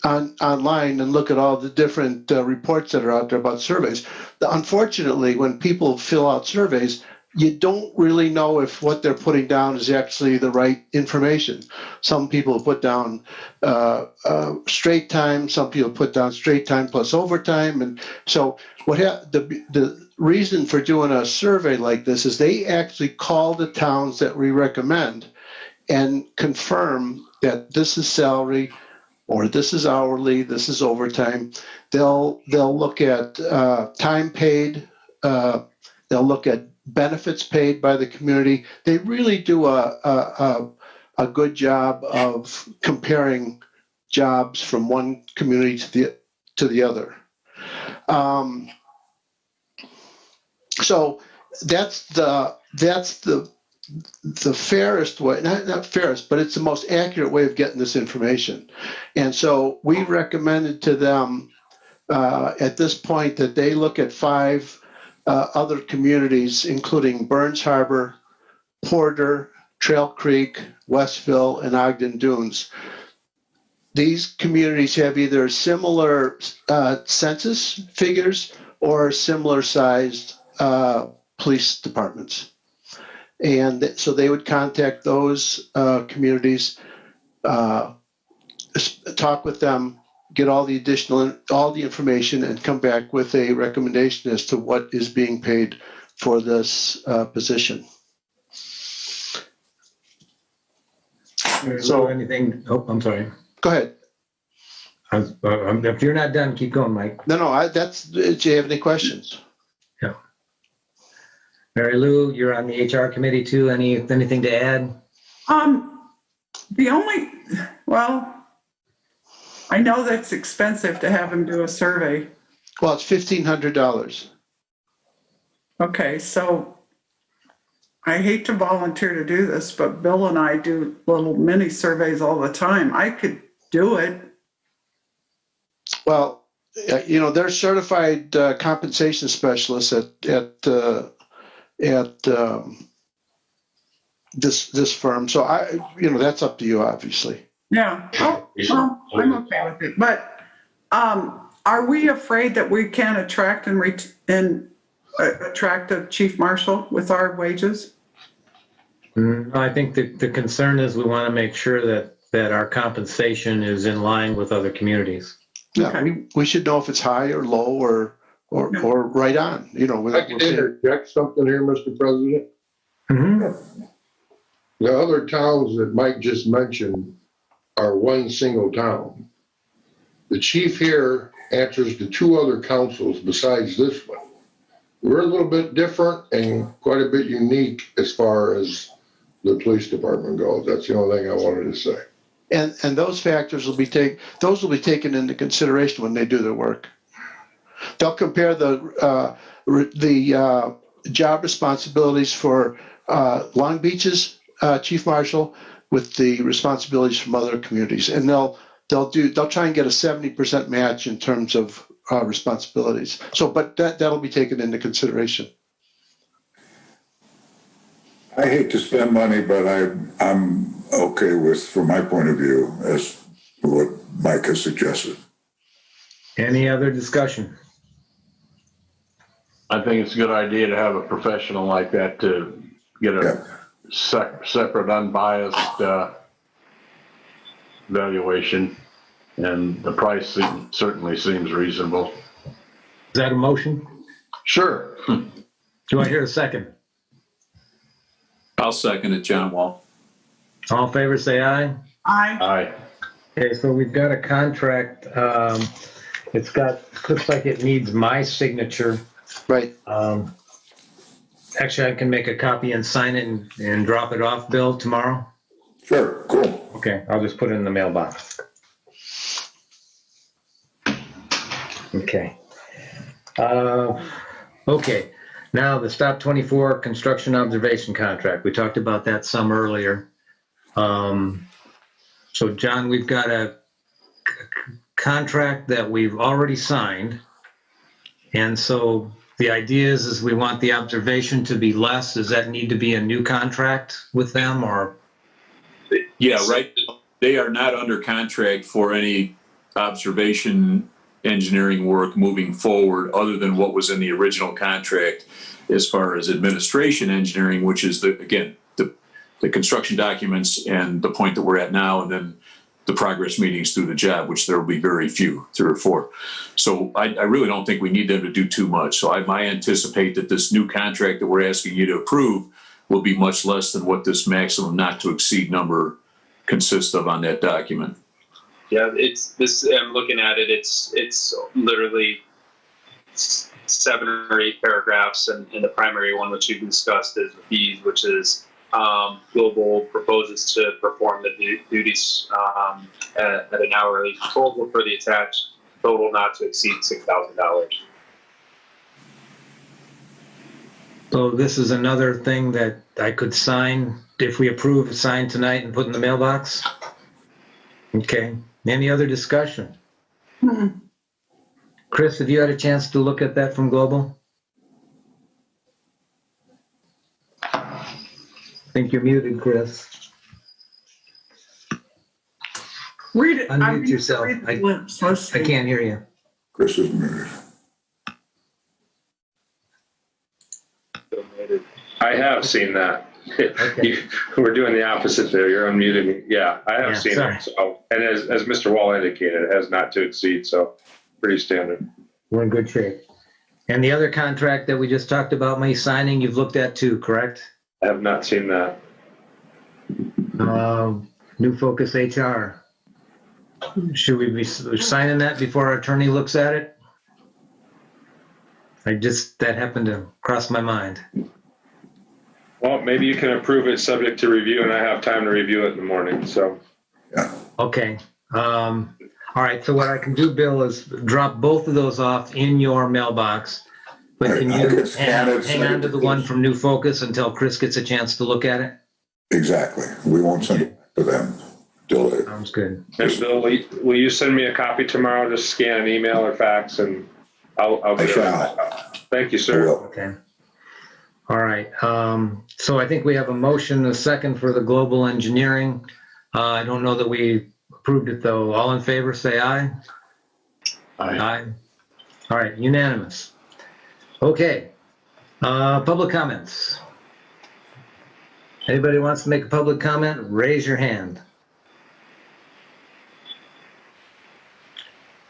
S12: online and look at all the different reports that are out there about surveys? Unfortunately, when people fill out surveys, you don't really know if what they're putting down is actually the right information. Some people put down straight time, some people put down straight time plus overtime. And so the reason for doing a survey like this is they actually call the towns that we recommend and confirm that this is salary or this is hourly, this is overtime. They'll look at time paid, they'll look at benefits paid by the community. They really do a good job of comparing jobs from one community to the other. So that's the fairest way, not fairest, but it's the most accurate way of getting this information. And so we recommended to them at this point that they look at 5 other communities, including Burns Harbor, Porter, Trail Creek, Westville, and Ogden Dunes. These communities have either similar census figures or similar sized police departments. And so they would contact those communities, talk with them, get all the information, and come back with a recommendation as to what is being paid for this position.
S1: So anything? Oh, I'm sorry.
S12: Go ahead.
S1: If you're not done, keep going, Mike.
S12: No, do you have any questions?
S1: Yeah. Mary Lou, you're on the HR committee too. Anything to add?
S4: I know that's expensive to have them do a survey.
S12: Well, it's $1,500.
S4: Okay, so I hate to volunteer to do this, but Bill and I do little mini surveys all the time. I could do it.
S12: Well, they're certified compensation specialists at this firm. So that's up to you, obviously.
S4: Yeah, oh, well, I'm okay with it, but, are we afraid that we can't attract and attract a chief marshal with our wages?
S1: I think the concern is we want to make sure that our compensation is in line with other communities.
S12: Yeah,
S4: Okay.
S12: we should know if it's high or low or right on,
S2: I can interject something here, Mr. President.
S1: Mm-hmm.
S2: The other towns that Mike just mentioned are one single town. The chief here answers to two other councils besides this one. We're a little bit different and quite a bit unique as far as the police department goes. That's the only thing I wanted to say.
S12: And those factors will be taken into consideration when they do their work. They'll compare the job responsibilities for Long Beach's chief marshal with the responsibilities from other communities, and they'll try and get a 70% match in terms of responsibilities. So, but that'll be taken into consideration.
S8: I hate to spend money, but I'm okay with, from my point of view, as what Mike has suggested.
S1: Any other discussion?
S7: I think it's a good idea to have a professional like that to get a separate, unbiased valuation, and the price certainly seems reasonable.
S1: Is that a motion?
S7: Sure.
S1: Do I hear a second?
S3: I'll second it, John Wall.
S1: All in favor, say aye.
S7: Aye.
S1: Okay, so we've got a contract. Looks like it needs my signature.
S12: Right.
S1: Actually, I can make a copy and sign it and drop it off, Bill, tomorrow.
S8: Sure, cool.
S1: Okay, I'll just put it in the mailbox. Okay. Okay, now the Stop 24 construction observation contract. We talked about that some earlier. So John, we've got a contract that we've already signed. And so the idea is we want the observation to be less. Does that need to be a new contract with them, or?
S3: Yeah, right. They are not under contract for any observation engineering work moving forward other than what was in the original contract as far as administration engineering, which is the construction documents and the point that we're at now, and then the progress meetings through the job, which there will be very few, 3 or 4. So I really don't think we need them to do too much. So I anticipate that this new contract that we're asking you to approve will be much less than what this maximum not to exceed number consists of on that document.
S5: Yeah, it's this. I'm looking at it. It's literally 7 or 8 paragraphs, and the primary one which you discussed is fees, which is Global proposes to perform the duties at an hourly total for the attached total not to exceed $6,000.
S1: So this is another thing that I could sign, if we approve, sign tonight and put in the mailbox? Okay, any other discussion? Chris, have you had a chance to look at that from Global? I think you're muted, Chris.
S4: Read it.
S1: Unmute yourself. I can't hear you.
S8: Chris is muted.
S9: I have seen that.
S1: Okay.
S9: We're doing the opposite there. You're unmuting. Yeah, I have seen
S1: sorry.
S9: it. So, and as Mr. Wall indicated, it has not to exceed, so pretty standard.
S1: We're in good shape. And the other contract that we just talked about me signing, you've looked at too, correct?
S9: I have not seen that.
S1: New Focus HR. Should we be signing that before our attorney looks at it? That happened to cross my mind.
S9: Well, maybe you can approve it subject to review, and I have time to review it in the morning, so.
S8: Yeah.
S1: Okay. All right, so what I can do, Bill, is drop both of those off in your mailbox. But
S8: Right,
S1: can
S8: I
S1: you
S8: could scan it,
S1: hang on to the one from New Focus until Chris gets a chance to look at it?
S8: Exactly. We won't send it to them till they.
S1: Sounds good.
S9: And Bill, will you send me a copy tomorrow? Just scan an email or fax, and I'll
S8: I
S9: get it.
S8: shall.
S9: Thank you,
S8: I
S9: sir.
S8: will.
S1: Okay. All right. So I think we have a motion, a second for the global engineering. I don't know that we approved it though. All in favor, say aye. Aye. All right, unanimous. Okay. Public comments. Anybody wants to make a public comment, raise your hand.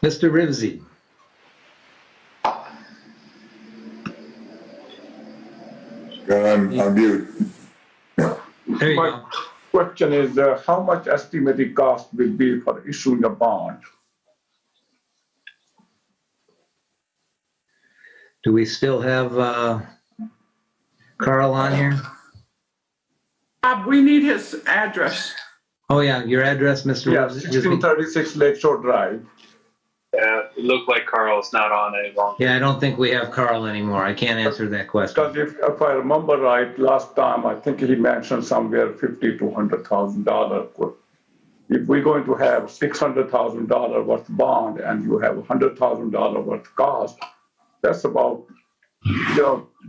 S1: Mr. Rivsey.
S8: I'm mute.
S1: There you go.
S13: Question is, how much estimated cost will be for issuing a bond?
S1: Do we still have Carl on here?
S4: We need his address.
S1: Oh yeah, your address, Mr.
S13: Yeah,
S1: Rivsey?
S13: 1636 Lakeshore Drive.
S5: Yeah, it looked like Carl's not on any longer.
S1: Yeah, I don't think we have Carl anymore. I can't answer that question.
S13: Because if I remember right, last time, I think he mentioned somewhere $50,000 to $100,000. If we're going to have $600,000 worth bond and you have $100,000 worth cost, that's about,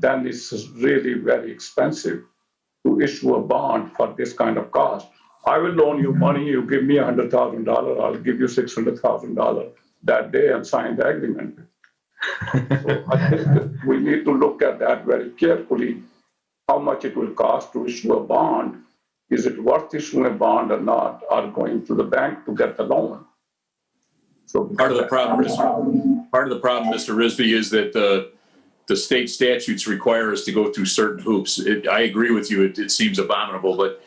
S13: then it's really very expensive to issue a bond for this kind of cost. I will loan you money, you give me $100,000, I'll give you $600,000 that day and sign the agreement. So I think that we need to look at that very carefully, how much it will cost to issue a bond. Is it worth issuing a bond or not, or going to the bank to get the loan? So
S3: Part of the problem, Mr. Risby, is that the state statutes require us to go through certain hoops. I agree with you. It seems abominable, but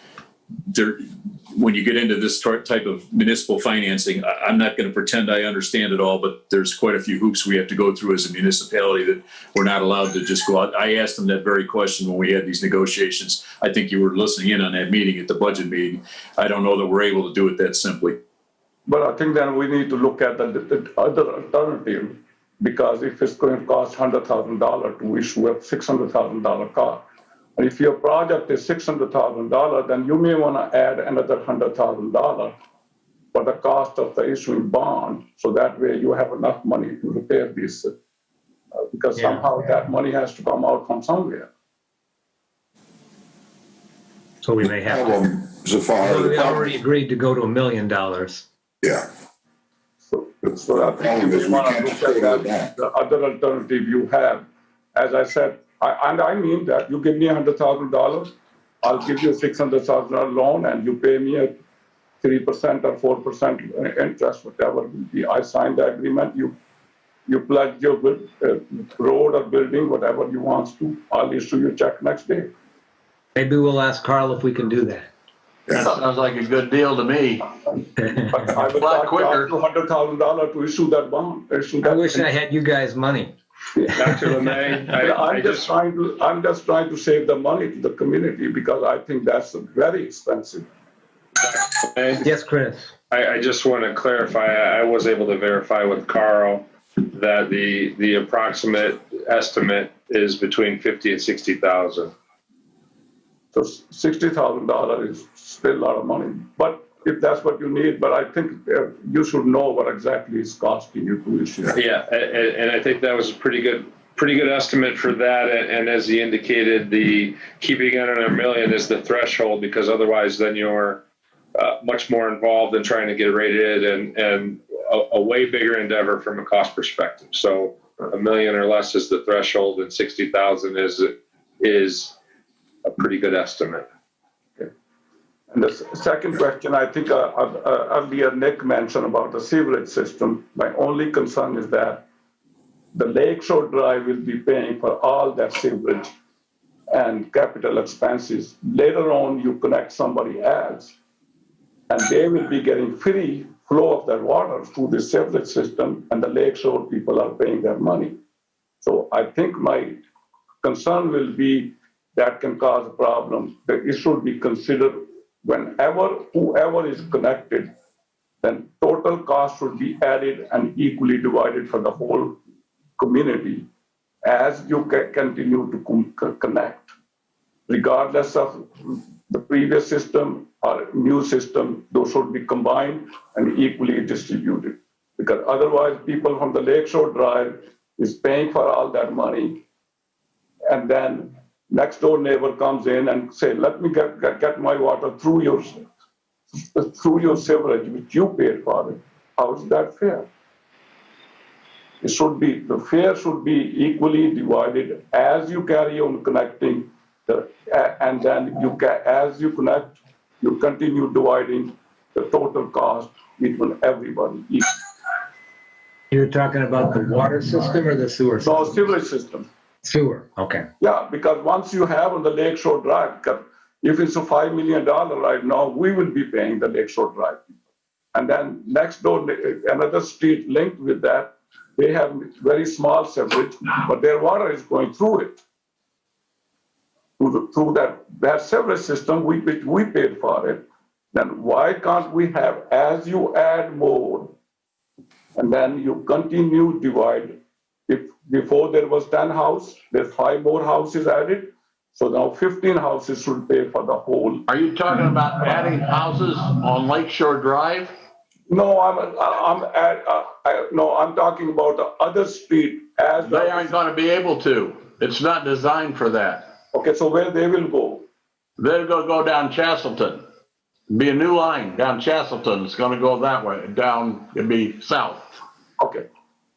S3: when you get into this type of municipal financing, I'm not going to pretend I understand it all, but there's quite a few hoops we have to go through as a municipality that we're not allowed to just go out. I asked them that very question when we had these negotiations. I think you were listening in on that meeting, at the budget meeting. I don't know that we're able to do it that simply.
S13: But I think then we need to look at the other alternative, because if it's going to cost $100,000 to issue a $600,000 car, and if your project is $600,000, then you may want to add another $100,000 for the cost of the issuing bond, so that way you have enough money to repair this, because somehow that money has to come out from somewhere.
S1: So we may have to.
S8: Zafar,
S1: We already agreed to go to $1 million.
S8: yeah.
S13: So I think you want to look at that, the other alternative you have. As I said, I mean that you give me $100,000, I'll give you a $600,000 loan, and you pay me a 3% or 4% interest, whatever it will be. I signed the agreement. You pledge your road or building, whatever you want to. I'll issue you a check next day.
S1: Maybe we'll ask Carl if we can do that.
S7: That sounds like a good deal to me.
S13: But I would
S7: A lot
S13: like
S7: quicker.
S13: $100,000 to issue that bond.
S1: I wish I had you guys' money.
S9: Dr. LeMay,
S13: I'm just trying to save the money to the community, because I think that's very expensive.
S1: Yes, Chris.
S9: I just want to clarify, I was able to verify with Carl that the approximate estimate is between 50 and 60,000.
S13: So $60,000 is still a lot of money, but if that's what you need, but I think you should know what exactly it's costing you to issue.
S9: Yeah, and I think that was a pretty good estimate for that. And as he indicated, the keeping it under $1 million is the threshold, because otherwise then you're much more involved in trying to get rated, and a way bigger endeavor from a cost perspective. So $1 million or less is the threshold, and 60,000 is a pretty good estimate.
S13: And the second question, I think earlier Nick mentioned about the sewerage system. My only concern is that the Lakeshore Drive will be paying for all that sewerage and capital expenses. Later on, you connect somebody else, and they will be getting free flow of that water through the sewerage system, and the Lakeshore people are paying their money. So I think my concern will be that can cause a problem. That it should be considered whoever is connected, then total cost should be added and equally divided for the whole community as you continue to connect, regardless of the previous system or new system. Those should be combined and equally distributed, because otherwise people from the Lakeshore Drive is paying for all that money, and then next door neighbor comes in and say, let me get my water through your sewerage, which you paid for it. How is that fair? It should be, the fare should be equally divided as you carry on connecting, and then as you connect, you continue dividing the total cost between everybody.
S1: You're talking about the water system or the sewer system?
S13: No, sewerage system.
S1: Sewer, okay.
S13: Yeah, because once you have on the Lakeshore Drive, if it's a $5 million right now, we will be paying the Lakeshore Drive. And then next door, another street linked with that, they have very small sewerage, but their water is going through it. Through that sewerage system, which we paid for it. Then why can't we have, as you add more, and then you continue divide? If before there was 10 houses, there's 5 more houses added. So now 15 houses should pay for the whole.
S7: Are you talking about adding houses on Lakeshore Drive?
S13: No, I'm talking about the other street. As
S7: they aren't going to be able to. It's not designed for that.
S13: Okay, so where they will go?
S7: They're going to go down Chastleton. Be a new line down Chastleton. It's going to go that way. Down, it'll be south.
S13: Okay.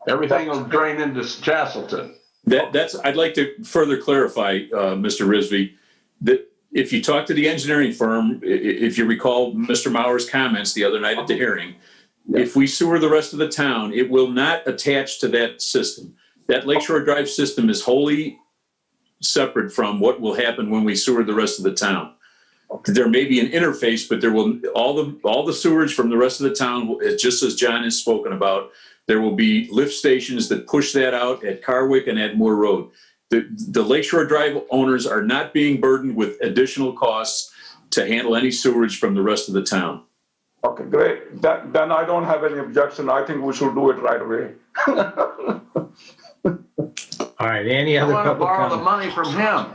S7: Everything will drain into Chastleton.
S3: I'd like to further clarify, Mr. Risby, that if you talk to the engineering firm, if you recall Mr. Mauer's comments the other night at the hearing, if we sewer the rest of the town, it will not attach to that system. That Lakeshore Drive system is wholly separate from what will happen when we sewer the rest of the town. There may be an interface, but there will all the sewage from the rest of the town, just as John has spoken about. There will be lift stations that push that out at Carwick and at Moore Road. The Lakeshore Drive owners are not being burdened with additional costs to handle any sewage from the rest of the town.
S13: Okay, great. Then I don't have any objection. I think we should do it right away.
S1: All right, any other
S7: I want to
S1: public
S7: borrow
S1: comment?
S7: the money from him.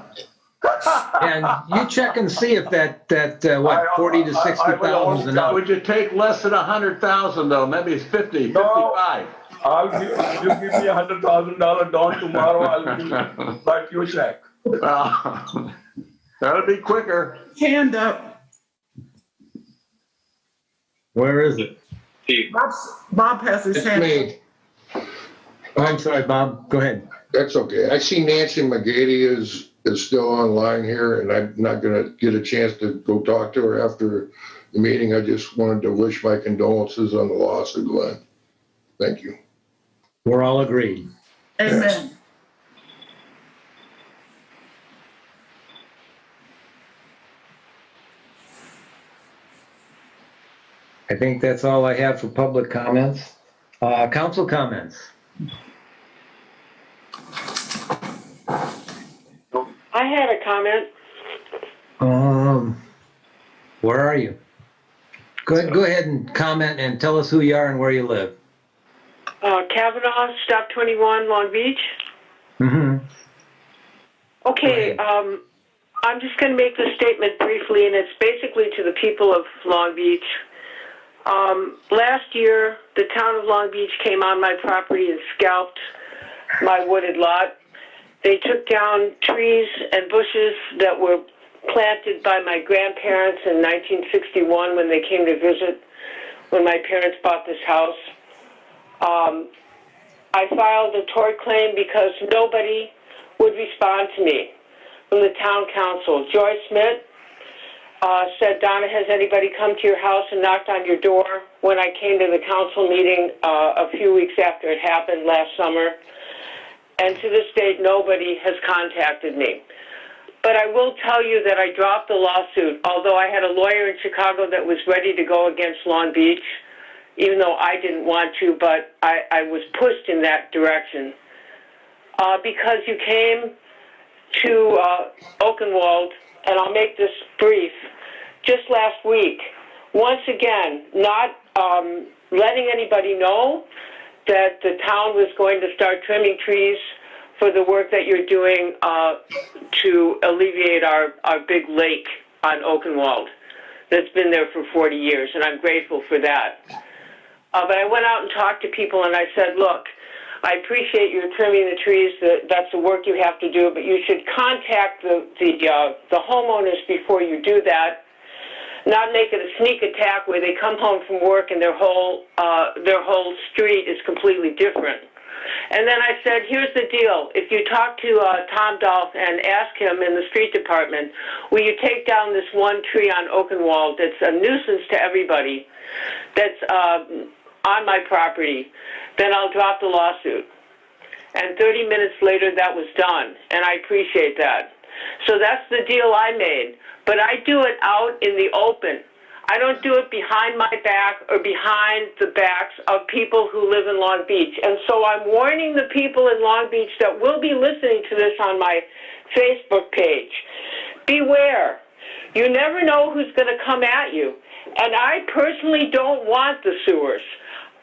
S1: And you check and see if that 40 to 60,000 is enough.
S7: Would you take less than 100,000 though? Maybe it's 50, 55.
S13: You give me $100,000 down tomorrow. I'll write you a check.
S7: That'll be quicker.
S4: Hand up.
S1: Where is it?
S4: Bob has his
S2: It's
S4: hand up.
S2: me.
S1: I'm sorry, Bob. Go ahead.
S2: That's okay. I see Nancy McGady is still online here, and I'm not going to get a chance to go talk to her after the meeting. I just wanted to wish my condolences on the loss of Glenn. Thank you.
S1: We're all agreed.
S4: Amen.
S1: I think that's all I have for public comments. Council comments.
S14: I had a comment.
S1: Where are you? Go ahead and comment and tell us who you are and where you live.
S14: Kavanaugh, Stop 21, Long Beach.
S1: Mm-hmm.
S14: Okay, I'm just going to make this statement briefly, and it's basically to the people of Long Beach. Last year, the town of Long Beach came on my property and scalped my wooded lot. They took down trees and bushes that were planted by my grandparents in 1961 when they came to visit when my parents bought this house. I filed a tort claim because nobody would respond to me from the town council. Joy Smith said, Donna, has anybody come to your house and knocked on your door? When I came to the council meeting a few weeks after it happened last summer, and to this date, nobody has contacted me. But I will tell you that I dropped the lawsuit, although I had a lawyer in Chicago that was ready to go against Long Beach, even though I didn't want to, but I was pushed in that direction. Because you came to Oakenwald, and I'll make this brief, just last week, once again, not letting anybody know that the town was going to start trimming trees for the work that you're doing to alleviate our big lake on Oakenwald that's been there for 40 years, and I'm grateful for that. But I went out and talked to people, and I said, look, I appreciate you trimming the trees. That's the work you have to do, but you should contact the homeowners before you do that. Not make it a sneak attack where they come home from work and their whole street is completely different. And then I said, here's the deal. If you talk to Tom Dolph and ask him in the street department, will you take down this one tree on Oakenwald that's a nuisance to everybody that's on my property, then I'll drop the lawsuit. And 30 minutes later, that was done, and I appreciate that. So that's the deal I made. But I do it out in the open. I don't do it behind my back or behind the backs of people who live in Long Beach. And so I'm warning the people in Long Beach that will be listening to this on my Facebook page. Beware. You never know who's going to come at you. And I personally don't want the sewers.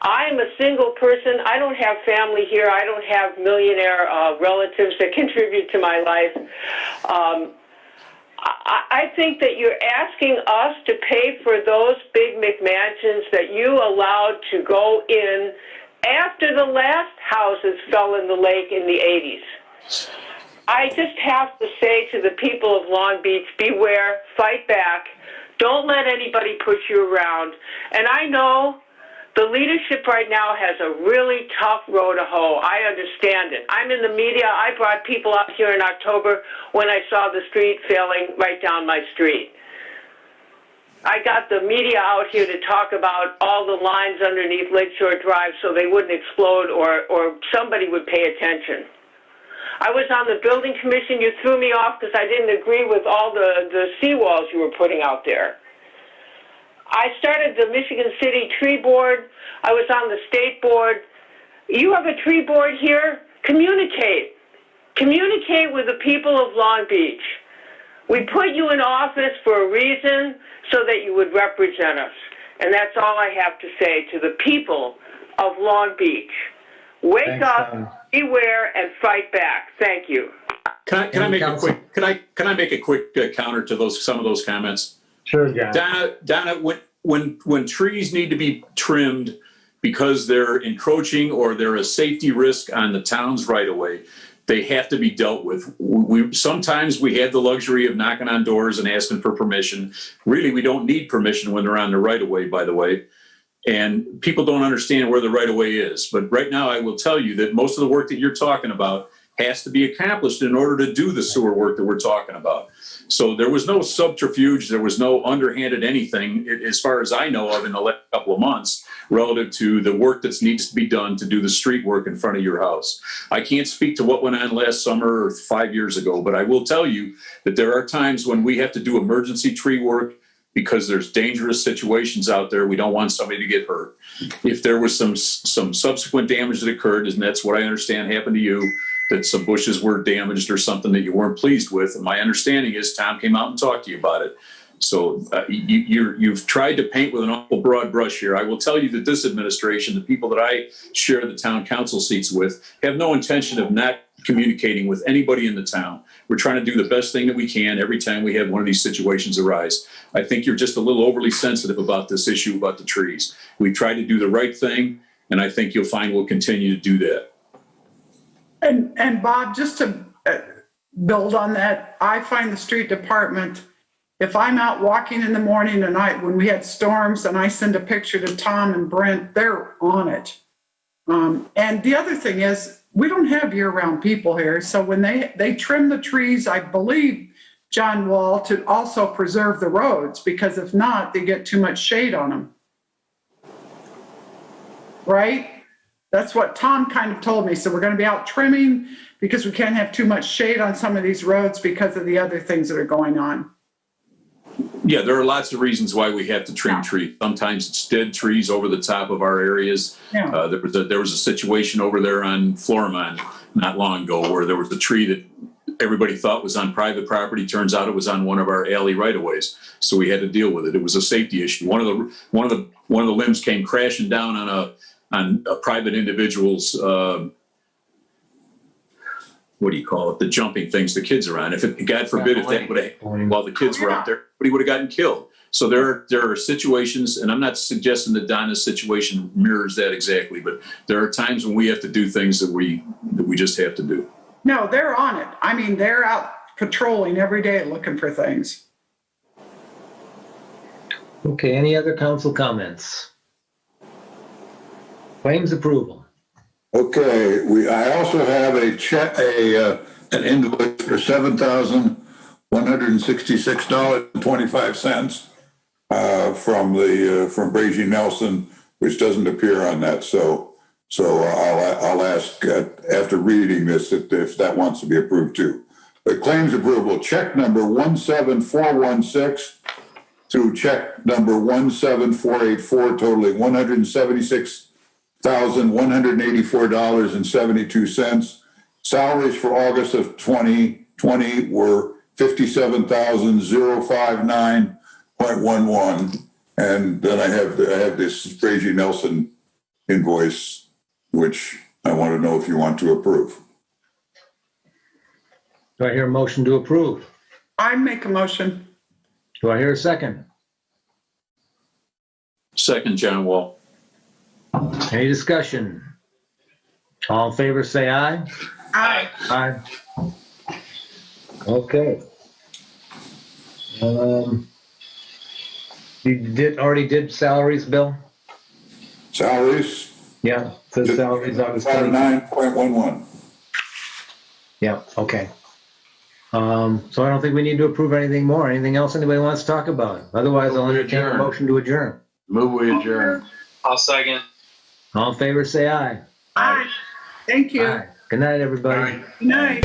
S14: I'm a single person. I don't have family here. I don't have millionaire relatives that contribute to my life. I think that you're asking us to pay for those big McMansions that you allowed to go in after the last houses fell in the lake in the 80s. I just have to say to the people of Long Beach, beware, fight back. Don't let anybody push you around. And I know the leadership right now has a really tough row to hoe. I understand it. I'm in the media. I brought people out here in October when I saw the street failing right down my street. I got the media out here to talk about all the lines underneath Lakeshore Drive so they wouldn't explode or somebody would pay attention. I was on the building commission. You threw me off because I didn't agree with all the seawalls you were putting out there. I started the Michigan City Tree Board. I was on the state board. You have a tree board here? Communicate. Communicate with the people of Long Beach. We put you in office for a reason so that you would represent us. And that's all I have to say to the people of Long Beach. Wake up, beware, and fight back. Thank you.
S3: Can I make a quick? Can I make a quick counter to some of those comments?
S1: Sure, John.
S3: Donna, when trees need to be trimmed because they're encroaching or they're a safety risk on the town's right of way, they have to be dealt with. Sometimes we have the luxury of knocking on doors and asking for permission. Really, we don't need permission when they're on the right of way, by the way. And people don't understand where the right of way is. But right now, I will tell you that most of the work that you're talking about has to be accomplished in order to do the sewer work that we're talking about. So there was no subterfuge, there was no underhanded anything, as far as I know of, in the last couple of months, relative to the work that needs to be done to do the street work in front of your house. I can't speak to what went on last summer or 5 years ago, but I will tell you that there are times when we have to do emergency tree work because there's dangerous situations out there. We don't want somebody to get hurt. If there was some subsequent damage that occurred, and that's what I understand happened to you, that some bushes were damaged or something that you weren't pleased with. And my understanding is Tom came out and talked to you about it. So you've tried to paint with an awful broad brush here. I will tell you that this administration, the people that I share the town council seats with, have no intention of not communicating with anybody in the town. We're trying to do the best thing that we can every time we have one of these situations arise. I think you're just a little overly sensitive about this issue about the trees. We try to do the right thing, and I think you'll find we'll continue to do that.
S4: And Bob, just to build on that, I find the street department, if I'm out walking in the morning and when we had storms and I send a picture to Tom and Brent, they're on it. And the other thing is, we don't have year-round people here. So when they trim the trees, I believe, John Wall, to also preserve the roads, because if not, they get too much shade on them. Right? That's what Tom kind of told me. So we're going to be out trimming because we can't have too much shade on some of these roads because of the other things that are going on.
S3: Yeah, there are lots of reasons why we have to trim trees. Sometimes it's dead trees over the top of our areas.
S4: Yeah.
S3: There was a situation over there on Florimond not long ago where there was a tree that everybody thought was on private property. Turns out it was on one of our alley right-of-ways. So we had to deal with it. It was a safety issue. One of the limbs came crashing down on a private individual's, what do you call it? The jumping things the kids are on. If it, God forbid, if that would have, while the kids were out there, he would have gotten killed. So there are situations, and I'm not suggesting that Donna's situation mirrors that exactly, but there are times when we have to do things that we just have to do.
S4: No, they're on it. I mean, they're out patrolling every day looking for things.
S1: Okay, any other council comments? Claims approval.
S8: Okay, I also have a check, an invoice for $7,166.25 from Brazy Nelson, which doesn't appear on that. So I'll ask after reading this if that wants to be approved too. The claims approval, check number 17416 through check number 17484, totaling $176,184.72. Salaries for August of 2020 were $57,059.11. And then I have this Brazy Nelson invoice, which I want to know if you want to approve.
S1: Do I hear a motion to approve?
S4: I make a motion.
S1: Do I hear a second?
S3: Second, John Wall.
S1: Any discussion? All in favor, say aye.
S4: Aye.
S1: Aye. Okay. You already did salaries, Bill?
S8: Salaries?
S1: Yeah, says salaries August
S8: 9.11.
S1: Yeah, okay. So I don't think we need to approve anything more. Anything else anybody wants to talk about? Otherwise, I'll entertain a motion to adjourn.
S7: Move we adjourn.
S5: I'll second.
S1: All in favor, say aye.
S4: Aye. Thank you.
S1: Aye. Good night, everybody.
S4: Good night.